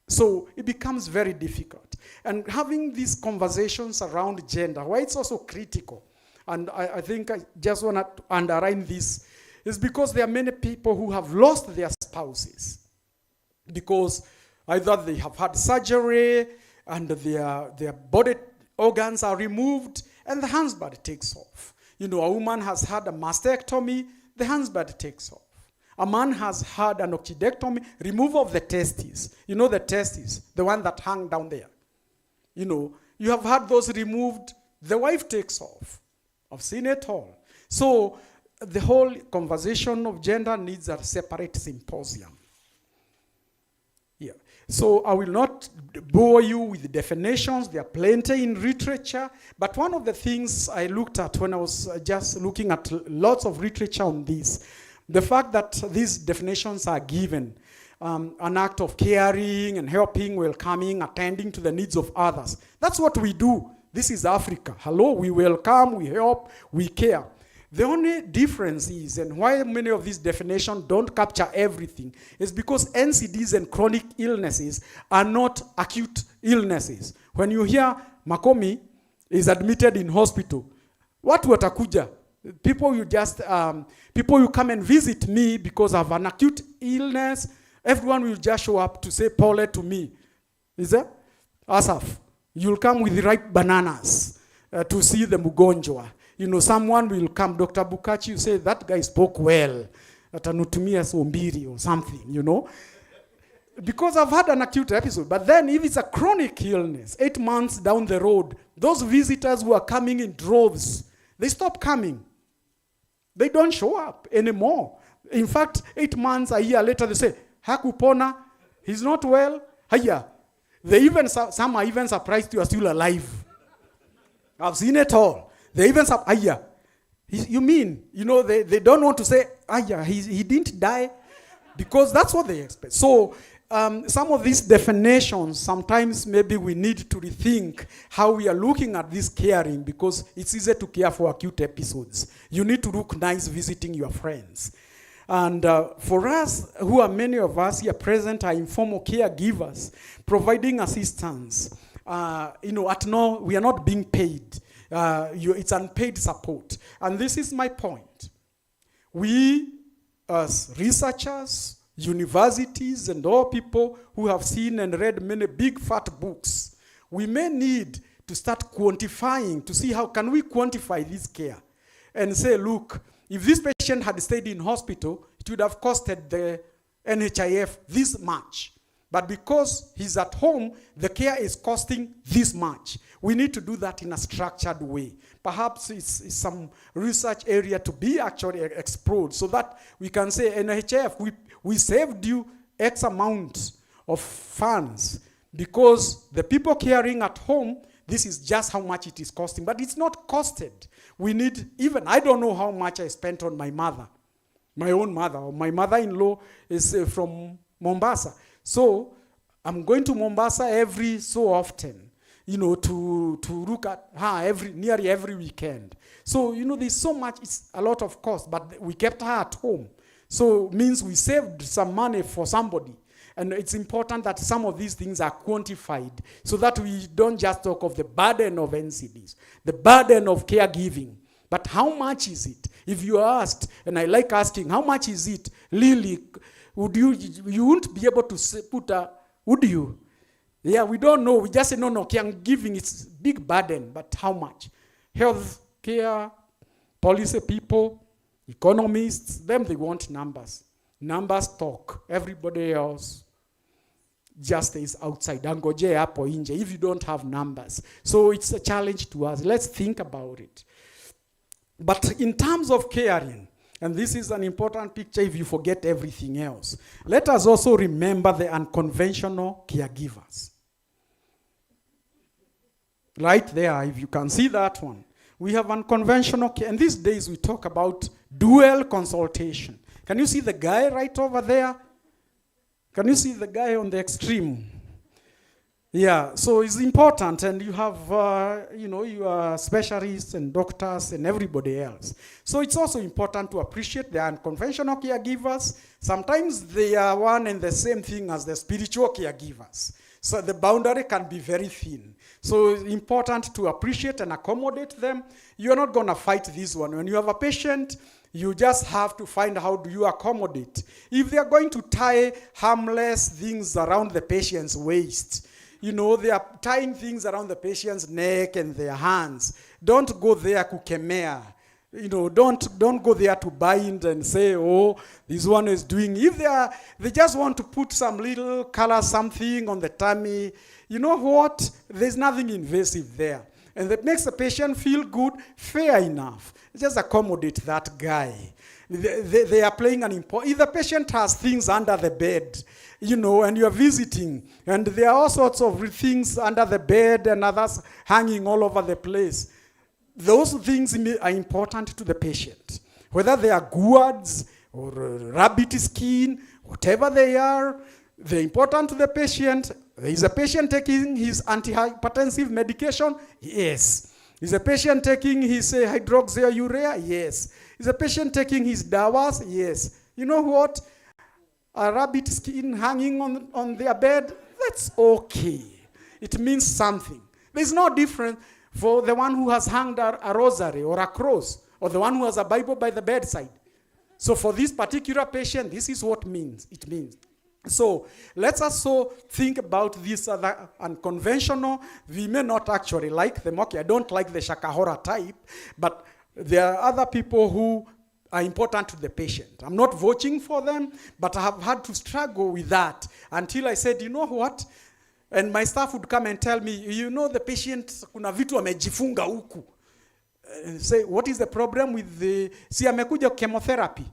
So it becomes very difficult. And having these conversations around gender, why it's also critical, and I think I just want to underline this, is because there are many people who have lost their spouses because either they have had surgery and their body organs are removed and the husband takes off. You know, a woman has had a mastectomy, the husband takes off. A man has had an orchidectomy, removal of the testes. You know the testes, the one that hang down there. You know, you have had those removed, the wife takes off. I've seen it all. So the whole conversation of gender needs a separate symposium. Yeah. So I will not bore you with the definitions. There are plenty in literature. But one of the things I looked at when I was just looking at lots of literature on this, the fact that these definitions are given, an act of caring and helping, welcoming, attending to the needs of others. That's what we do. This is Africa. Hello, we welcome, we help, we care. The only difference is, and why many of these definitions don't capture everything, is because NCDs and chronic illnesses are not acute illnesses. When you hear Makomi is admitted in hospital, watu watakuja? People you come and visit me because I have an acute illness, everyone will just show up to say Paule to me. Is that? Asaf, you'll come with the ripe bananas to see the mugonjwa. You know, someone will come, Dr. Bukachi, you say, that guy spoke well, atanutumia sombiri or something, you know. Because I've had an acute episode. But then if it's a chronic illness, 8 months down the road, those visitors who are coming in droves, they stop coming. They don't show up anymore. In fact, 8 months, a year later, they say, hakupona, he's not well, haya. Some are even surprised you are still alive. I've seen it all. They even say, aya. You mean, you know, they don't want to say, aya, he didn't die, because that's what they expect. So some of these definitions, sometimes maybe we need to rethink how we are looking at this caring, because it's easy to care for acute episodes. You need to look nice visiting your friends. And for us, who are many of us here present are informal caregivers, providing assistance. We are not being paid. It's unpaid support. And this is my point. We, as researchers, universities, and all people who have seen and read many big fat books, we may need to start quantifying, to see how can we quantify this care and say, look, if this patient had stayed in hospital, it would have costed the NHIF this much. But because he's at home, the care is costing this much. We need to do that in a structured way. Perhaps it's some research area to be actually explored, so that we can say, NHIF, we saved you X amount of funds because the people caring at home, this is just how much it is costing. But it's not costed. We need, I don't know how much I spent on my mother, my own mother, or my mother-in-law is from Mombasa. So I'm going to Mombasa every so often, to look at her nearly every weekend. So, there's so much, it's a lot of cost, but we kept her at home. So means we saved some money for somebody. And it's important that some of these things are quantified so that we don't just talk of the burden of NCDs, the burden of caregiving. But how much is it? If you are asked, and I like asking, how much is it? Lily, you wouldn't be able to put would you? Yeah, we don't know. We just say, no, caregiving is big burden, but how much? Health care, policy people, economists, them, they want numbers. Numbers talk. Everybody else just stays outside. Angoje hapo inje if you don't have numbers. So it's a challenge to us. Let's think about it. But in terms of caring, and this is an important picture if you forget everything else, let us also remember the unconventional caregivers. Right there, if you can see that one. We have unconventional care, and these days we talk about dual consultation. Can you see the guy right over there? Can you see the guy on the extreme? Yeah, so it's important, and you have, you are specialists and doctors and everybody else. So it's also important to appreciate the unconventional caregivers. Sometimes they are one and the same thing as the spiritual caregivers. So the boundary can be very thin. So it's important to appreciate and accommodate them. You're not going to fight this one. When you have a patient, you just have to find how do you accommodate. If they're going to tie harmless things around the patient's waist, they are tying things around the patient's neck and their hands. Don't go there kukemea. Don't go there to bind and say, oh, this one is doing. If they just want to put some little color something on the tummy, you know what? There's nothing invasive there. And that makes the patient feel good, fair enough. Just accommodate that guy. They are playing an important... If the patient has things under the bed, and you're visiting, and there are all sorts of things under the bed and others hanging all over the place, those things are important to the patient. Whether they are gourds or rabbit skin, whatever they are, they're important to the patient. Is a patient taking his antihypertensive medication? Yes. Is a patient taking his hydroxyurea? Yes. Is a patient taking his dawas? Yes. You know what? A rabbit skin hanging on their bed? That's okay. It means something. There's no difference for the one who has hung a rosary or a cross, or the one who has a Bible by the bedside. So for this particular patient, this is what it means. So let's also think about this other unconventional. We may not actually like them. Okay, I don't like the Shakahora type, but there are other people who are important to the patient. I'm not vouching for them, but I have had to struggle with that until I said, you know what? And my staff would come and tell me, the patient, kuna vitu amejifunga huku. Say, what is the problem with the... See, amekuja chemotherapy.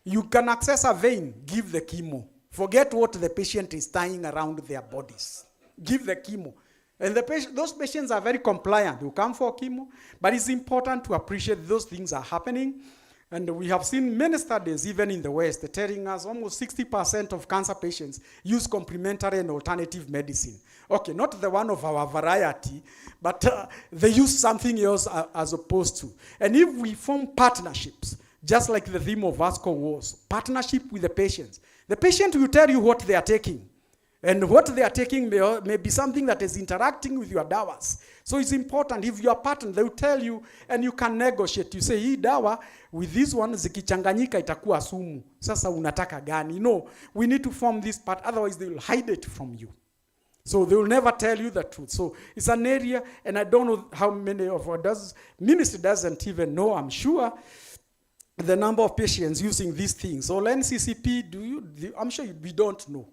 You can access a vein, give the chemo. Forget what the patient is tying around their bodies. Give the chemo. And those patients are very compliant. You come for chemo. But it's important to appreciate those things are happening. And we have seen many studies, even in the West, telling us almost 60% of cancer patients use complementary and alternative medicine. Okay, not the one of our variety, but they use something else as opposed to. And if we form partnerships, just like the theme of ASCO was, partnership with the patient will tell you what they are taking. And what they are taking may be something that is interacting with your dawas. So it's important, if you are partner, they will tell you, and you can negotiate. You say, hii dawa, with this one, zikichanganyika itakuwa sumu. Sasa unataka gani? No, we need to form this part, otherwise they will hide it from you. So they will never tell you the truth. So it's an area, and I don't know how many of us ministry doesn't even know, I'm sure, the number of patients using these things. So NCCP, I'm sure we don't know.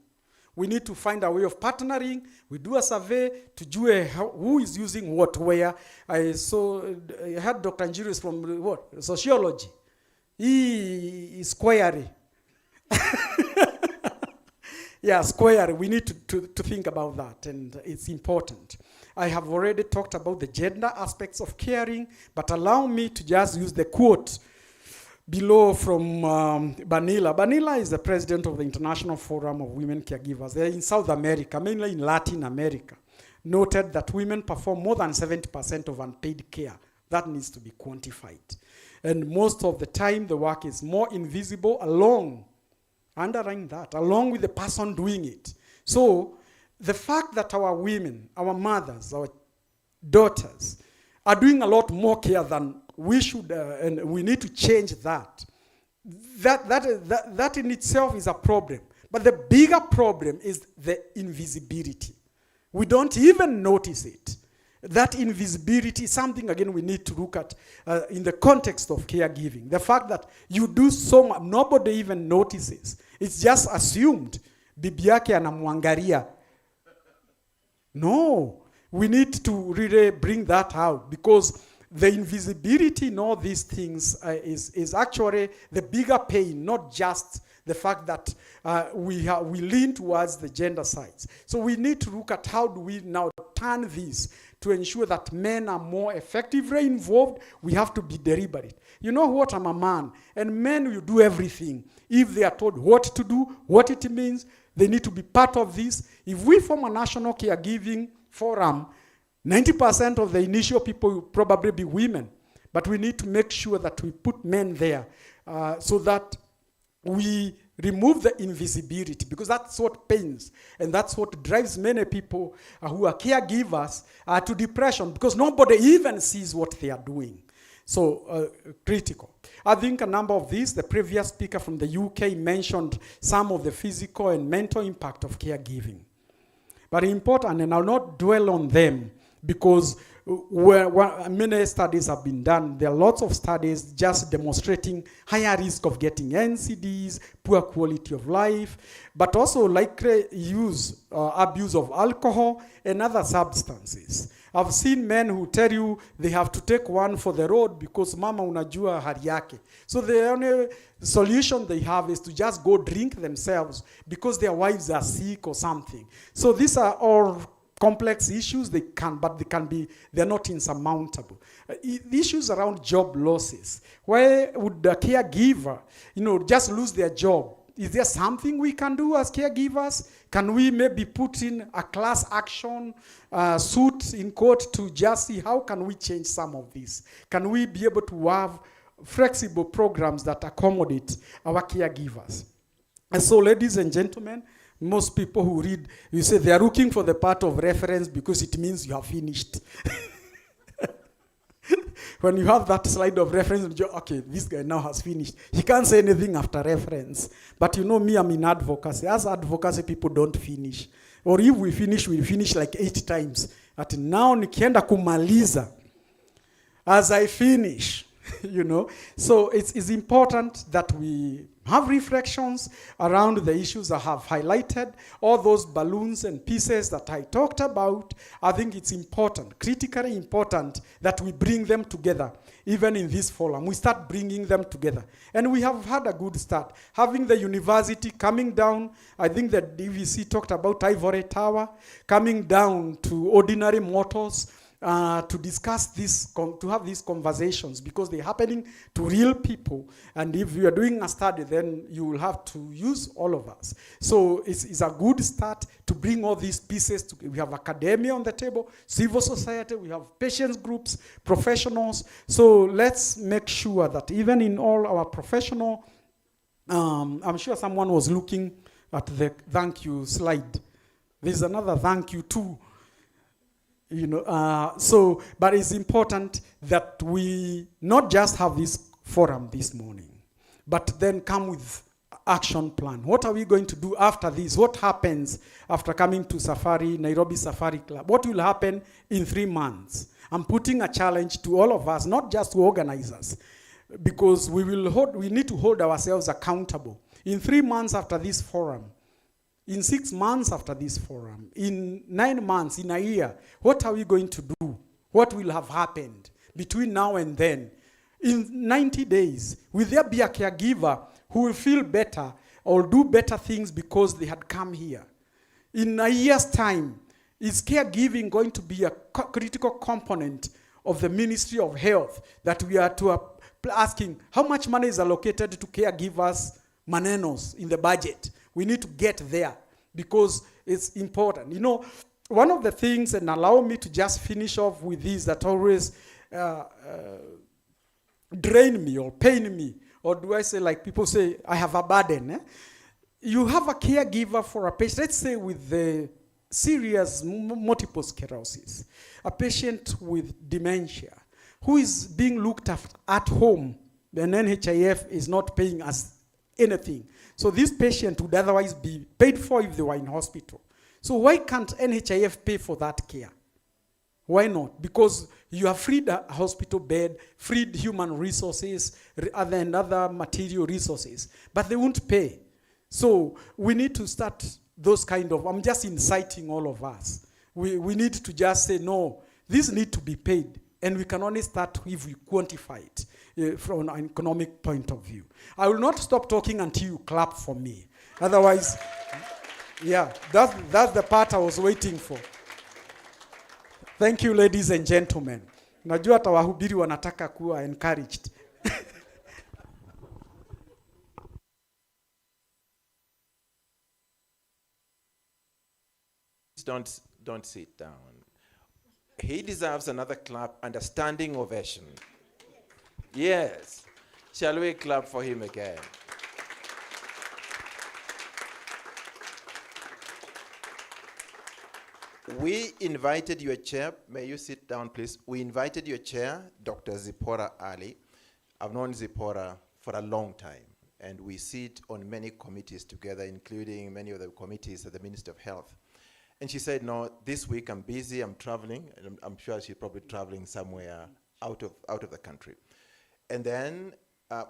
We need to find a way of partnering. We do a survey to do who is using what, where. I had Dr. Njirus from what? Sociology. He is square. Yeah, square. We need to think about that, and it's important. I have already talked about the gender aspects of caring, but allow me to just use the quote below from Banila. Banila is the president of the International Forum of Women Caregivers. They're in South America, mainly in Latin America. Noted that women perform more than 70% of unpaid care. That needs to be quantified. And most of the time, the work is more invisible underlying that, along with the person doing it. So the fact that our women, our mothers, our daughters are doing a lot more care than we should, and we need to change that. That in itself is a problem. But the bigger problem is the invisibility. We don't even notice it. That invisibility is something, again, we need to look at in the context of caregiving. The fact that you do so much, nobody even notices. It's just assumed. Bibi yake anamwangalia. No. We need to really bring that out, because the invisibility in all these things is actually the bigger pain, not just the fact that we lean towards the gender sides. So we need to look at how do we now turn this to ensure that men are more effectively involved. We have to be deliberate. You know what, I'm a man, and men will do everything. If they are told what to do, what it means, they need to be part of this. If we form a national caregiving forum, 90% of the initial people will probably be women. But we need to make sure that we put men there so that we remove the invisibility, because that's what pains, and that's what drives many people who are caregivers to depression, because nobody even sees what they are doing. So critical. I think a number of these, the previous speaker from the UK mentioned some of the physical and mental impact of caregiving. But important, and I'll not dwell on them, because many studies have been done. There are lots of studies just demonstrating higher risk of getting NCDs, poor quality of life, but also likely abuse of alcohol and other substances. I've seen men who tell you they have to take one for the road because mama unajua hali yake. So the only solution they have is to just go drink themselves because their wives are sick or something. So these are all complex issues, they're not insurmountable. The issues around job losses. Why would the caregiver, just lose their job? Is there something we can do as caregivers? Can we maybe put in a class action suit in court to just see how can we change some of this? Can we be able to have flexible programs that accommodate our caregivers? And so, ladies and gentlemen, most people who read, you say they are looking for the part of reference because it means you have finished. When you have that slide of reference, okay, this guy now has finished. He can't say anything after reference. But you know me, I'm in advocacy. As advocacy, people don't finish. Or if we finish like 8 times. At now, nikienda kumaliza. As I finish, So it's important that we have reflections around the issues I have highlighted, all those balloons and pieces that I talked about. I think it's important, critically important, that we bring them together, even in this forum. We start bringing them together. And we have had a good start. Having the university coming down, I think the DVC talked about Ivory Tower, coming down to ordinary mortals, to discuss this, to have these conversations, because they're happening to real people. And if you are doing a study, then you will have to use all of us. So it's a good start to bring all these pieces together. We have academia on the table, civil society, we have patients groups, professionals. So let's make sure that even in all our professional, I'm sure someone was looking at the thank you slide. There's another thank you too. You know, but it's important that we not just have this forum this morning, but then come with action plan. What are we going to do after this? What happens after coming to Safari, Nairobi Safari Club? What will happen in 3 months? I'm putting a challenge to all of us, not just to organizers, because we need to hold ourselves accountable. In 3 months after this forum, in 6 months after this forum, in 9 months, in a year, what are we going to do? What will have happened between now and then? In 90 days, will there be a caregiver who will feel better or do better things because they had come here? In a year's time, is caregiving going to be a critical component of the Ministry of Health that we are to asking how much money is allocated to caregivers manenos in the budget? We need to get there because it's important. You know, one of the things, and allow me to just finish off with this, that always drain me or pain me, or do I say, like people say, I have a burden. You have a caregiver for a patient, let's say with the serious multiple sclerosis, a patient with dementia, who is being looked at home, then NHIF is not paying us anything. So this patient would otherwise be paid for if they were in hospital. So why can't NHIF pay for that care? Why not? Because you have freed a hospital bed, freed human resources, and other material resources, but they won't pay. So we need to start those kind of, I'm just inciting all of us. We need to just say, no, this need to be paid. And we can only start if we quantify it from an economic point of view. I will not stop talking until you clap for me. Otherwise, yeah, that's the part I was waiting for. Thank you, ladies and gentlemen. Najua hata wahubiri wanataka kuwa encouraged. Don't sit down. He deserves another clap and a standing ovation. Yes. Shall we clap for him again? We invited your chair. May you sit down, please? We invited your chair, Dr. Zipporah Ali. I've known Zipporah for a long time, and we sit on many committees together, including many of the committees at the Ministry of Health. And she said, no, this week I'm busy, I'm traveling, and I'm sure she's probably traveling somewhere out of the country. And then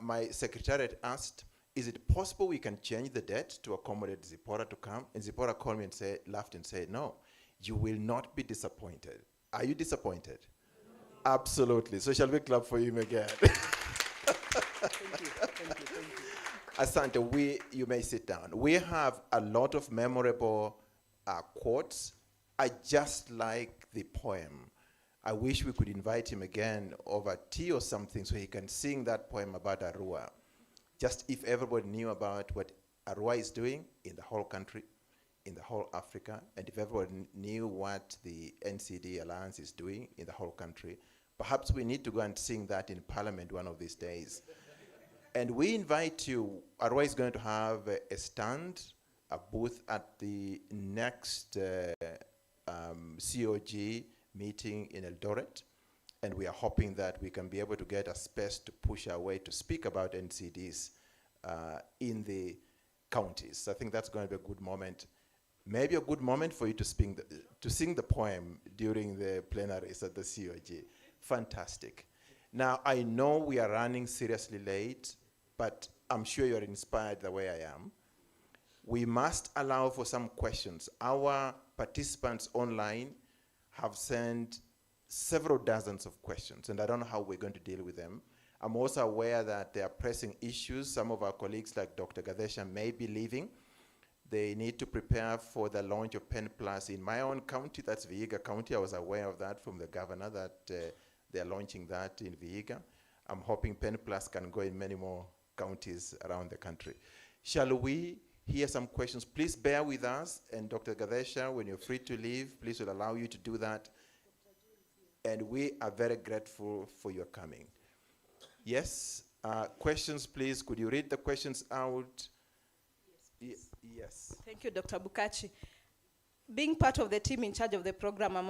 my secretariat asked, is it possible we can change the date to accommodate Zipporah to come? And Zipporah called me and laughed and said, no, you will not be disappointed. Are you disappointed? No. Absolutely. So shall we clap for him again? Thank you. Asante, you may sit down. We have a lot of memorable quotes. I just like the poem. I wish we could invite him again over tea or something so he can sing that poem about Arua. Just if everybody knew about what Arua is doing in the whole country, in the whole Africa, and if everyone knew what the NCD Alliance is doing in the whole country, perhaps we need to go and sing that in Parliament one of these days. And we invite you. Arua is going to have a stand, a booth at the next COG meeting in Eldoret, and we are hoping that we can be able to get a space to push our way to speak about NCDs in the counties. I think that's going to be a good moment. Maybe a good moment for you to sing the poem during the plenaries at the COG. Fantastic. Now, I know we are running seriously late, but I'm sure you're inspired the way I am. We must allow for some questions. Our participants online have sent several dozens of questions, and I don't know how we're going to deal with them. I'm also aware that there are pressing issues. Some of our colleagues, like Dr. Gadesha, may be leaving. They need to prepare for the launch of Pen Plus in my own county, that's Vihiga County. I was aware of that from the governor that they're launching that in Vihiga. I'm hoping Pen Plus can go in many more counties around the country. Shall we hear some questions? Please bear with us, and Dr. Gadesha, when you're free to leave, please will allow you to do that. And we are very grateful for your coming. Yes, questions, please. Could you read the questions out? Yes. Thank you, Dr. Bukachi. Being part of the team in charge of the program, I'm